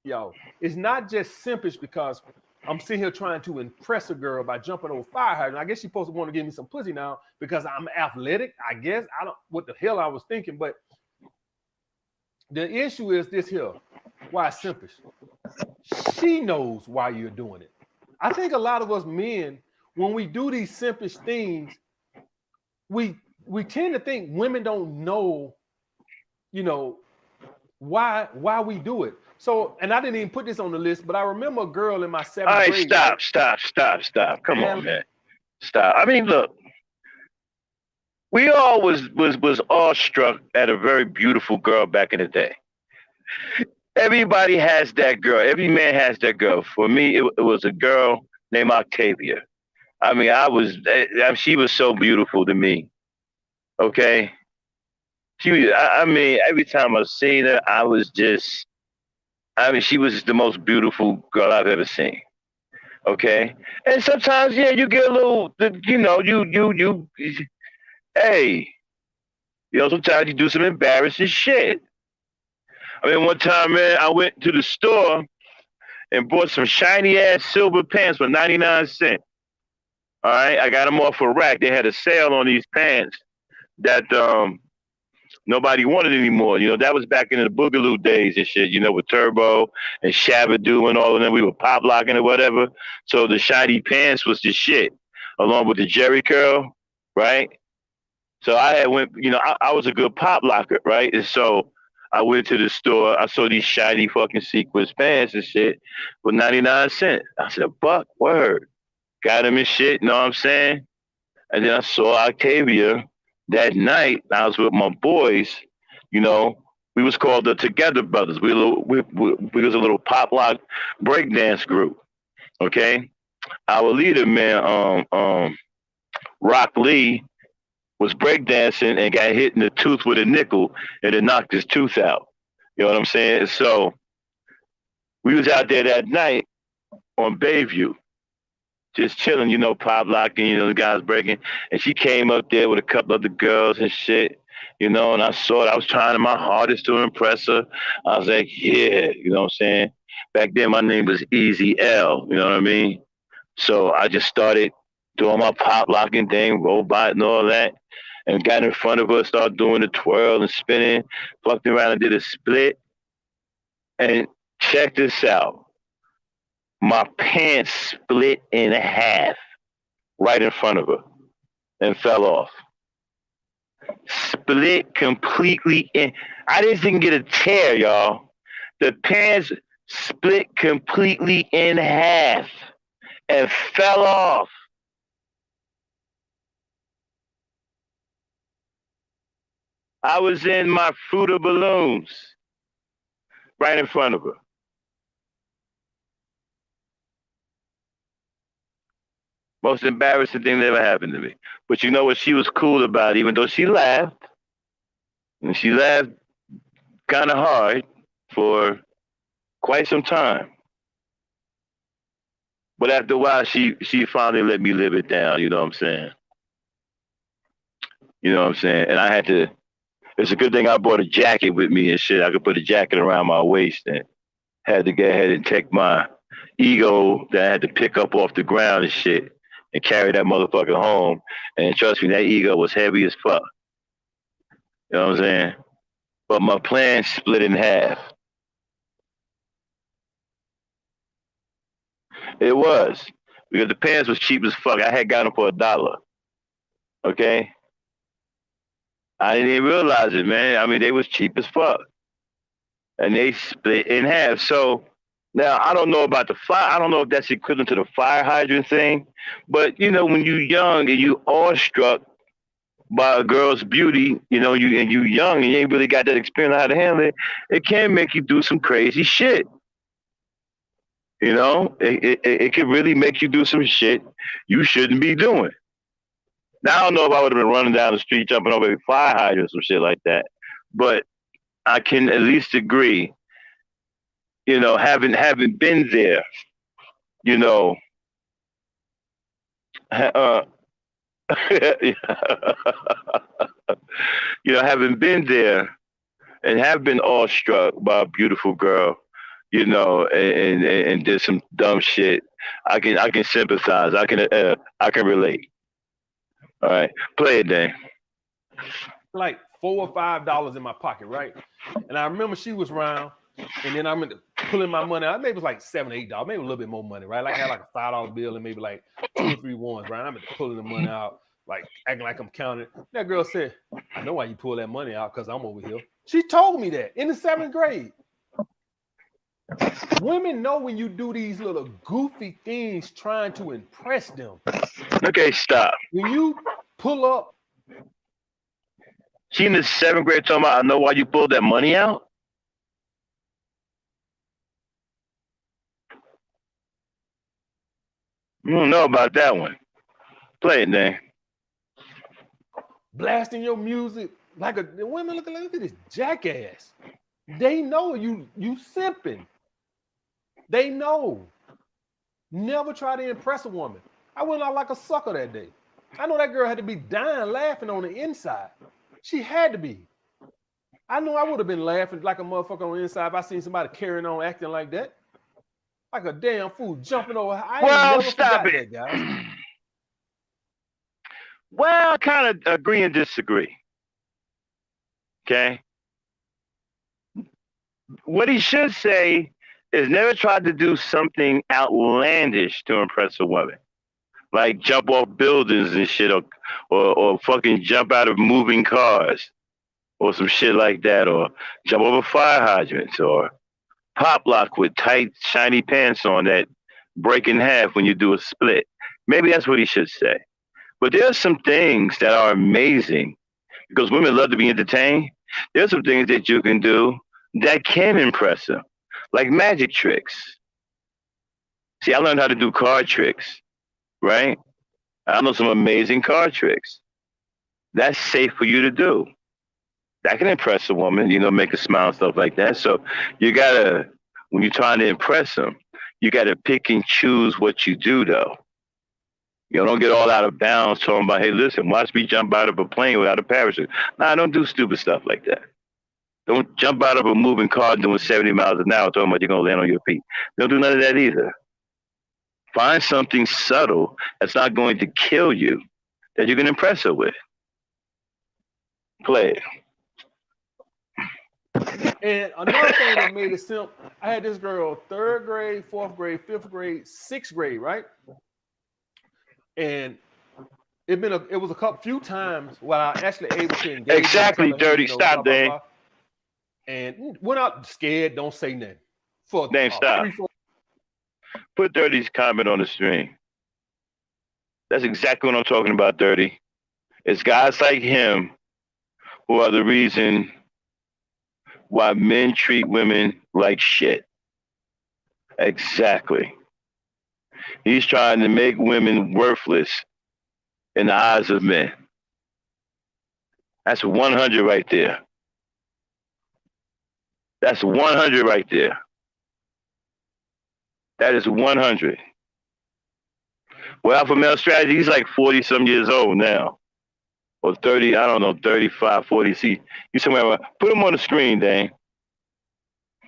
Yo, it's not just simpish because I'm sitting here trying to impress a girl by jumping over fire hydrant. I guess she's supposed to want to give me some pussy now because I'm athletic. I guess I don't what the hell I was thinking, but the issue is this here. Why it's simpish? She knows why you're doing it. I think a lot of us men, when we do these simpish things, we tend to think women don't know, why we do it. So, and I didn't even put this on the list, but I remember a girl in my 7th grade. All right, stop. Come on, man. Stop. I mean, look, we all was awestruck at a very beautiful girl back in the day. Everybody has that girl. Every man has that girl. For me, it was a girl named Octavia. I mean, she was so beautiful to me. Okay? I mean, every time I seen her, she was the most beautiful girl I've ever seen. Okay? And sometimes, yeah, you get a little, sometimes you do some embarrassing shit. I mean, one time, man, I went to the store and bought some shiny ass silver pants for 99 cents. All right, I got them off a rack. They had a sale on these pants that nobody wanted anymore. That was back in the Boogaloo days and shit, with Turbo and Shabba-Doo and all of them. We were pop locking or whatever. So the shiny pants was the shit, along with the Jerry curl, right? So I had went, I was a good pop locker, right? And so I went to the store. I saw these shiny fucking sequins pants and shit for 99 cents. I said, buck, word. Got them and shit, you know what I'm saying? And then I saw Octavia that night. I was with my boys, we was called the Together Brothers. We was a little pop lock breakdance group, okay? Our leader, man, Rock Lee, was breakdancing and got hit in the tooth with a nickel and it knocked his tooth out. You know what I'm saying? So we was out there that night on Bayview, just chilling, pop locking, the guys breaking. And she came up there with a couple of the girls and shit, and I saw it. I was trying my hardest to impress her. I was like, yeah, you know what I'm saying? Back then, my name was Easy L, you know what I mean? So I just started doing my pop locking thing, robot and all that, and got in front of her, started doing the twirl and spinning, fucked around and did a split. And check this out. My pants split in half right in front of her and fell off. split completely in. I didn't even get a tear, y'all. The pants split completely in half and fell off. I was in my Fruit of Balloons right in front of her. Most embarrassing thing that ever happened to me. But you know what she was cool about, even though she laughed, and she laughed kind of hard for quite some time. But after a while, she finally let me live it down. You know what I'm saying? You know what I'm saying? And I had to. It's a good thing I brought a jacket with me and shit. I could put a jacket around my waist and had to go ahead and take my ego that I had to pick up off the ground and shit and carry that motherfucker home. And trust me, that ego was heavy as fuck. You know what I'm saying? But my plan split in half. It was. Because the pants was cheap as fuck. I had got them for $1. Okay? I didn't even realize it, man. I mean, they was cheap as fuck. And they split in half. So now I don't know about the fire. I don't know if that's equivalent to the fire hydrant thing. But you know, when you're young and you awestruck by a girl's beauty, you know, you young and you ain't really got that experience on how to handle it, it can make you do some crazy shit. You know, it can really make you do some shit you shouldn't be doing. Now I don't know if I would have been running down the street jumping over a fire hydrant or some shit like that, but I can at least agree, you know, having been there, you know, you know, having been there and have been awestruck by a beautiful girl, you know, and did some dumb shit. I can sympathize. I can relate. All right, play it, Dan. Like $4 or $5 in my pocket, right? And I remember she was around, and then I'm pulling my money out. Maybe it was like $7 or $8, maybe a little bit more money, right? Like I had like a $5 bill and maybe like 2 or 3 ones, right? I'm pulling the money out, like acting like I'm counting. That girl said, "I know why you pull that money out, because I'm over here." She told me that in the 7th grade. Women know when you do these little goofy things trying to impress them. Okay, stop. When you pull up. She in the 7th grade talking about, "I know why you pulled that money out." I don't know about that one. Play it, Dan. Blasting your music like a women. Look at this jackass. They know you simping. They know. Never try to impress a woman. I went out like a sucker that day. I know that girl had to be dying laughing on the inside. She had to be. I know I would have been laughing like a motherfucker on the inside if I seen somebody carrying on acting like that. Like a damn fool jumping over. I ain't never stop forgot it. that, guys. Well, I kind of agree and disagree. Okay? What he should say is never try to do something outlandish to impress a woman. Like jump off buildings and shit, or fucking jump out of moving cars, or some shit like that, or jump over fire hydrants, or pop lock with tight, shiny pants on that break in half when you do a split. Maybe that's what he should say. But there's some things that are amazing because women love to be entertained. There's some things that you can do that can impress them, like magic tricks. See, I learned how to do card tricks, right? I know some amazing card tricks. That's safe for you to do. That can impress a woman, you know, make her smile and stuff like that. So you gotta, when you're trying to impress them, you gotta pick and choose what you do, though. You know, don't get all out of bounds talking about, "Hey, listen, watch me jump out of a plane without a parachute." Nah, don't do stupid stuff like that. Don't jump out of a moving car doing 70 miles an hour talking about you're going to land on your feet. Don't do none of that either. Find something subtle that's not going to kill you that you can impress her with. Play it. And another thing that made it simple, I had this girl 3rd grade, 4th grade, 5th grade, 6th grade, right? And it was a few times where I actually able to engage. Exactly, Dirty. Stop, blah, Dan. blah, blah. And went out scared, don't say nothing. For Dan, stop. 3-4. Put Dirty's comment on the screen. That's exactly what I'm talking about, Dirty. It's guys like him who are the reason why men treat women like shit. Exactly. He's trying to make women worthless in the eyes of men. That's 100 right there. That's 100 right there. That is 100. Well, Alpha Male Strategy, he's like 40-some years old now. Or 30, I don't know, 35, 40. See, he's somewhere around. Put him on the screen, Dane.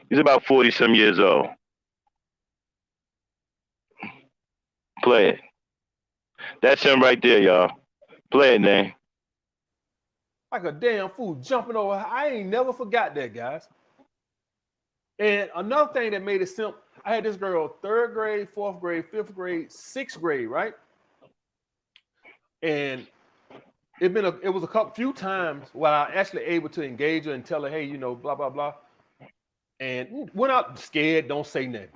He's about 40-some years old. Play it. That's him right there, y'all. Play it, Dane. Like a damn fool jumping over. I ain't never forgot that, guys. And another thing that made it simple, I had this girl 3rd grade, 4th grade, 5th grade, 6th grade, right? And it was a few times where I actually able to engage her and tell her, hey, you know, blah, blah, blah. And went out scared, don't say nothing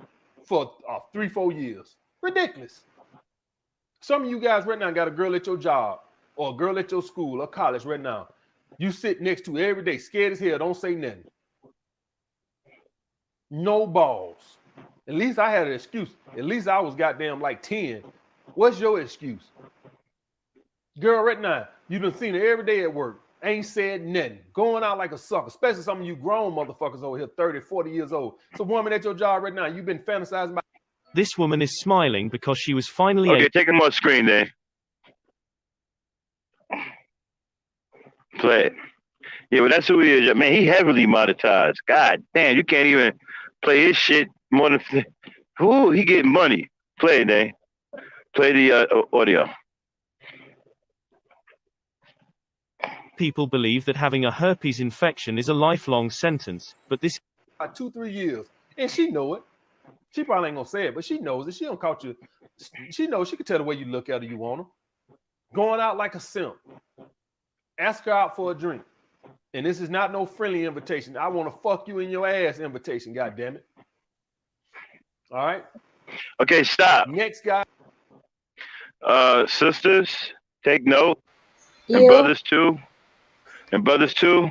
for 3-4 years. Ridiculous. Some of you guys right now got a girl at your job or a girl at your school or college right now. You sit next to her every day, scared as hell, don't say nothing. No balls. At least I had an excuse. At least I was goddamn like 10. What's your excuse? Girl, right now, you done seen her every day at work. Ain't said nothing. Going out like a sucker, especially some of you grown motherfuckers over here, 30, 40 years old. It's a woman at your job right now. You've been fantasizing about. This woman is smiling because she was finally Okay, take him on screen there. Play it. Yeah, but that's who he is. Man, he heavily monetized. God damn, you can't even play his shit more than... Ooh, he getting money. Play it, Dane. Play the audio. People believe that having a herpes infection is a lifelong sentence, but this 2-3 years, and she know it. She probably ain't gonna say it, but she knows it. She don't caught you. She knows. She can tell the way you look at her. You want her. Going out like a simp. Ask her out for a drink, and this is not no friendly invitation. I want to fuck you in your ass invitation. God damn it. All right. Okay, stop. Next guy. Sisters, take note, and brothers too. And brothers too,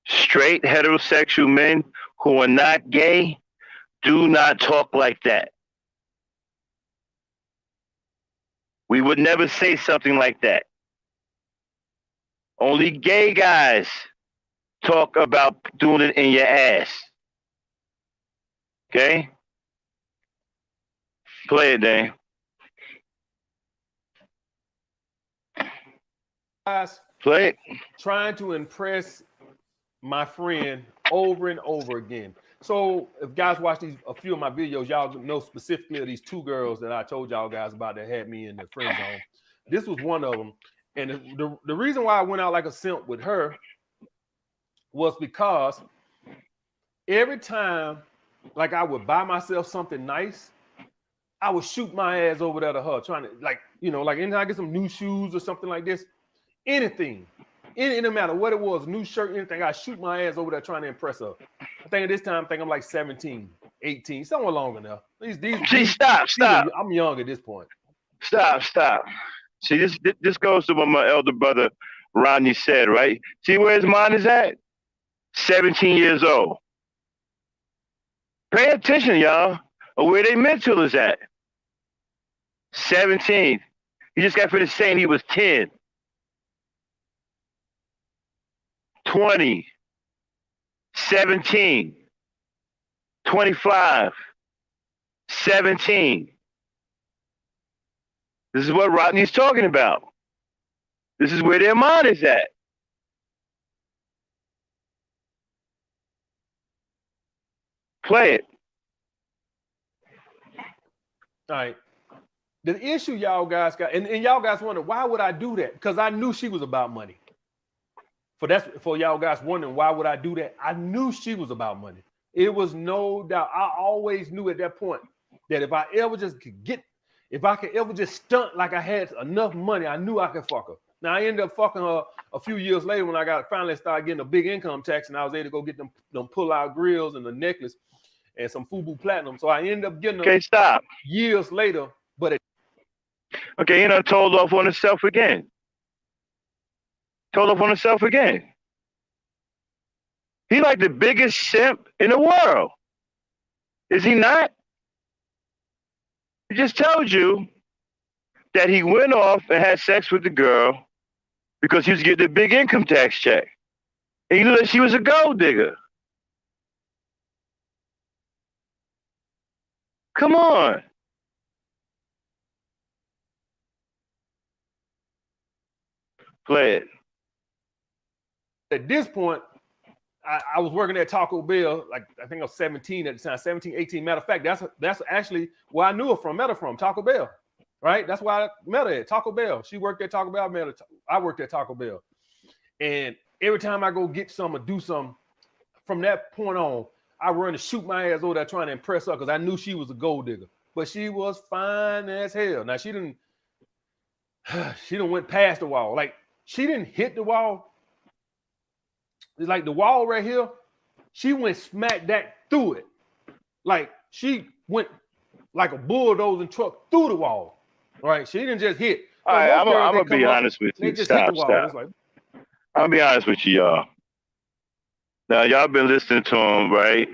straight heterosexual men who are not gay do not talk like that. We would never say something like that. Only gay guys talk about doing it in your ass. Okay? Play it, Dane. Guys. Play it. Trying to impress my friend over and over again. So if guys watch a few of my videos, y'all know specifically of these 2 girls that I told y'all guys about that had me in the friend zone. This was one of them. And the reason why I went out like a simp with her was because every time like I would buy myself something nice, I would shoot my ass over there to her trying to like, you know, like anytime I get some new shoes or something like this, anything, it no matter what it was, new shirt, anything, I shoot my ass over there trying to impress her. I think at this time, I'm like 17, 18, somewhere longer now. Stop. I'm young at this point. Stop. See, this goes to what my elder brother Rodney said, right? See where his mind is at? 17 years old. Pay attention, y'all, or where their mental is at. 17. He just got finished saying he was 10. 20, 17, 25, 17. This is what Rodney's talking about. This is where their mind is at. Play it. All right. The issue y'all guys got, and y'all guys wonder, why would I do that? Because I knew she was about money. For y'all guys wondering, why would I do that? I knew she was about money. It was no doubt. I always knew at that point that if I ever just could get, If I could ever just stunt like I had enough money, I knew I could fuck her. Now I ended up fucking her a few years later when I finally started getting a big income tax, and I was able to go get them pull-out grills and the necklace and some FUBU platinum. So I ended up getting Okay, stop. Years later, but okay, told off on himself again. Told off on himself again. He like the biggest simp in the world. Is he not? He just told you that he went off and had sex with the girl because he was getting a big income tax check. And he knew that she was a gold digger. Come on. Play it. At this point, I was working at Taco Bell, like I think I was 17 at the time, 17, 18. Matter of fact, that's actually where I knew her met her from, Taco Bell, right? That's why I met her at Taco Bell. She worked at Taco Bell, I worked at Taco Bell. And every time I go get some or do something, from that point on, I run to shoot my ass over there trying to impress her because I knew she was a gold digger. But she was fine as hell. Now, she didn't went past the wall. Like, she didn't hit the wall. It's like the wall right here, she went smack that through it. Like, she went like a bulldozing truck through the wall. Right? She didn't just hit. All right, I'm going to be honest with you. Stop. Like, I'm going to be honest with you, y'all. Now, y'all been listening to him, right?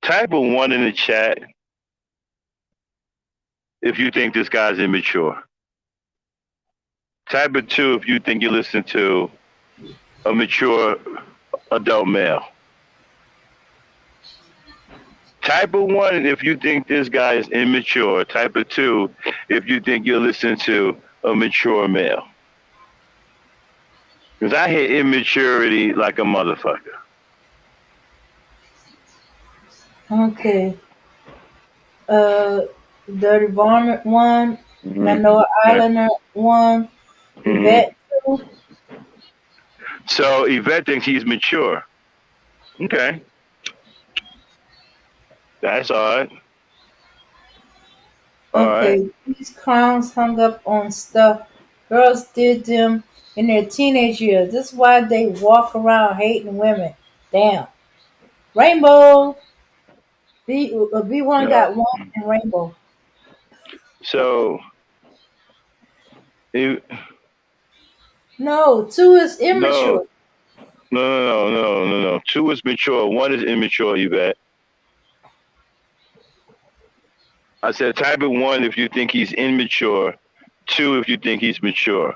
Type a 1 in the chat if you think this guy's immature. Type a 2 if you think you listen to a mature adult male. Type a 1 if you think this guy is immature. Type a 2 if you think you're listening to a mature male. Because I hit immaturity like a motherfucker. Okay. Dirty Varmint 1, Manoa Islander 1, Yvette 2. So Yvette thinks he's mature. Okay. That's odd. Okay, these clowns hung up on stuff girls did them in their teenage years. This is why they walk around hating women. Damn. Rainbow. B1 got 1 in Rainbow. So, no, 2 is immature. No. 2 is mature. 1 is immature, you bet. I said type of 1 if you think he's immature. 2 if you think he's mature.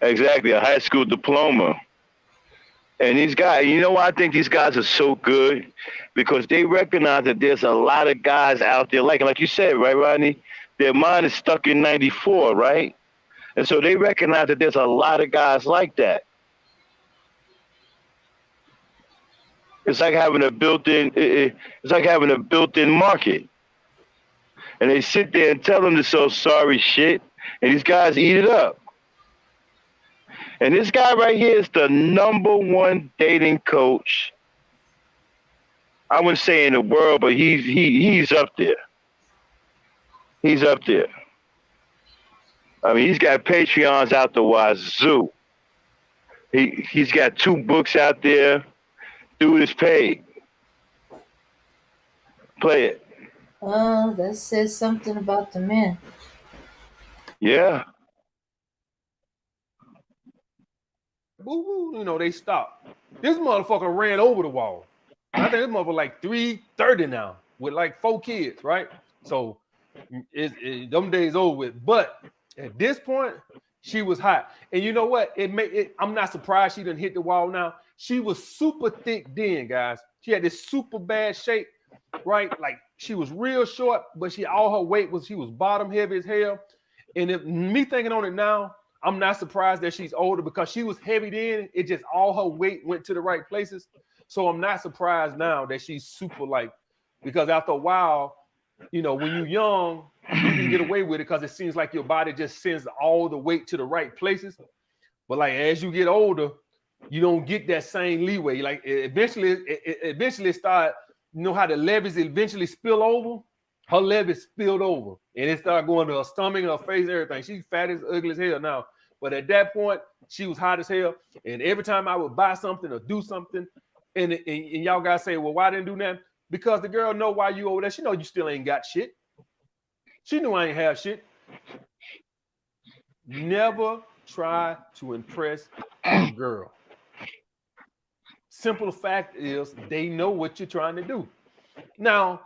Exactly, a high school diploma. And these guys, you know why I think these guys are so good? Because they recognize that there's a lot of guys out there like you said, right, Rodney? Their mind is stuck in 94, right? And so they recognize that there's a lot of guys like that. It's like having a built-in market. And they sit there and tell them this so sorry shit, and these guys eat it up. And this guy right here is the #1 dating coach. I wouldn't say in the world, but he's up there. He's up there. I mean, he's got Patreons out the wazoo. He's got 2 books out there. Dude is paid. Play it. Oh, that says something about the men. Yeah. Boo-boo, they stopped. This motherfucker ran over the wall. I think this motherfucker like 330 now with like 4 kids, right? So them days over with. But at this point, she was hot. And you know what? I'm not surprised she didn't hit the wall now. She was super thick then, guys. She had this super bad shape, right? Like she was real short, but she was bottom heavy as hell. And if me thinking on it now, I'm not surprised that she's older because she was heavy then. It just all her weight went to the right places. So I'm not surprised now that she's super because after a while, when you're young, you can get away with it because it seems like your body just sends all the weight to the right places. But as you get older, you don't get that same leeway. Eventually it start, you know how the levees eventually spill over? Her levees spilled over, and it started going to her stomach, her face, everything. She's fat as ugly as hell now. But at that point, she was hot as hell. And every time I would buy something or do something, and y'all guys say, well, why didn't do that? Because the girl know why you over there. She know you still ain't got shit. She knew I ain't have shit. Never try to impress a girl. Simple fact is they know what you're trying to do. Now,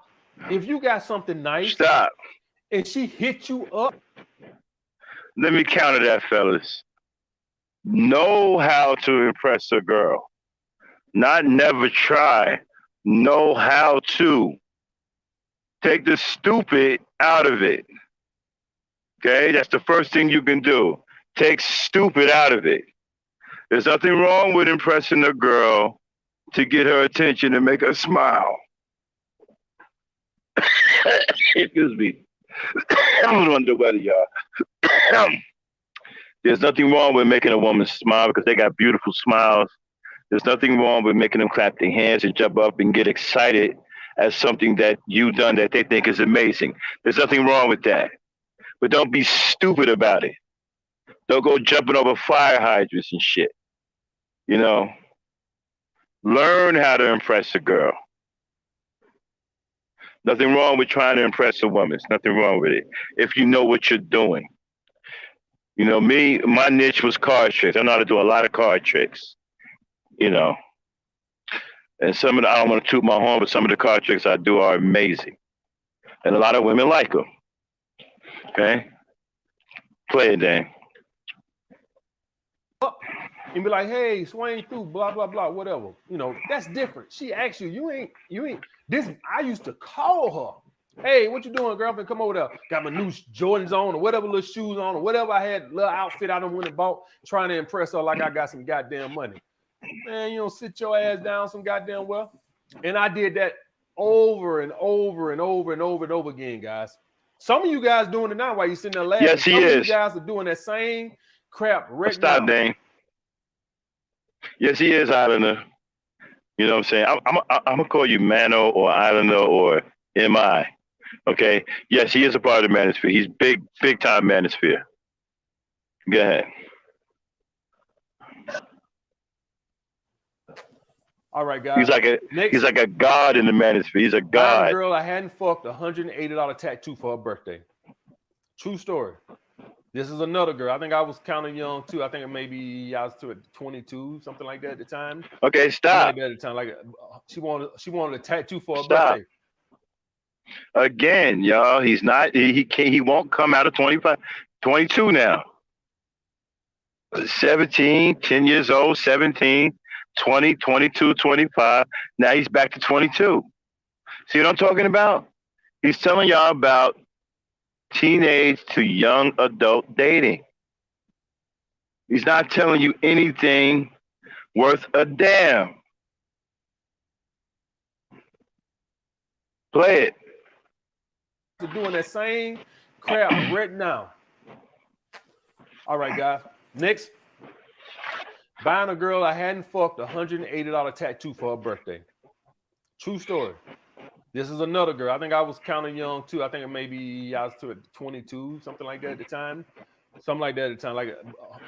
if you got something nice, stop, and she hit you up. Let me counter that, fellas. Know how to impress a girl. Not never try. Know how to. Take the stupid out of it. Okay? That's the first thing you can do. Take stupid out of it. There's nothing wrong with impressing a girl to get her attention and make her smile. Excuse me. I'm under the weather, y'all. There's nothing wrong with making a woman smile because they got beautiful smiles. There's nothing wrong with making them clap their hands and jump up and get excited at something that you've done that they think is amazing. There's nothing wrong with that. But don't be stupid about it. Don't go jumping over fire hydrants and shit. You know, learn how to impress a girl. Nothing wrong with trying to impress a woman. There's nothing wrong with it if you know what you're doing. You know, my niche was card tricks. I know how to do a lot of card tricks. You know, and some of the, I don't want to toot my horn, but some of the card tricks I do are amazing. And a lot of women like them. Okay? Play it, Dan. And be like, hey, swing through, blah, blah, blah, whatever. You know, that's different. She asked you, you ain't, this, I used to call her. Hey, what you doing, girlfriend? Come over there. Got my new Jordans on or whatever little shoes on or whatever I had, little outfit I done went and bought, trying to impress her like I got some goddamn money. Man, you don't sit your ass down some goddamn well. And I did that over and over and over and over and over again, guys. Some of you guys doing it now while you sitting there laughing. Yes, he Some is. of you guys are doing that same crap right Stop, now. Dane. Yes, he is Islander. You know what I'm saying? I'm going to call you Mano or Islander or MI. Okay? Yes, he is a part of the manosphere. He's big time manosphere. Go ahead. All right, guys. He's like a god in the manosphere. He's a god. Buying a girl I hadn't fucked $180 tattoo for her birthday. True story. This is another girl. I think I was kind of young too. I think maybe I was 22, something like that at the time. Okay, stop. Like that at the time. Like she wanted a tattoo for her birthday. Again, y'all, he's not. He won't come out of 25, 22 now. 17, 10 years old, 17, 20, 22, 25. Now he's back to 22. See what I'm talking about? He's telling y'all about teenage to young adult dating. He's not telling you anything worth a damn. Play it. They're doing that same crap right now. All right, guys. Next. Buying a girl I hadn't fucked $180 tattoo for her birthday. True story. This is another girl. I think I was kind of young too. I think maybe I was 22, something like that at the time. Something like that at the time. Like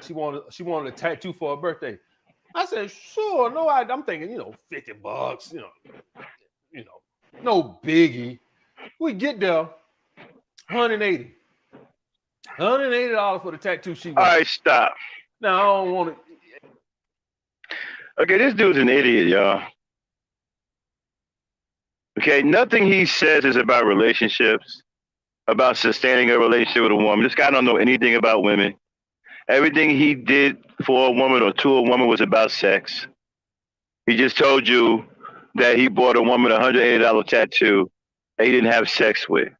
she wanted a tattoo for her birthday. I said, sure. No, I'm thinking, $50, no biggie. We get there, $180 for the tattoo she wanted. All right, stop. Now I don't want to. Okay, this dude's an idiot, y'all. Okay, nothing he says is about relationships, about sustaining a relationship with a woman. This guy don't know anything about women. Everything he did for a woman or to a woman was about sex. He just told you that he bought a woman a $180 tattoo that he didn't have sex with.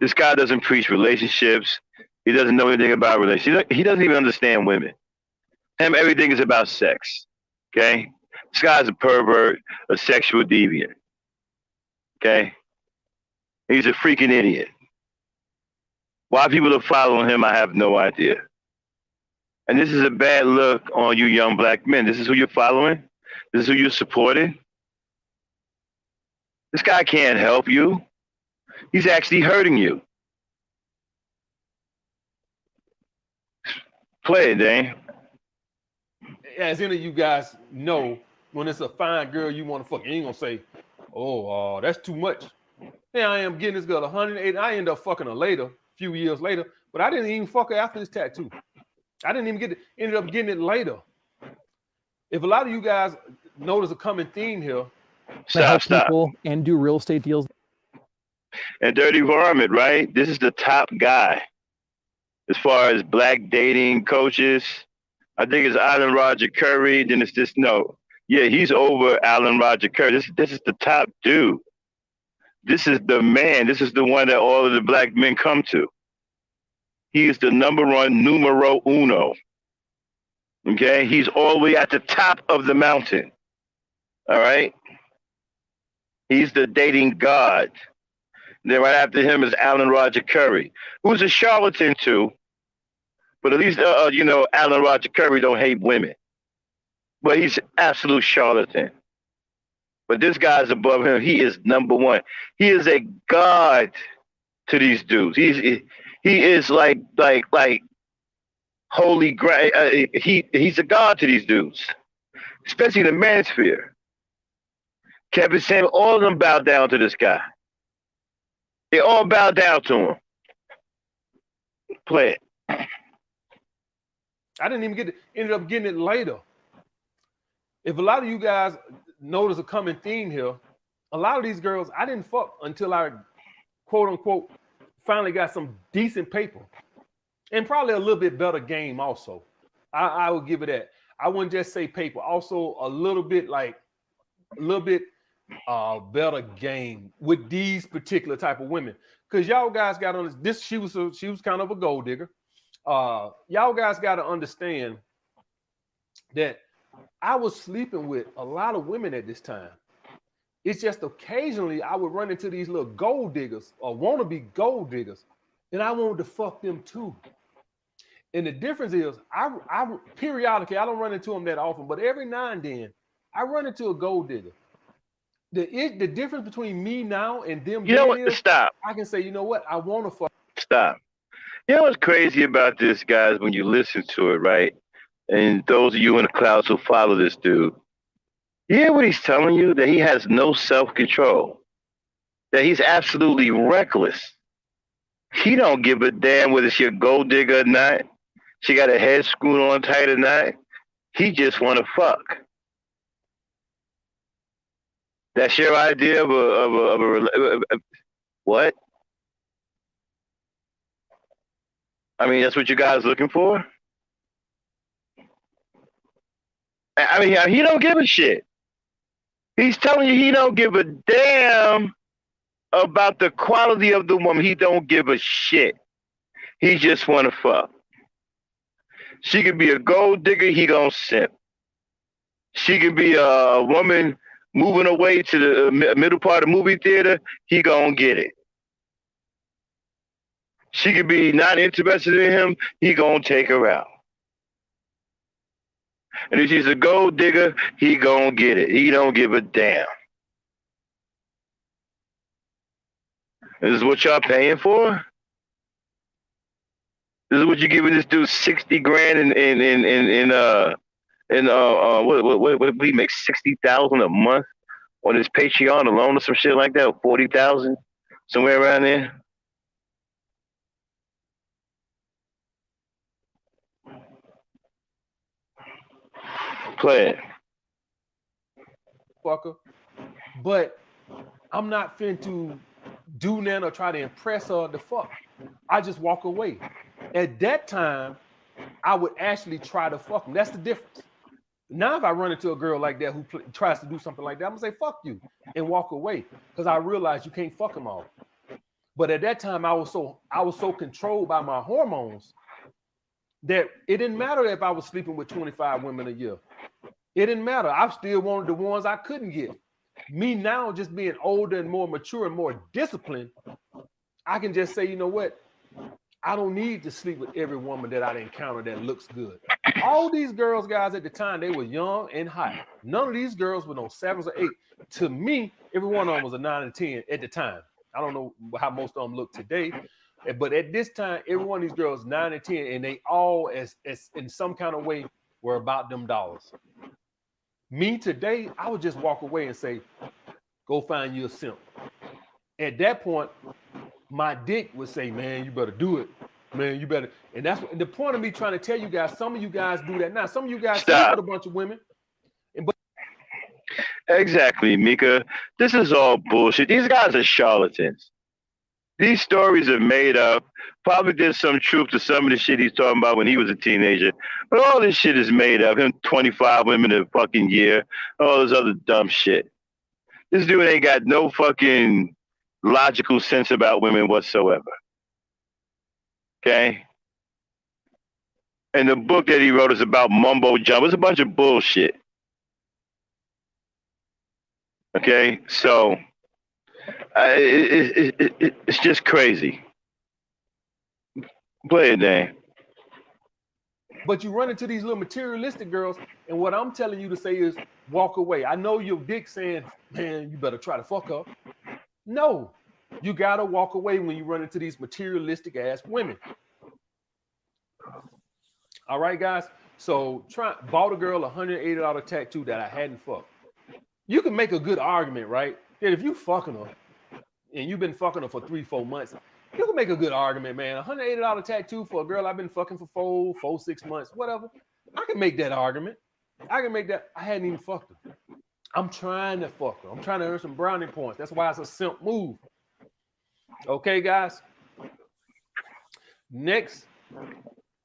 This guy doesn't preach relationships. He doesn't know anything about relationships. He doesn't even understand women. Him, everything is about sex. Okay? This guy's a pervert, a sexual deviant. Okay? He's a freaking idiot. Why people are following him, I have no idea. And this is a bad look on you young black men. This is who you're following? This is who you're supporting? This guy can't help you. He's actually hurting you. Play it, Dane. As any of you guys know, when it's a fine girl you want to fuck, you ain't gonna say, "Oh, that's too much." Here I am getting this girl 108. I end up fucking her later, a few years later, but I didn't even fuck her after this tattoo. I didn't even get it. Ended up getting it later. If a lot of you guys notice a common theme here, stop. People and do real estate deals. And Dirty Varmint, right? This is the top guy as far as black dating coaches. I think it's Alan Roger Curry. Then it's this he's over Alan Roger Curry. This is the top dude. This is the man. This is the one that all of the black men come to. He is the numero uno. Okay? He's all the way at the top of the mountain. All right? He's the dating god. Then right after him is Alan Roger Curry, who's a charlatan too. But at least, Alan Roger Curry don't hate women. But he's an absolute charlatan. But this guy's above him. He is number one. He is a god to these dudes. He is like holy grail. He's a god to these dudes, especially in the manosphere. Kevin Samuel, all of them bow down to this guy. They all bow down to him. Play it. I didn't even ended up getting it later. If a lot of you guys notice a common theme here, a lot of these girls, I didn't fuck until I, quote unquote, finally got some decent paper. And probably a little bit better game also. I would give it that. I wouldn't just say paper. Also a little bit better game with these particular type of women. Because y'all guys got on this, she was kind of a gold digger. Y'all guys got to understand that I was sleeping with a lot of women at this time. It's just occasionally I would run into these little gold diggers or wannabe gold diggers, and I wanted to fuck them too. And the difference is, I periodically, I don't run into them that often, but every now and then I run into a gold digger. The difference between me now and them, stop. I can say, you know what, I want to fuck. Stop. You know what's crazy about this, guys, when you listen to it, right? And those of you in the clouds who follow this dude, you hear what he's telling you? That he has no self-control. That he's absolutely reckless. He don't give a damn whether she a gold digger or not. She got her head screwed on tight or not. He just want to fuck. That's your idea of a what? I mean, that's what you guys looking for? I mean, he don't give a shit. He's telling you he don't give a damn about the quality of the woman. He don't give a shit. He just want to fuck. She could be a gold digger. He gonna simp. She could be a woman moving away to the middle part of the movie theater. He gonna get it. She could be not interested in him. He gonna take her out. And if she's a gold digger, he gonna get it. He don't give a damn. This is what y'all paying for? This is what you giving this dude 60 grand what he makes 60,000 a month on his Patreon alone or some shit like that, 40,000, somewhere around there. Play it. Fucker. But I'm not finna do nothing or try to impress her to fuck. I just walk away. At that time, I would actually try to fuck him. That's the difference. Now, if I run into a girl like that who tries to do something like that, I'm gonna say fuck you and walk away because I realize you can't fuck them all. But at that time, I was so controlled by my hormones that it didn't matter if I was sleeping with 25 women a year. It didn't matter. I still wanted the ones I couldn't get. Me now, just being older and more mature and more disciplined, I can just say, you know what? I don't need to sleep with every woman that I encounter that looks good. All these girls, guys, at the time, they were young and hot. None of these girls were no 7s or 8. To me, every one of them was a 9 and 10 at the time. I don't know how most of them look today, but at this time, every one of these girls 9 and 10, and they all, as in some kind of way, were about them dollars. Me today, I would just walk away and say, go find you a simp. At that point, my dick would say, man, you better do it. Man, you better. And that's what, the point of me trying to tell you guys, some of you guys do that now. Some of you guys sleep with a bunch of women. Exactly, Mika. This is all bullshit. These guys are charlatans. These stories are made up. Probably there's some truth to some of the shit he's talking about when he was a teenager. But all this shit is made up. Him 25 women in a fucking year. All this other dumb shit. This dude ain't got no fucking logical sense about women whatsoever. Okay? And the book that he wrote is about mumbo jumbo. It's a bunch of bullshit. Okay? So, it's just crazy. Play it, Dan. But you run into these little materialistic girls, and what I'm telling you to say is walk away. I know your dick saying, man, you better try to fuck her. No, you gotta walk away when you run into these materialistic ass women. All right, guys. So bought a girl a $180 tattoo that I hadn't fucked. You can make a good argument, right? That if you fucking her and you've been fucking her for 3-4 months, you can make a good argument, man. $180 tattoo for a girl I've been fucking for 4-6 months, whatever. I can make that argument. I can make that. I hadn't even fucked her. I'm trying to fuck her. I'm trying to earn some brownie points. That's why it's a simp move. Okay, guys. Next,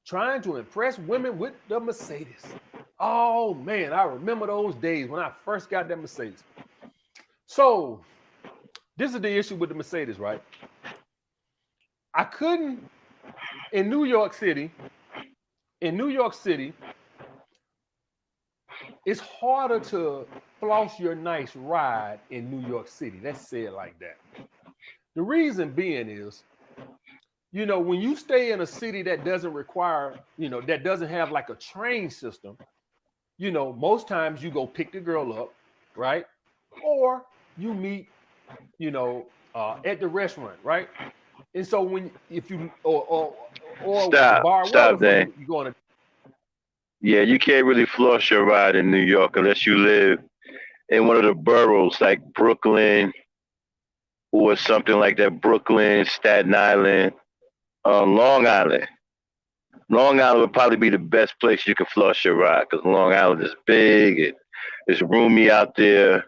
trying to impress women with the Mercedes. Oh, man, I remember those days when I first got that Mercedes. So, this is the issue with the Mercedes, right? I couldn't, in New York City, it's harder to floss your nice ride in New York City. Let's say it like that. The reason being is, you know, when you stay in a city that doesn't require, you know, that doesn't have like a train system, you know, most times you go pick the girl up, right? Or you meet, you know, at the restaurant, right? And so if you or stop, bar, stop, Dan. You go on yeah, you can't really floss your ride in New York unless you live in one of the boroughs like Brooklyn or something like that. Brooklyn, Staten Island, Long Island. Long Island would probably be the best place you could floss your ride because Long Island is big, it's roomy out there.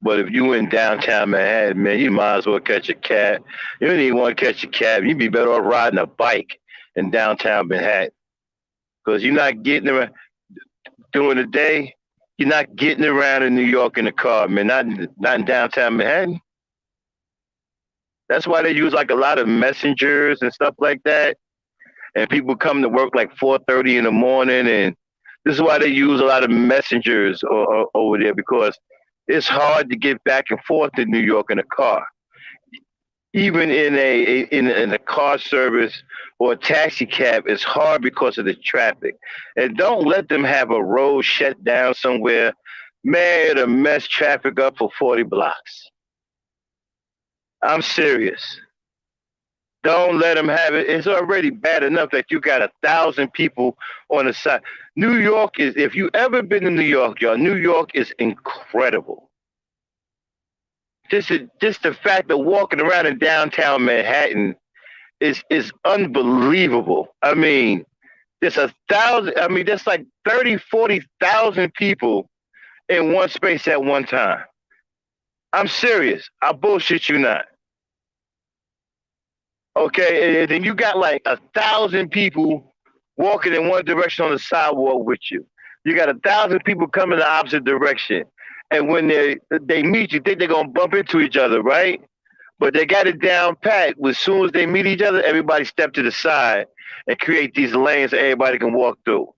But if you in downtown Manhattan, man, you might as well catch a cab. You don't even want to catch a cab. You'd be better off riding a bike in downtown Manhattan. Because you're not getting around during the day. You're not getting around in New York in a car, man. Not in downtown Manhattan. That's why they use like a lot of messengers and stuff like that. And people come to work like 4:30 in the morning. And this is why they use a lot of messengers over there because it's hard to get back and forth in New York in a car. Even in a car service or a taxi cab, it's hard because of the traffic. And don't let them have a road shut down somewhere. Man, it'll mess traffic up for 40 blocks. I'm serious. Don't let them have it. It's already bad enough that you got 1,000 people on the side. New York is, if you ever been to New York, y'all, New York is incredible. Just the fact that walking around in downtown Manhattan is unbelievable. I mean, there's 1,000, I mean, there's like 30, 40,000 people in one space at one time. I'm serious. I bullshit you not. Okay, and then you got like 1,000 people walking in one direction on the sidewalk with you. You got 1,000 people coming the opposite direction. And when they meet, you think they're going to bump into each other, right? But they got it down pat. As soon as they meet each other, everybody step to the side and create these lanes that everybody can walk through.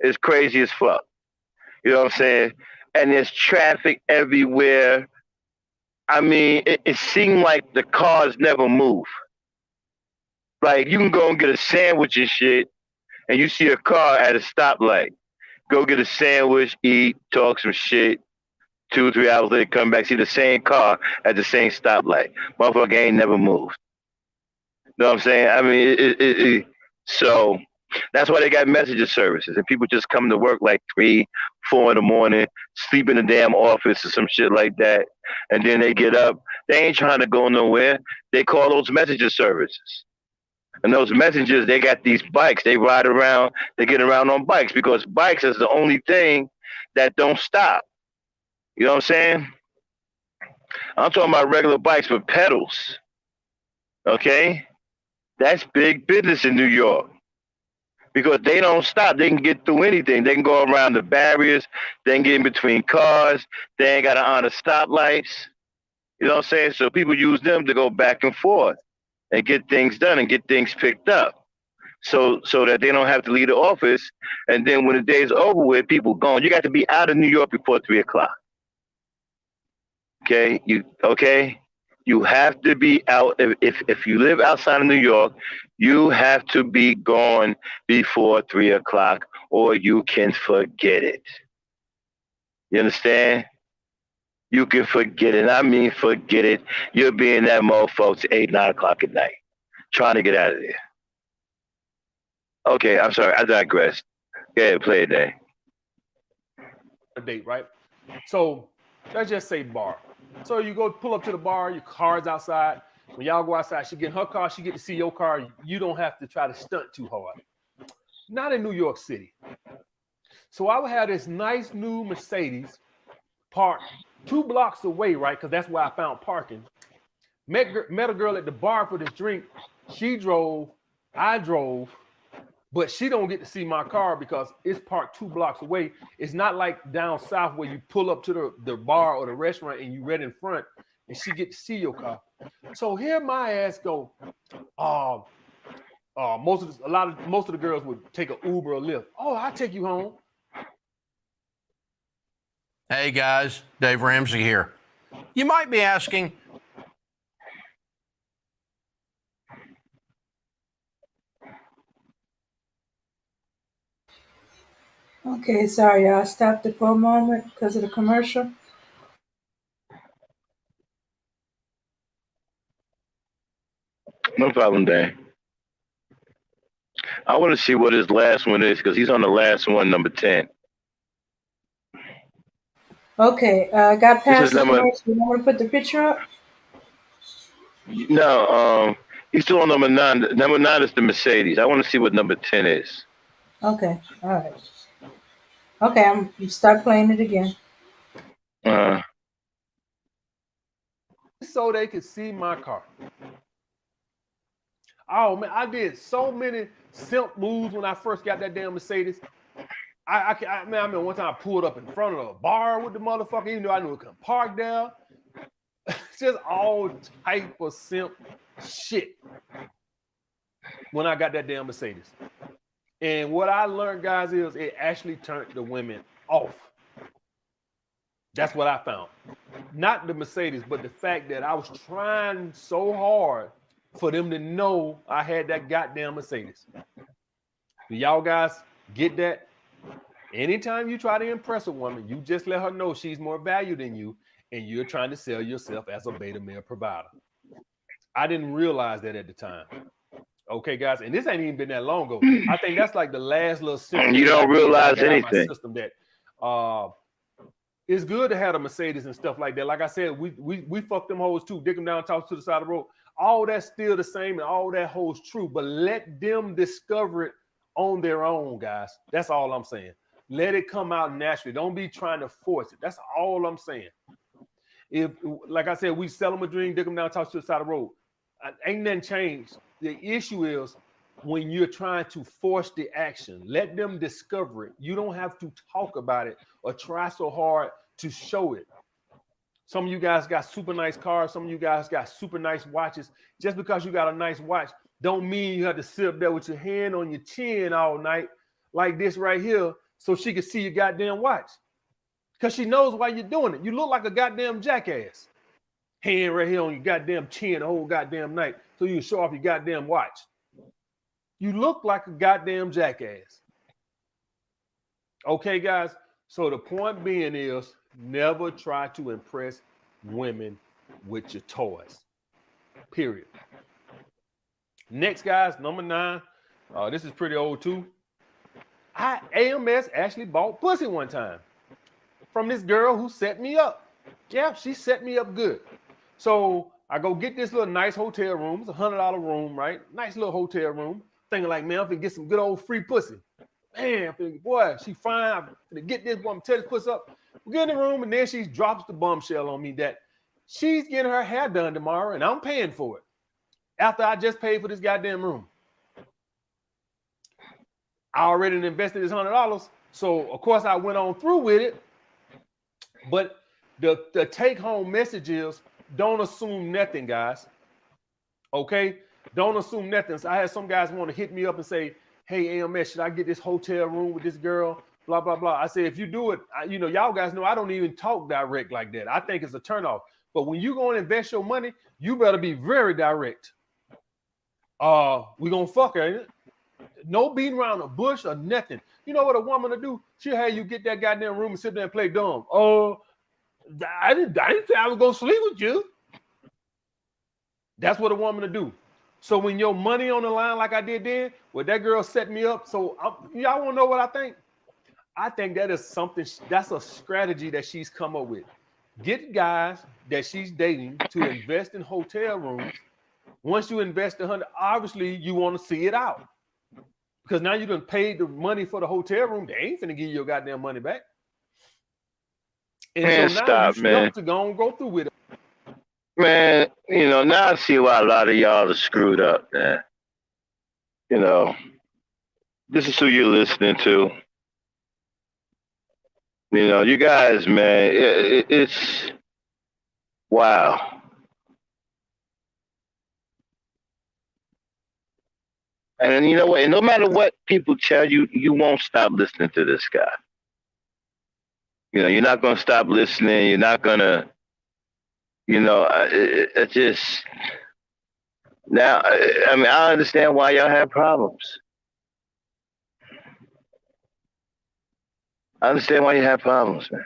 It's crazy as fuck. You know what I'm saying? And there's traffic everywhere. I mean, it seemed like the cars never move. Like, you can go and get a sandwich and shit, and you see a car at a stoplight. Go get a sandwich, eat, talk some shit. 2 or 3 hours later, come back, see the same car at the same stoplight. Motherfucker ain't never moved. You know what I'm saying? I mean, so that's why they got messenger services, and people just come to work like 3, 4 in the morning, sleep in the damn office or some shit like that, and then they get up. They ain't trying to go nowhere. They call those messenger services. And those messengers, they got these bikes. They ride around. They get around on bikes because bikes is the only thing that don't stop. You know what I'm saying? I'm talking about regular bikes with pedals. Okay? That's big business in New York because they don't stop. They can get through anything. They can go around the barriers. They can get in between cars. They ain't got to honor stoplights. You know what I'm saying? So people use them to go back and forth and get things done and get things picked up. So that they don't have to leave the office. And then when the day's over with, people gone. You got to be out of New York before 3 o'clock. Okay? You have to be out. If you live outside of New York, you have to be gone before 3 o'clock or you can forget it. You understand? You can forget it. I mean, forget it. You'll be in that mofo to 8, 9 o'clock at night trying to get out of there. Okay, I'm sorry. I digress. Go ahead, play it, Day. A date, right? So let's just say bar. So you go pull up to the bar, your car's outside. When y'all go outside, she get in her car, she get to see your car. You don't have to try to stunt too hard. Not in New York City. So I would have this nice new Mercedes parked 2 blocks away, right? Because that's where I found parking. Met a girl at the bar for this drink. She drove, I drove, but she don't get to see my car because it's parked 2 blocks away. It's not like down south where you pull up to the bar or the restaurant and you right in front and she get to see your car. So here my ass go. Most of the girls would take an Uber or Lyft. Oh, I'll take you home. Hey guys, Dave Ramsey here. You might be asking, Okay, sorry, y'all. I stopped it for a moment because of the commercial. No problem, Dan. I want to see what his last one is because he's on the last one, number 10. Okay, got past the commercial. You want to put the picture up? No, he's still on number 9. Number 9 is the Mercedes. I want to see what number 10 is. Okay, all right. Okay, I'm start playing it again. So they could see my car. Oh man, I did so many simp moves when I first got that damn Mercedes. I mean, one time I pulled up in front of a bar with the motherfucker, even though I knew it couldn't park there. Just all type of simp shit when I got that damn Mercedes. And what I learned, guys, is it actually turned the women off. That's what I found. Not the Mercedes, but the fact that I was trying so hard for them to know I had that goddamn Mercedes. Do y'all guys get that? Anytime you try to impress a woman, you just let her know she's more valuable than you, and you're trying to sell yourself as a beta male provider. I didn't realize that at the time. Okay, guys, and this ain't even been that long ago. I think that's like the last little system. You don't realize anything. System that it's good to have a Mercedes and stuff like that. Like I said, we fuck them hoes too, dick them down, toss to the side of the road. All that's still the same, and all that holds true. But let them discover it on their own, guys. That's all I'm saying. Let it come out naturally. Don't be trying to force it. That's all I'm saying. If, like I said, we sell them a drink, dick them down, toss to the side of the road. Ain't nothing changed. The issue is when you're trying to force the action. Let them discover it. You don't have to talk about it or try so hard to show it. Some of you guys got super nice cars. Some of you guys got super nice watches. Just because you got a nice watch don't mean you have to sit up there with your hand on your chin all night like this right here so she can see your goddamn watch. Because she knows why you're doing it. You look like a goddamn jackass. Hand right here on your goddamn chin the whole goddamn night so you can show off your goddamn watch. You look like a goddamn jackass. Okay, guys? So the point being is never try to impress women with your toys. Period. Next, guys, number 9. This is pretty old too. AMS actually bought pussy one time from this girl who set me up. Yeah, she set me up good. So I go get this little nice hotel room. It's $100 room, right? Nice little hotel room. Thinking like, man, I'm gonna get some good old free pussy. Man, I'm thinking, boy, she fine. I'm gonna get this woman, tear this pussy up. We get in the room, and then she drops the bombshell on me that she's getting her hair done tomorrow, and I'm paying for it. After I just paid for this goddamn room. I already invested this $100. So of course I went on through with it. But the take-home message is don't assume nothing, guys. Okay? Don't assume nothing. So I had some guys want to hit me up and say, hey, AMS, should I get this hotel room with this girl? Blah, blah, blah. I say, if you do it, y'all guys know I don't even talk direct like that. I think it's a turnoff. But when you go and invest your money, you better be very direct. We gonna fuck her, ain't it? No beating around the bush or nothing. You know what a woman will do? She'll have you get that goddamn room and sit there and play dumb. I didn't say I was gonna sleep with you. That's what a woman will do. So when your money on the line like I did then, well, that girl set me up. So y'all wanna know what I think? I think that is something, that's a strategy that she's come up with. Get guys that she's dating to invest in hotel rooms. Once you invest $100, obviously you want to see it out. Because now you done paid the money for the hotel room. They ain't finna give you your goddamn money back. And man, so now stop, you man. stuck to go and go through with it. Man, now I see why a lot of y'all are screwed up, man. This is who you're listening to. You guys, man, it's wow. And you know what? And no matter what people tell you, you won't stop listening to this guy. You're not going to stop listening. You're not going to, it just, now, I mean, I understand why y'all have problems. I understand why you have problems, man.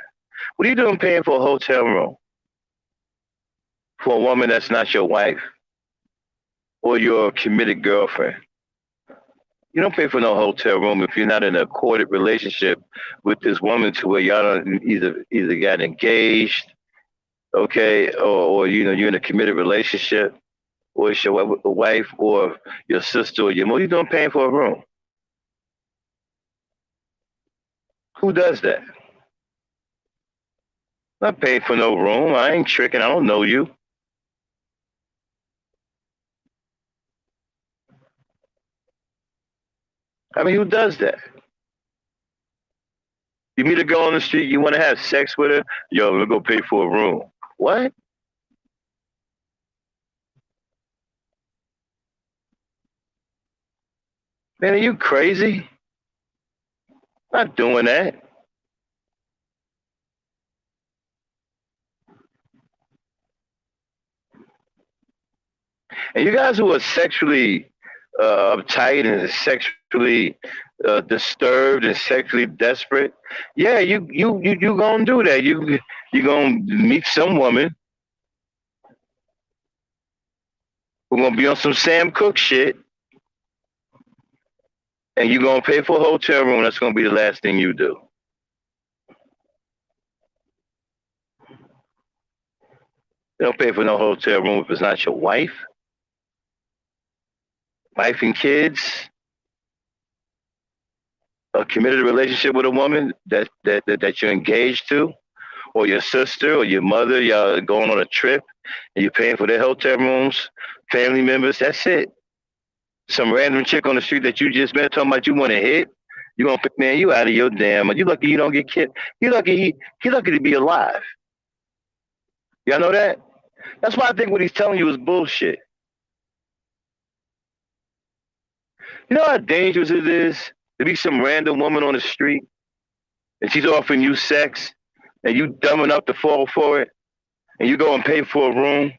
What are you doing paying for a hotel room for a woman that's not your wife or your committed girlfriend? You don't pay for no hotel room if you're not in a courted relationship with this woman to where y'all don't either got engaged, okay, or you're in a committed relationship, or it's your wife or your sister or your mother. You don't paying for a room. Who does that? I'm not paying for no room. I ain't tricking. I don't know you. I mean, who does that? You meet a girl on the street, you want to have sex with her, yo, we're going to pay for a room. What? Man, are you crazy? Not doing that. And you guys who are sexually uptight and sexually disturbed and sexually desperate, yeah, you gonna do that. You gonna meet some woman who gonna be on some Sam Cooke shit, and you gonna pay for a hotel room. That's gonna be the last thing you do. You don't pay for no hotel room if it's not your wife and kids. A committed relationship with a woman that you're engaged to, or your sister or your mother, y'all going on a trip and you're paying for their hotel rooms, family members, that's it. Some random chick on the street that you just met talking about you want to hit, you gonna pick, man, you out of your damn, you lucky you don't get killed. He lucky to be alive. Y'all know that? That's why I think what he's telling you is bullshit. You know how dangerous it is to be some random woman on the street and she's offering you sex and you dumb enough to fall for it and you go and pay for a room?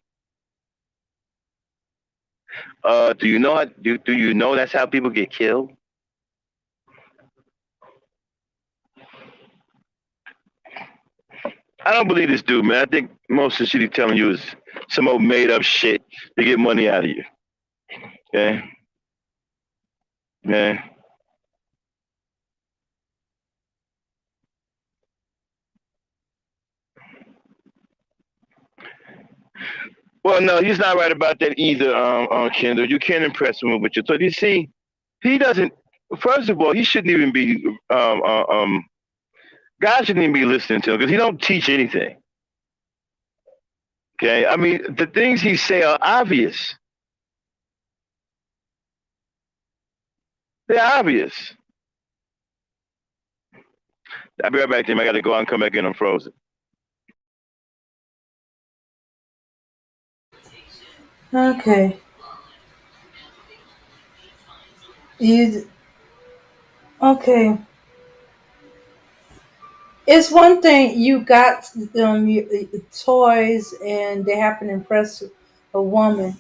Do you know? Do you know that's how people get killed? I don't believe this dude, man. I think most of the shit he's telling you is some old made up shit to get money out of you. Okay? Man. Well, no, he's not right about that either, Kendall. You can't impress him with your thought. You see, he doesn't. First of all, he shouldn't even be. God shouldn't even be listening to him because he don't teach anything. Okay, I mean the things he say are obvious. They're obvious. I'll be right back, Tim. I got to go out and come back in. I'm frozen. Okay. Okay. It's one thing you got toys and they happen to impress a woman,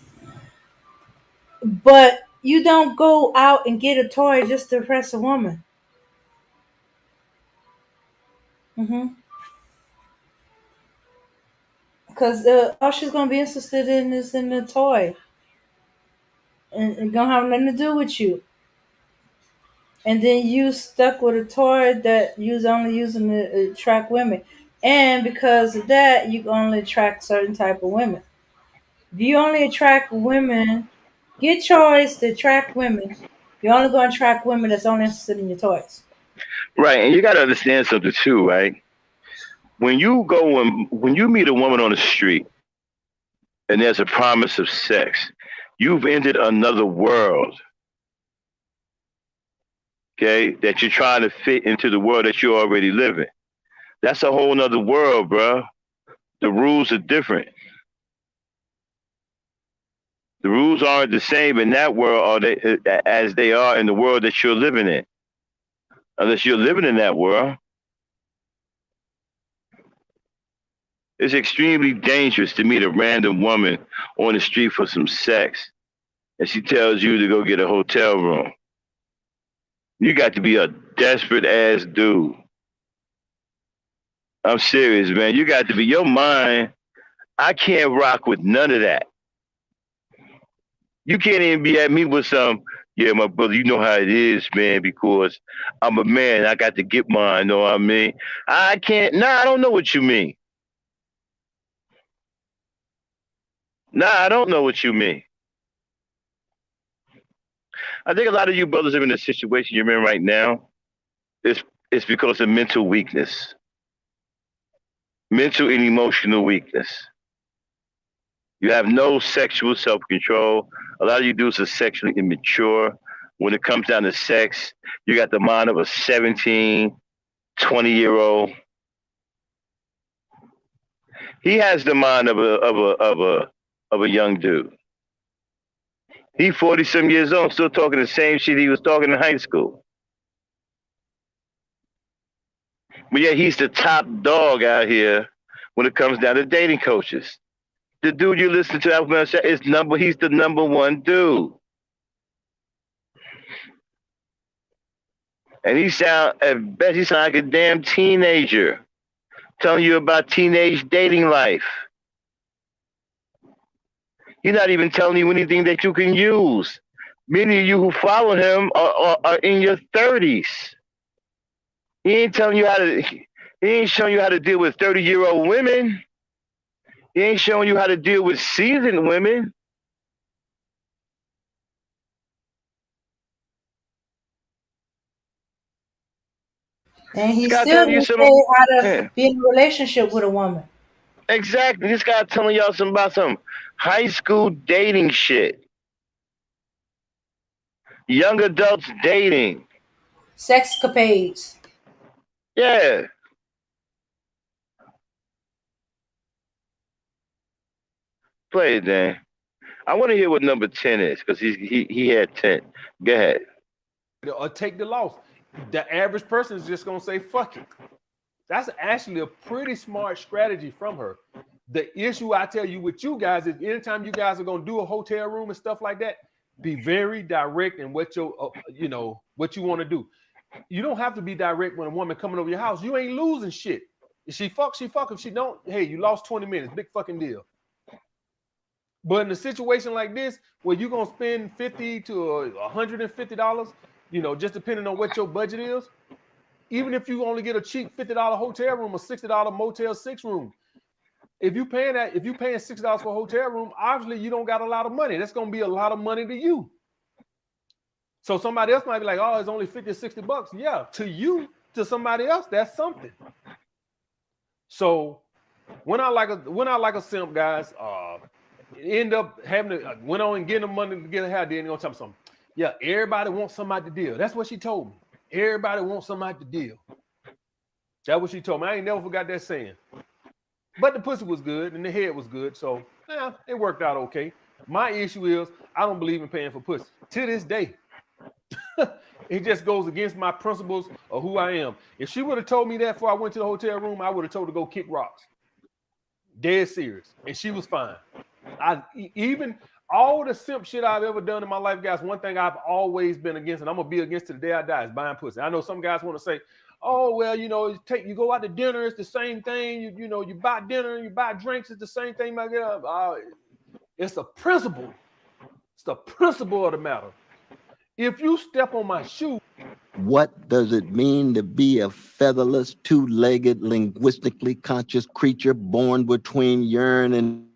but you don't go out and get a toy just to impress a woman. Because all she's gonna be interested in is in the toy, and gonna have nothing to do with you. And then you stuck with a toy that you's only using to attract women, and because of that, you only attract certain type of women. If you only attract women, get toys to attract women. You're only going to attract women that's only interested in your toys. Right, and you got to understand something too, right? When you go and when you meet a woman on the street, and there's a promise of sex, you've entered another world. Okay, that you're trying to fit into the world that you already live in. That's a whole nother world, bro. The rules are different. The rules aren't the same in that world as they are in the world that you're living in. Unless you're living in that world. It's extremely dangerous to meet a random woman on the street for some sex, and she tells you to go get a hotel room. You got to be a desperate ass dude. I'm serious, man. You got to be your mind. I can't rock with none of that. You can't even be at me with some, yeah, my brother, you know how it is, man, because I'm a man. I got to get mine, know what I mean? I can't, nah, I don't know what you mean. Nah, I don't know what you mean. I think a lot of you brothers are in the situation you're in right now. It's because of mental weakness, mental and emotional weakness. You have no sexual self-control. A lot of you dudes are sexually immature. When it comes down to sex, you got the mind of a 17, 20-year-old. He has the mind of a young dude. He 40-some years old, still talking the same shit he was talking in high school. But yeah, he's the top dog out here when it comes down to dating coaches. The dude you listen to he's the number one dude. And at best he sound like a damn teenager telling you about teenage dating life. He's not even telling you anything that you can use. Many of you who follow him are in your 30s. He ain't showing you how to deal with 30-year-old women. He ain't showing you how to deal with seasoned women. And he still didn't say how to be in a relationship with a woman. Exactly. This guy telling y'all about some high school dating shit. Young adults dating. Sexcapades. Yeah. Play it, Dan. I want to hear what number 10 is because he had 10. Go ahead. Or take the loss. The average person is just going to say, fuck it. That's actually a pretty smart strategy from her. The issue I tell you with you guys is anytime you guys are gonna do a hotel room and stuff like that, be very direct in what what you want to do. You don't have to be direct when a woman coming over your house. You ain't losing shit. If she fuck, she fuck. If she don't, hey, you lost 20 minutes. Big fucking deal. But in a situation like this, where you're gonna spend $50 to $150, just depending on what your budget is, even if you only get a cheap $50 hotel room or $60 Motel 6 room, if you paying $60 for a hotel room, obviously you don't got a lot of money. That's gonna be a lot of money to you. So somebody else might be like, oh, it's only $50 or $60. Yeah, to you, to somebody else, that's something. So when I like a simp, guys, end up having to went on and getting the money to get a hair. Then you're gonna tell me something. Yeah, everybody wants somebody to deal. That's what she told me. Everybody wants somebody to deal. That's what she told me. I ain't never forgot that saying. But the pussy was good and the head was good, so yeah, it worked out okay. My issue is I don't believe in paying for pussy to this day. It just goes against my principles of who I am. If she would have told me that before I went to the hotel room, I would have told her to go kick rocks. Dead serious. And she was fine. Even all the simp shit I've ever done in my life, guys, one thing I've always been against, and I'm gonna be against to the day I die, is buying pussy. I know some guys want to say, oh, well, you go out to dinner, it's the same thing. You buy dinner, you buy drinks, it's the same thing. It's a principle. It's the principle of the matter. If you step on my shoe. What does it mean to be a featherless, two-legged, linguistically conscious creature born between urine and...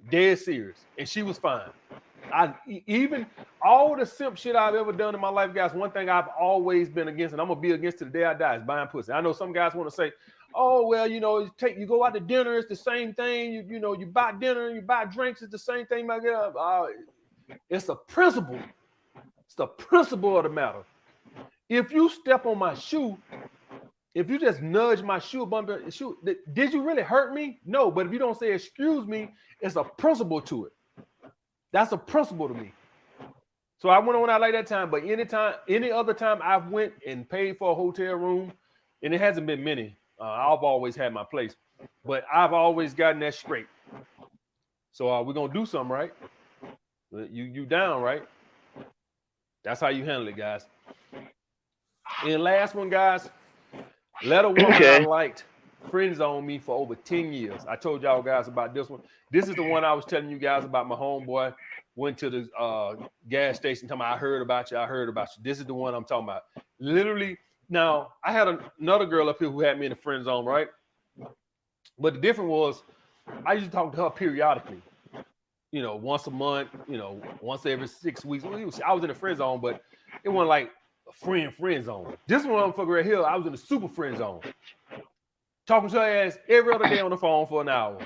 Dead serious. And she was fine. Even all the simp shit I've ever done in my life, guys, one thing I've always been against, and I'm gonna be against to the day I die, is buying pussy. I know some guys want to say, oh, well, you go out to dinner, it's the same thing. You buy dinner, you buy drinks, it's the same thing. It's a principle. It's the principle of the matter. If you step on my shoe, if you just nudge my shoe, bump your shoe, did you really hurt me? No, but if you don't say excuse me, it's a principle to it. That's a principle to me. So I went on out like that time, but any other time I've went and paid for a hotel room, and it hasn't been many. I've always had my place, but I've always gotten that straight. So we're gonna do something, right? You down, right? That's how you handle it, guys. And last one, guys, let a woman I liked friend zone me for over 10 years. I told y'all guys about this one. This is the one I was telling you guys about. My homeboy went to the gas station talking about, I heard about you. This is the one I'm talking about. Literally, now, I had another girl up here who had me in the friend zone, right? But the difference was, I used to talk to her periodically. Once a month, once every 6 weeks. I was in the friend zone, but it wasn't like a friend zone. This one motherfucker right here, I was in the super friend zone. Talking to her ass every other day on the phone for an hour.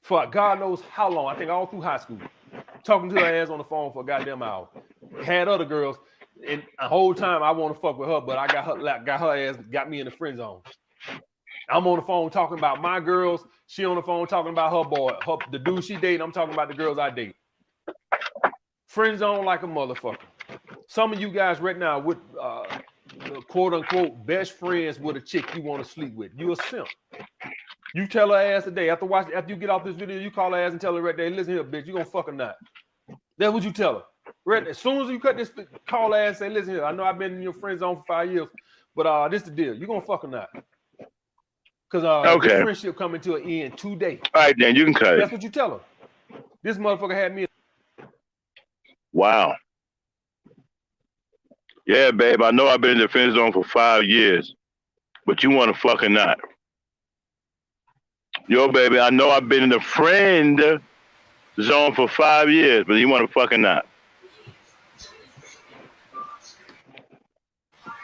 For God knows how long. I think all through high school. Talking to her ass on the phone for a goddamn hour. Had other girls, and the whole time I want to fuck with her, but I got her ass, got me in the friend zone. I'm on the phone talking about my girls. She on the phone talking about her boy, the dude she dating. I'm talking about the girls I date. Friend zone like a motherfucker. Some of you guys right now with quote unquote best friends with a chick you want to sleep with. You a simp. You tell her ass today after you get off this video, you call her ass and tell her right there, listen here, bitch, you gonna fuck or not. That's what you tell her. Right, as soon as you cut this, call her ass and say, listen here, I know I've been in your friend zone for 5 years, but this the deal. You gonna fuck or not? Because the friendship coming to an end today. All right, then you can cut it. That's what you tell her. This motherfucker had me. Wow. Yeah, babe, I know I've been in the friend zone for 5 years, but you want to fuck or not? Yo, baby, I know I've been in the friend zone for 5 years, but you want to fuck or not?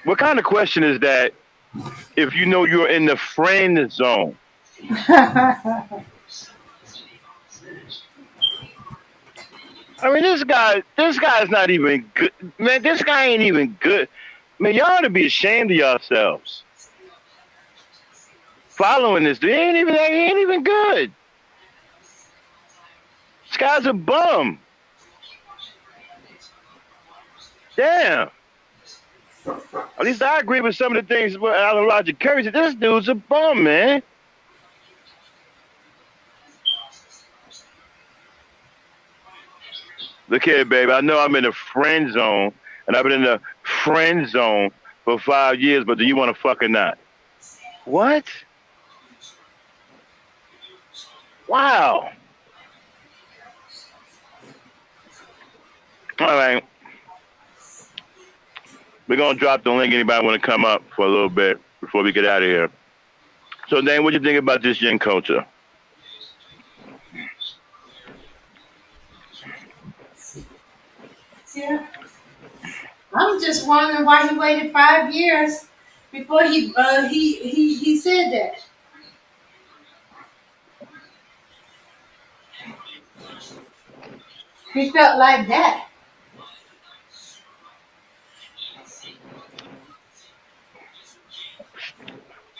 What kind of question is that if you know you're in the friend zone? I mean, this guy's not even good. Man, this guy ain't even good. Man, y'all ought to be ashamed of yourselves. following this dude. He ain't even good. This guy's a bum. Damn. At least I agree with some of the things Alan Roger Curry said. This dude's a bum, man. Look here, baby. I know I'm in the friend zone, and I've been in the friend zone for 5 years, but do you want to fuck or not? What? Wow. All right. We're going to drop the link. Anybody want to come up for a little bit before we get out of here? So, Dan, what do you think about this GentCulture? Yeah. I'm just wondering why he waited 5 years before he said that. He felt like that.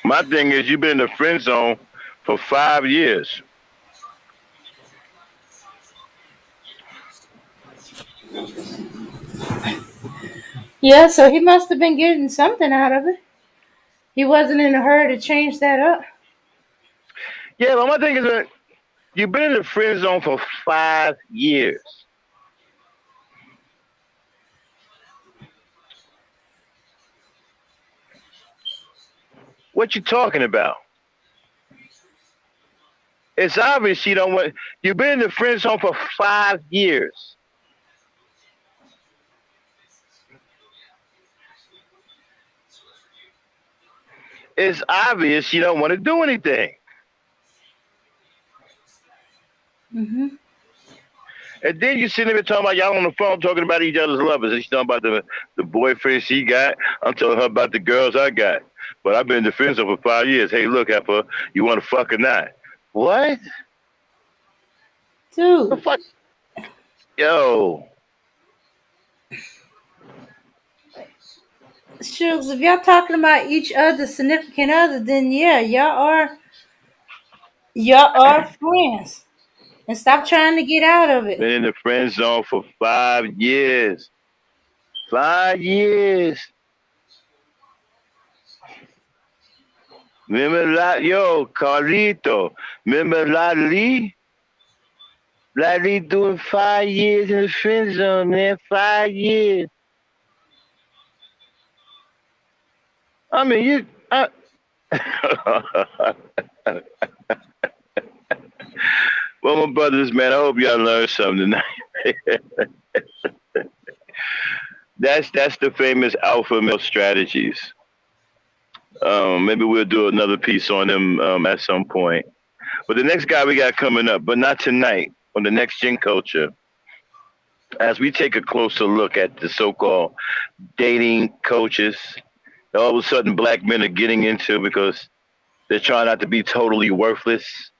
My thing is, you've been in the friend zone for 5 years. Yeah, so he must have been getting something out of it. He wasn't in a hurry to change that up. Yeah, but my thing is that you've been in the friend zone for 5 years. What you talking about? It's obvious you don't want. You've been in the friend zone for 5 years. It's obvious you don't want to do anything. Mm-hmm. And then you sitting there talking about y'all on the phone talking about each other's lovers. And she's talking about the boyfriend she got. I'm telling her about the girls I got. But I've been in the friend zone for 5 years. Hey, look, Heifer, you want to fuck or not? What? Dude. The fuck? Yo. Shucks, if y'all talking about each other's significant other, then yeah, y'all are friends. And stop trying to get out of it. Been in the friend zone for 5 years. 5 years. Remember, yo, Carlito. Remember Lali? Lali doing 5 years in the friend zone, man. 5 years. I mean, well, my brothers, man, I hope y'all learned something tonight. That's the famous alpha male strategies. Maybe we'll do another piece on them at some point. But the next guy we got coming up, but not tonight, on the next GentCulture, as we take a closer look at the so-called dating coaches that all of a sudden black men are getting into because they're trying not to be totally worthless.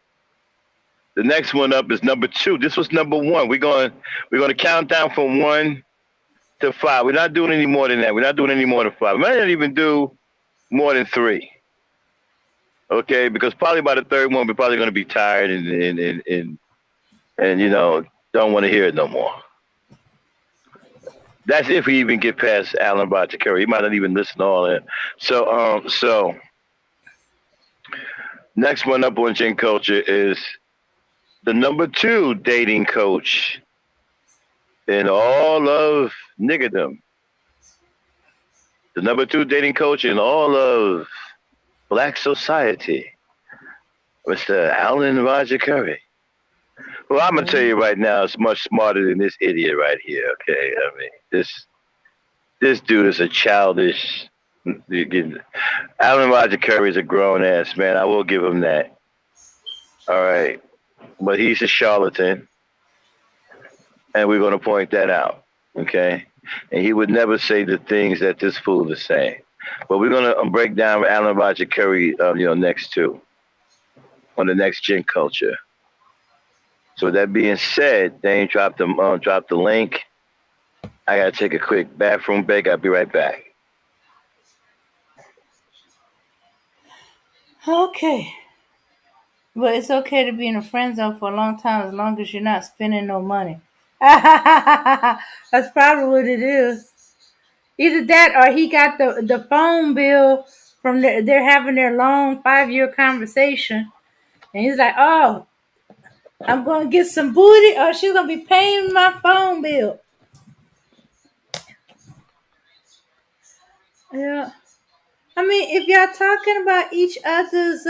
The next one up is number 2. This was number 1. We're going to count down from 1 to 5. We're not doing any more than that. We're not doing any more than 5. We might not even do more than 3. Okay, because probably by the third one we're probably going to be tired and you know, don't want to hear it no more. That's if we even get past Alan Roger Curry. He might not even listen to all that. So next one up on GentCulture is the number 2 dating coach in all of niggerdom. The number 2 dating coach in all of black society, Mr. Alan Roger Curry. Well, I'm gonna tell you right now, it's much smarter than this idiot right here. Okay, I mean, this dude is a childish. Alan Roger Curry is a grown ass man. I will give him that. All right, but he's a charlatan, and we're gonna point that out. Okay, and he would never say the things that this fool is saying. But we're gonna break down Alan Roger Curry, next too, on the next GentCulture. So with that being said, Dane dropped the link. I gotta take a quick bathroom break. I'll be right back. Okay. But it's okay to be in a friend zone for a long time as long as you're not spending no money. That's probably what it is. Either that or he got the phone bill from they're having their long 5-year conversation. And he's like, oh, I'm going to get some booty or she's going to be paying my phone bill. Yeah. I mean, if y'all talking about each other's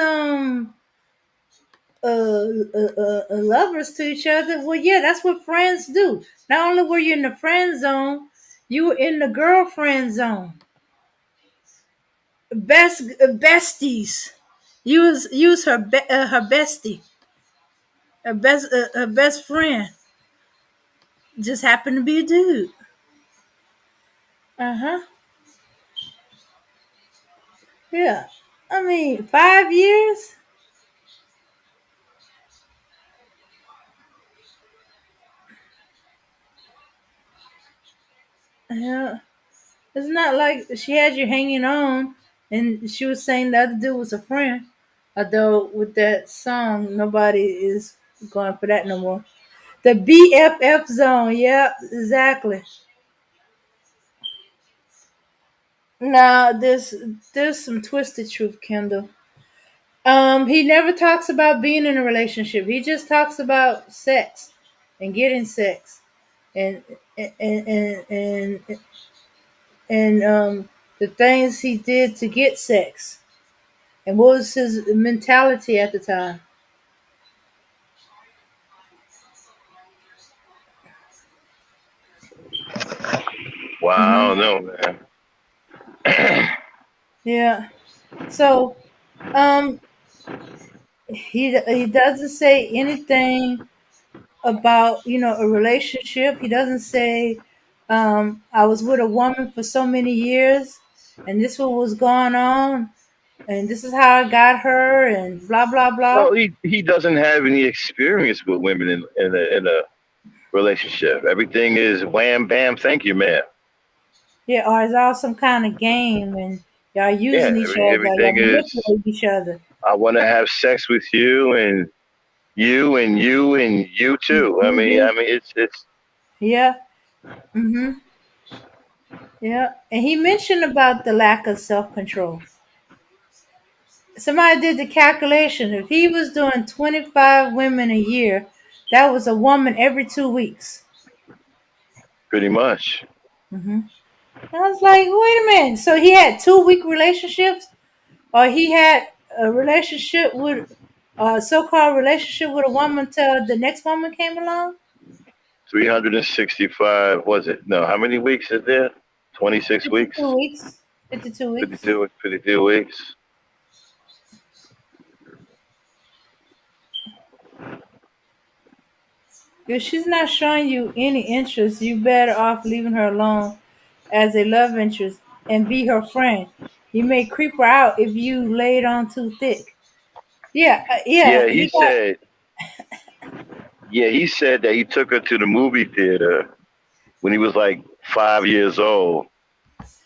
lovers to each other, well, yeah, that's what friends do. Not only were you in the friend zone, you were in the girlfriend zone. Besties. Use her her bestie, her best friend. Just happened to be a dude. Uh-huh. Yeah. I mean, 5 years? Yeah. It's not like she had you hanging on and she was saying the other dude was a friend. Although with that song, nobody is going for that no more. The BFF zone. Yep, exactly. Now there's some twisted truth, Kendall. He never talks about being in a relationship. He just talks about sex and getting sex and and and and, and the things he did to get sex and what was his mentality at the time. Wow, I Hmm. don't know, man. Yeah. So um, he doesn't say anything about a relationship. He doesn't say I was with a woman for so many years and this what was going on and this is how I got her and blah blah blah. Well, he doesn't have any experience with women in a relationship. Everything is wham bam, thank you, ma'am. Yeah, or it's all some kind of game and y'all Yeah, using each other, y'all everything is. manipulate each other. I want to have sex with you and you and you and you too. Hmm. It's. Yeah. Hmm. Yeah. And he mentioned about the lack of self control. Somebody did the calculation. If he was doing 25 women a year, that was a woman every 2 weeks. Pretty much. Hmm. I was like, wait a minute. So he had 2 week relationships, or he had a relationship with a so-called relationship with a woman till the next woman came along. 365, was it? No, how many weeks is there? 26 weeks? 52 weeks. 52 weeks. 52 weeks. If she's not showing you any interest, you better off leaving her alone as a love interest and be her friend. You may creep her out if you lay it on too thick. Yeah, yeah, Yeah, he got. he said that he took her to the movie theater when he was like 5 years old,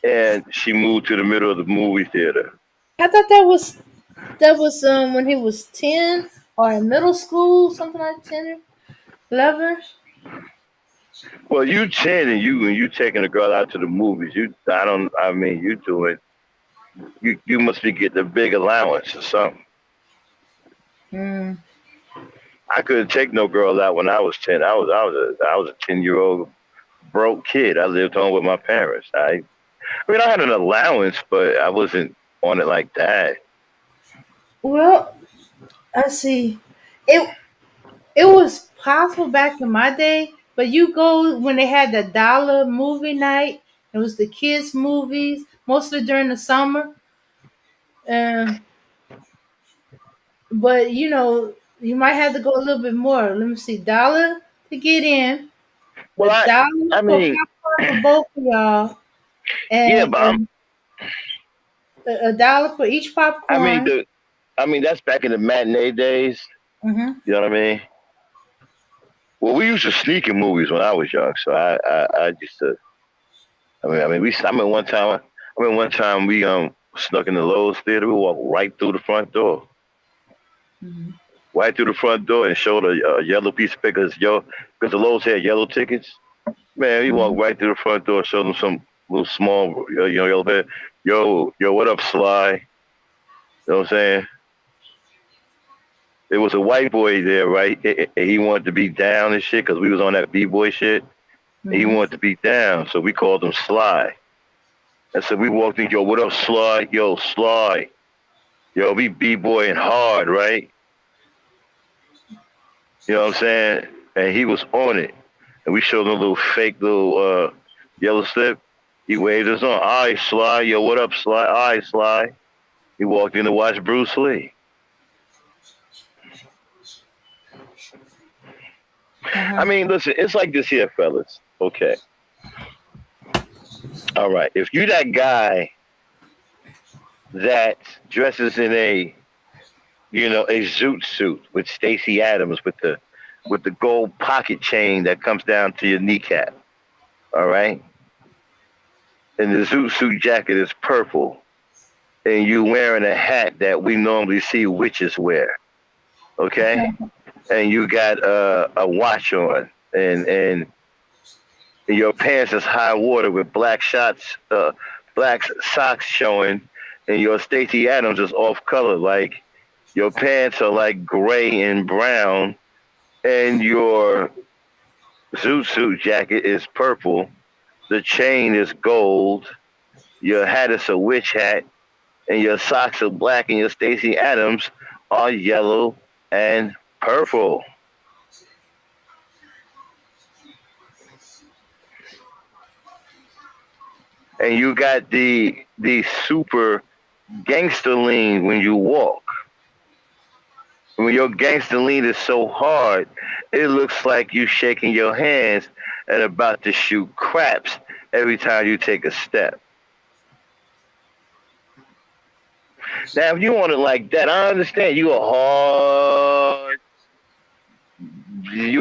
and she moved to the middle of the movie theater. I thought that was when he was 10 or in middle school, something like 10, 11. Well, you 10 and you taking a girl out to the movies. You doing, you must be getting a big allowance or something. Mm. I couldn't take no girl out when I was 10. I was a 10-year-old broke kid. I lived home with my parents. I had an allowance, but I wasn't on it like that. Well, I see. It was possible back in my day, but you go when they had the dollar movie night. It was the kids' movies, mostly during the summer. Um, but you might have to go a little bit more. Let me see, dollar to get in, a Well, dollar I for mean, popcorn for both of y'all, yeah, and but a dollar for each I mean, popcorn. that's back in the matinee days. Hmm. You know what I mean? Well, we used to sneak in movies when I was young, so I used to. I mean, one time we snuck in the Lowe's theater. We walked right through the front door. Mm-hmm. Right through the front door and showed a yellow piece of paper because the Lowe's had yellow tickets. Man, he walked right through the front door, showed them some little small, yellow paper. Yo, what up, Sly? You know what I'm saying? There was a white boy there, right? He wanted to be down and shit because we was on that B-boy shit. Mm-hmm. He wanted to be down, so we called him Sly. And so we walked in, yo, what up, Sly? Yo, Sly. Yo, we B-boying hard, right? You know what I'm saying? And he was on it. And we showed him a little fake yellow slip. He waved us on. All right, Sly. Yo, what up, Sly? All right, Sly. He walked in to watch Bruce Lee. I mean, listen, it's like this here, fellas. Okay. All right. If you that guy that dresses in a zoot suit with Stacey Adams with the gold pocket chain that comes down to your kneecap, all right? And the zoot suit jacket is purple, and you wearing a hat that we normally see witches wear, okay? And you got a watch on, and your pants is high water with black socks showing, and your Stacey Adams is off color, like your pants are like gray and brown, and your zoot suit jacket is purple, the chain is gold, your hat is a witch hat, and your socks are black, and your Stacey Adams are yellow and purple. And you got the super gangster lean when you walk. When your gangster lean is so hard, it looks like you shaking your hands and about to shoot craps every time you take a step. Now, if you want it like that, I understand you're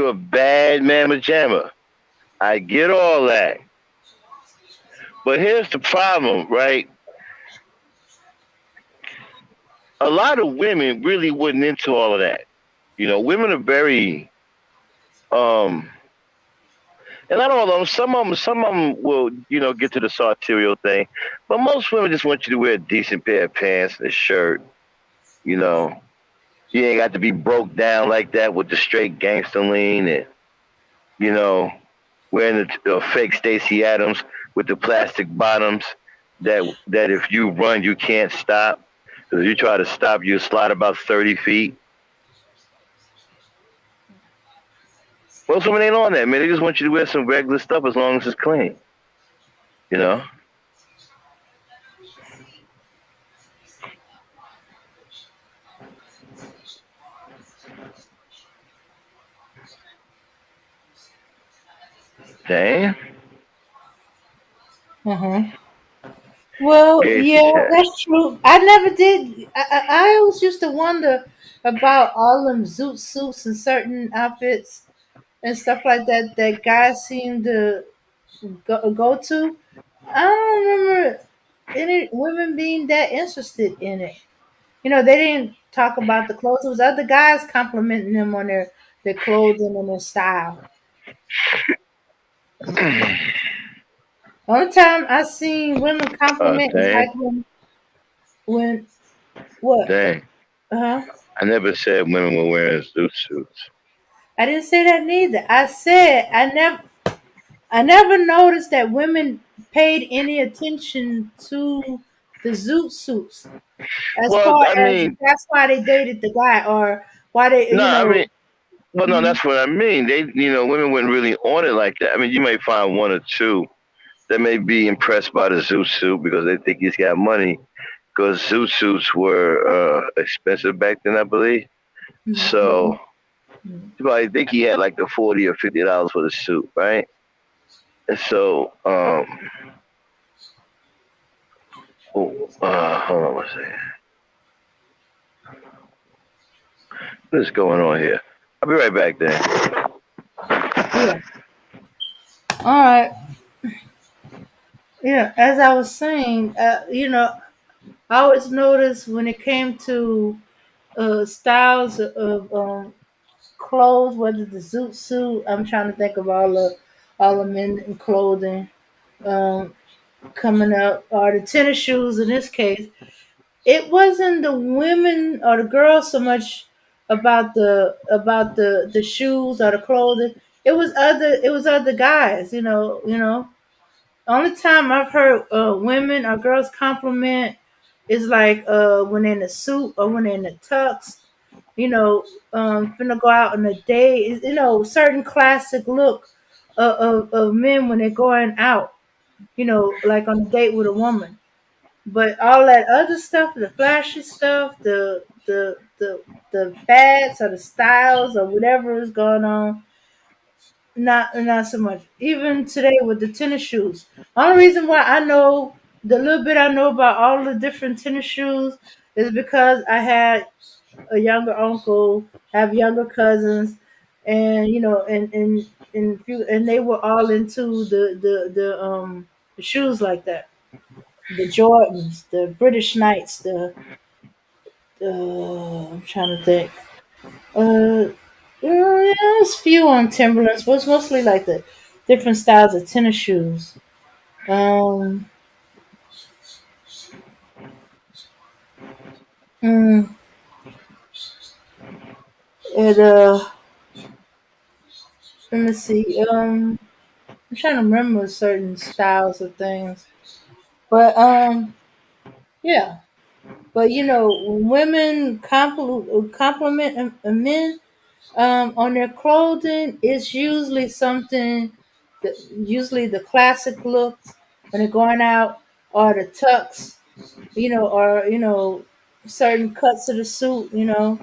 a bad mamma jamma. I get all that. But here's the problem, right? A lot of women really wasn't into all of that. Women are very, and not all of them. Some of them will, get to the sartorial thing. But most women just want you to wear a decent pair of pants and a shirt. You ain't got to be broke down like that with the straight gangster lean and, wearing the fake Stacey Adams with the plastic bottoms that if you run, you can't stop. Because if you try to stop, you slide about 30 feet. Most women ain't on that, man. They just want you to wear some regular stuff as long as it's clean. Damn. Well, yeah, that's true. I never did. I always used to wonder about all them zoot suits and certain outfits and stuff like that guys seem to go to. I don't remember any women being that interested in it. They didn't talk about the clothes. It was other guys complimenting them on their clothing and their style. Only time I seen women compliment is like when what? Dang. I never said women were wearing zoot suits. I didn't say that neither. I said I never noticed that women paid any attention to the zoot suits. As far as that's why they dated the guy or why they no, that's what I mean. They women weren't really on it like that. I mean, you may find one or two that may be impressed by the zoot suit because they think he's got money. Because zoot suits were expensive back then, I believe. So I think he had like the $40 or $50 for the suit, right? And so, hold on one second. What is going on here? I'll be right back then. Yeah. All right. Yeah, as I was saying, I always noticed when it came to styles of clothes, whether the zoot suit. I'm trying to think of all the men in clothing um, coming up, or the tennis shoes. In this case, it wasn't the women or the girls so much about the shoes or the clothing. It was other guys. Only time I've heard women or girls compliment is like when they're in a suit or when they're in a tux. Finna go out on a date. Certain classic look of men when they're going out. Like on a date with a woman. But all that other stuff, the flashy stuff, the fads or the styles or whatever is going on, not so much. Even today with the tennis shoes. Only reason why I know the little bit I know about all the different tennis shoes is because I had a younger uncle, have younger cousins, and and they were all into the shoes like that. The Jordans, the British Knights, I'm trying to think. Uh, there's a few on Timberlands, but it's mostly like the different styles of tennis shoes. Um, mm, and let me see. I'm trying to remember certain styles of things, but yeah. But when women compliment men on their clothing, it's usually something, usually the classic looks when they're going out, or the tux, or certain cuts of the suit, the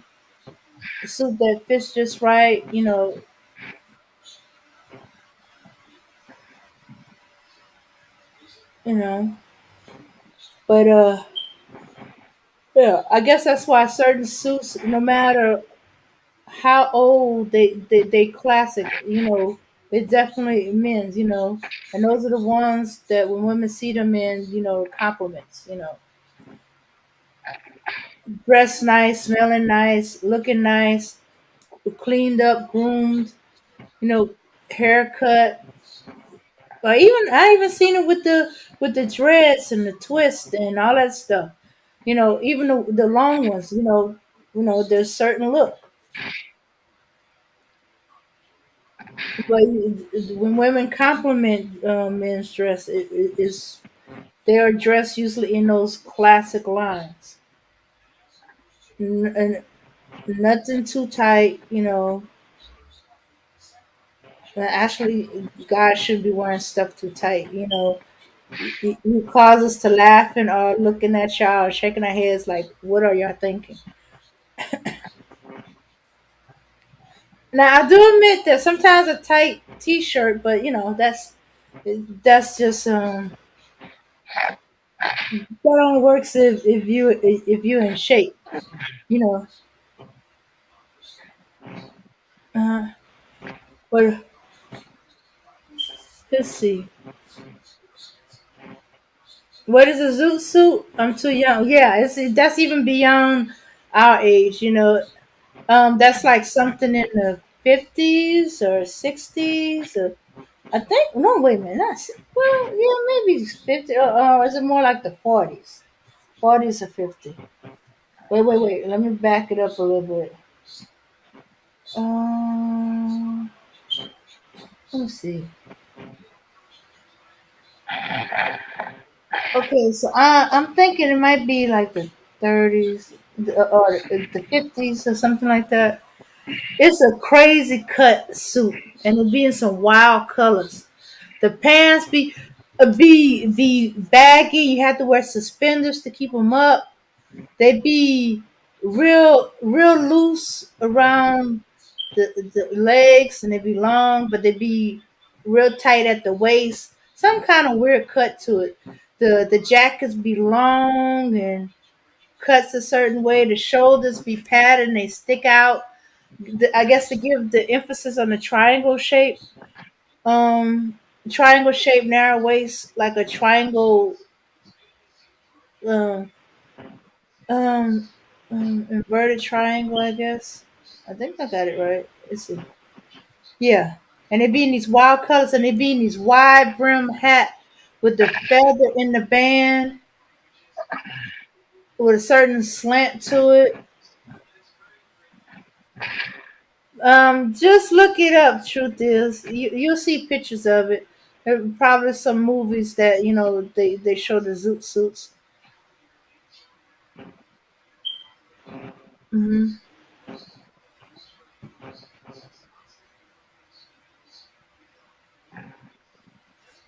suit that fits just right, you know. But yeah, I guess that's why certain suits, no matter how old they classic, it definitely men's, and those are the ones that when women see them in, compliments, dressed nice, smelling nice, looking nice, cleaned up, groomed, haircut. Or even I even seen it with the dreads and the twist and all that stuff. Even the long ones. There's certain look. But when women compliment men's dress, they are dressed usually in those classic lines, and nothing too tight. Actually, guys should be wearing stuff too tight. You cause us to laughing or looking at y'all or shaking our heads like, what are y'all thinking? Now I do admit that sometimes a tight t-shirt, but that's just that only works if you're in shape, you know. Uh, but let's see. What is a zoot suit? I'm too young. Yeah, that's even beyond our age. That's like something in the 50s or 60s. Or, I think. No, wait a minute. Well, yeah, maybe 50. Or is it more like the 40s? 40s or 50? Wait. Let me back it up a little bit. Um, let me see. Okay, so I'm thinking it might be like the 30s or the 50s or something like that. It's a crazy cut suit, and it be in some wild colors. The pants be baggy. You have to wear suspenders to keep them up. They be real loose around the legs, and they be long, but they be real tight at the waist. Some kind of weird cut to it. The jackets be long and cuts a certain way. The shoulders be padded and they stick out. I guess to give the emphasis on the triangle shape. Triangle shape, narrow waist, like a triangle. Um, Um, inverted triangle, I guess. I think I got it right. It's a yeah, and they be in these wild colors, and they be in these wide brim hat with the feather in the band with a certain slant to it. Just look it up. Truth is, you'll see pictures of it. There are probably some movies that they show the zoot suits. Hmm.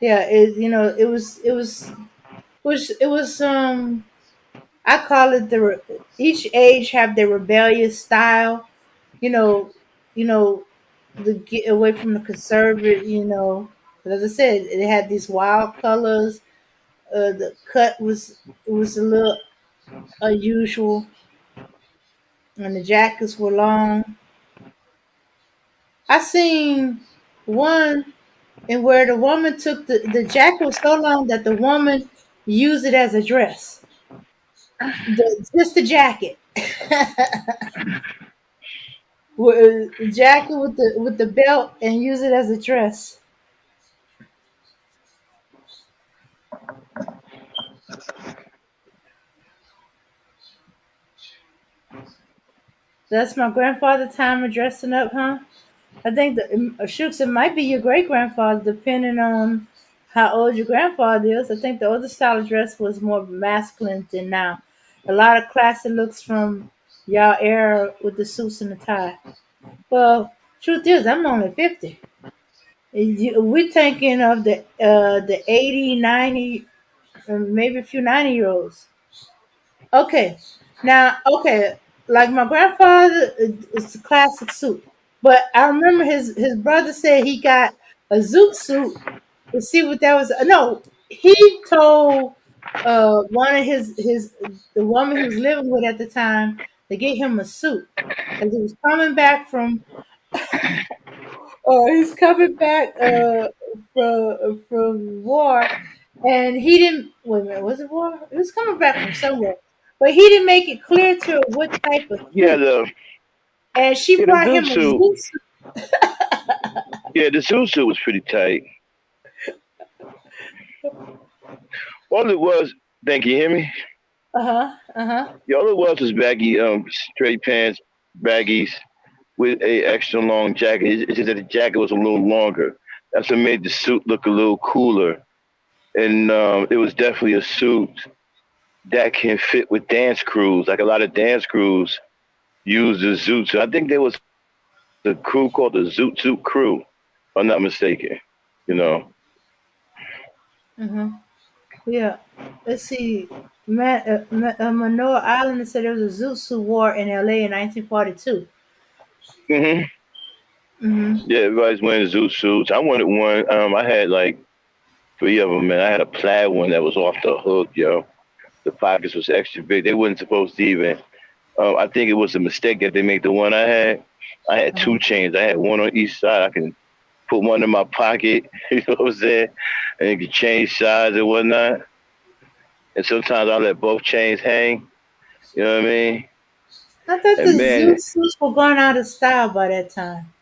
Yeah, it was. I call it each age have their rebellious style. You know, you know, the get away from the conservative. 'Cause as I said, it had these wild colors. The cut was a little unusual, and the jackets were long. I seen one and where the woman took the jacket was so long that the woman used it as a dress. Just the jacket. The jacket with the belt and use it as a dress. That's my grandfather time of dressing up, huh? I think shoots it might be your great grandfather, depending on how old your grandfather is. I think the older style of dress was more masculine than now. A lot of classic looks from y'all era with the suits and the tie. Well, truth is, I'm only 50. We're thinking of the 80, 90, maybe a few 90-year-olds. Okay. Now, okay, like my grandfather, it's a classic suit. But I remember his brother said he got a zoot suit to see what that was. No, he told one of his the woman he was living with at the time to get him a suit because he was coming back from he's coming back from war, and he didn't. Wait a minute, was it war? He was coming back from somewhere, but he didn't make it clear to her what type of Yeah, suit. And she the brought zoot him a suit. zoot suit. Yeah, the zoot suit was pretty tight. All it was, thank you, hear me? Uh huh. Yeah, all it was baggy, straight pants, baggies with a extra long jacket. It's just that the jacket was a little longer. That's what made the suit look a little cooler. And it was definitely a suit that can fit with dance crews. Like a lot of dance crews use the zoot suit. I think there was a crew called the Zoot Suit Crew, if I'm not mistaken. You know. Uh-huh. Yeah. Let's see. Manoa Island said there was a zoot suit war in L.A. in 1942. Hmm. Mm-hmm. Yeah, everybody's wearing zoot suits. I wanted one. I had like three of them, and I had a plaid one that was off the hook, yo. The pockets was extra big. They wasn't supposed to even. I think it was a mistake that they made the one I had. I had Uh-huh. two chains. I had one on each side. I can put one in my pocket. You know what I'm saying? And you can change sides and whatnot. And sometimes I let both chains hang. You know what I mean? I thought the And zoot man, suits were going out of style by that time.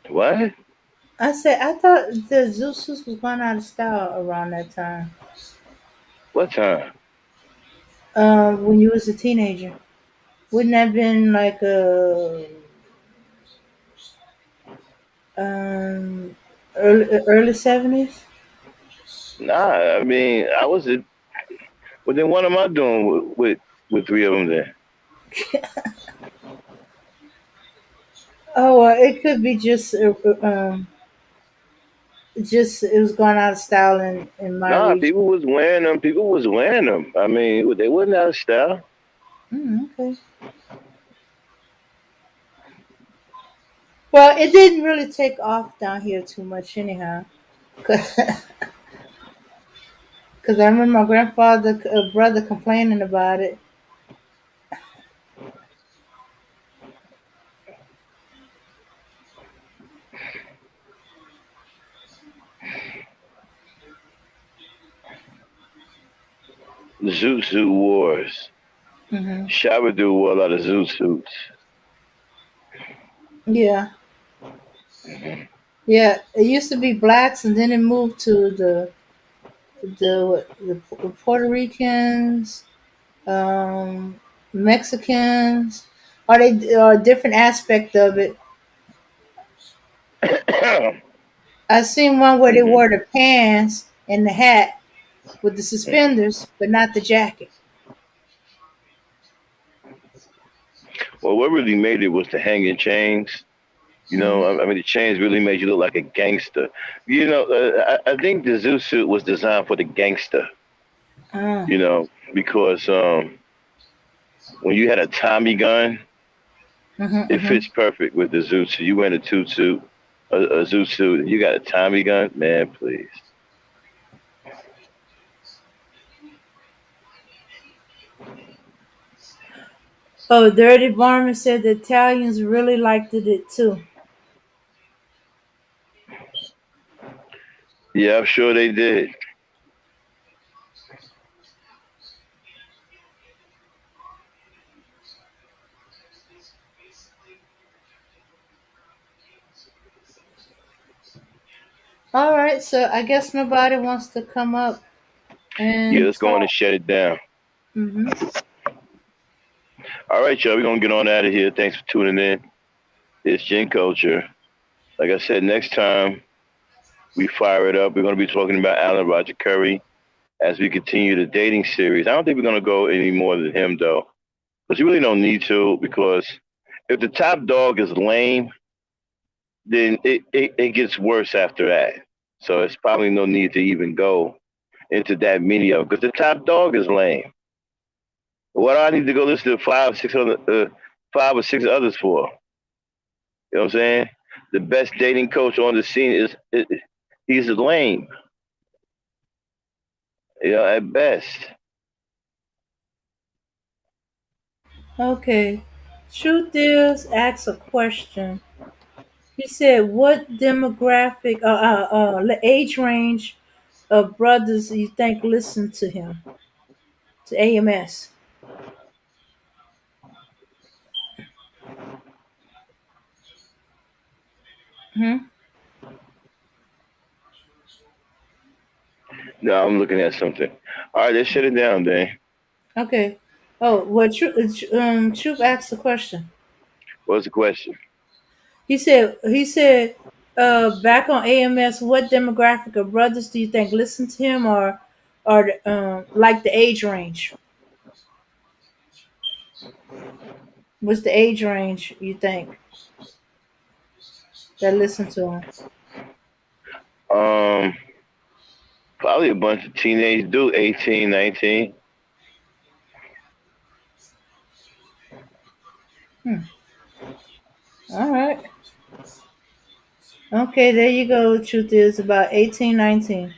what? I said I thought the zoot suits was going out of style around that time. What time? When you was a teenager. Wouldn't that have been like um early 70s? Nah, I mean, I was at. Well, then what am I doing with three of them then? Oh, well, it could be just it was going out of style in my Nah, region. people was wearing them. People was wearing them. I mean, they wasn't out of style. Okay. Well, it didn't really take off down here too much anyhow. Cause I remember my grandfather brother complaining about it. Zoot Suit Wars. Mm-hmm. Shabba-Doo wore a lot of zoot suits. Yeah. Yeah. It used to be blacks, and then it moved to the Puerto Ricans, um, Mexicans. Are they are a different aspect of it? I seen one where they wore the pants and the hat with the suspenders, but not the jacket. Well, what really made it was the hanging chains. You know, I mean, the chains really made you look like a gangster. You know, I think the zoo suit was designed for the gangster. Mm. You know, because when you had a Tommy gun, Mm-hmm, it mm-hmm. fits perfect with the zoo suit. You wear a toot suit, a zoo suit, and you got a Tommy gun, man, please. Oh, Dirty Barman said the Italians really liked it too. Yeah, I'm sure they did. All right, so I guess nobody wants to come up Yeah, and let's go on and talk. shut it down. Mm-hmm. All right, y'all, we're gonna get on out of here. Thanks for tuning in. It's GentCulture. Like I said, next time we fire it up, we're gonna be talking about Alan Roger Curry as we continue the dating series. I don't think we're gonna go any more than him though, because you really don't need to. Because if the top dog is lame, then it gets worse after that. So it's probably no need to even go into that many of them because the top dog is lame. What do I need to go listen to five or six others for? You know what I'm saying? The best dating coach on the scene he's lame. You know, at best. Okay. Truth is, ask a question. He said, "What demographic, age range of brothers do you think listen to him, to AMS?" Hmm. No, I'm looking at something. All right, let's shut it down, then. Okay. Oh, well, Truth asked the question. What's the question? He said, back on AMS, what demographic of brothers do you think listen to him, or like the age range? What's the age range you think that listen to him? Um, Probably a bunch of teenage dudes, 18, 19. Hmm. All right. Okay, there you go. Truth is about 18, 19.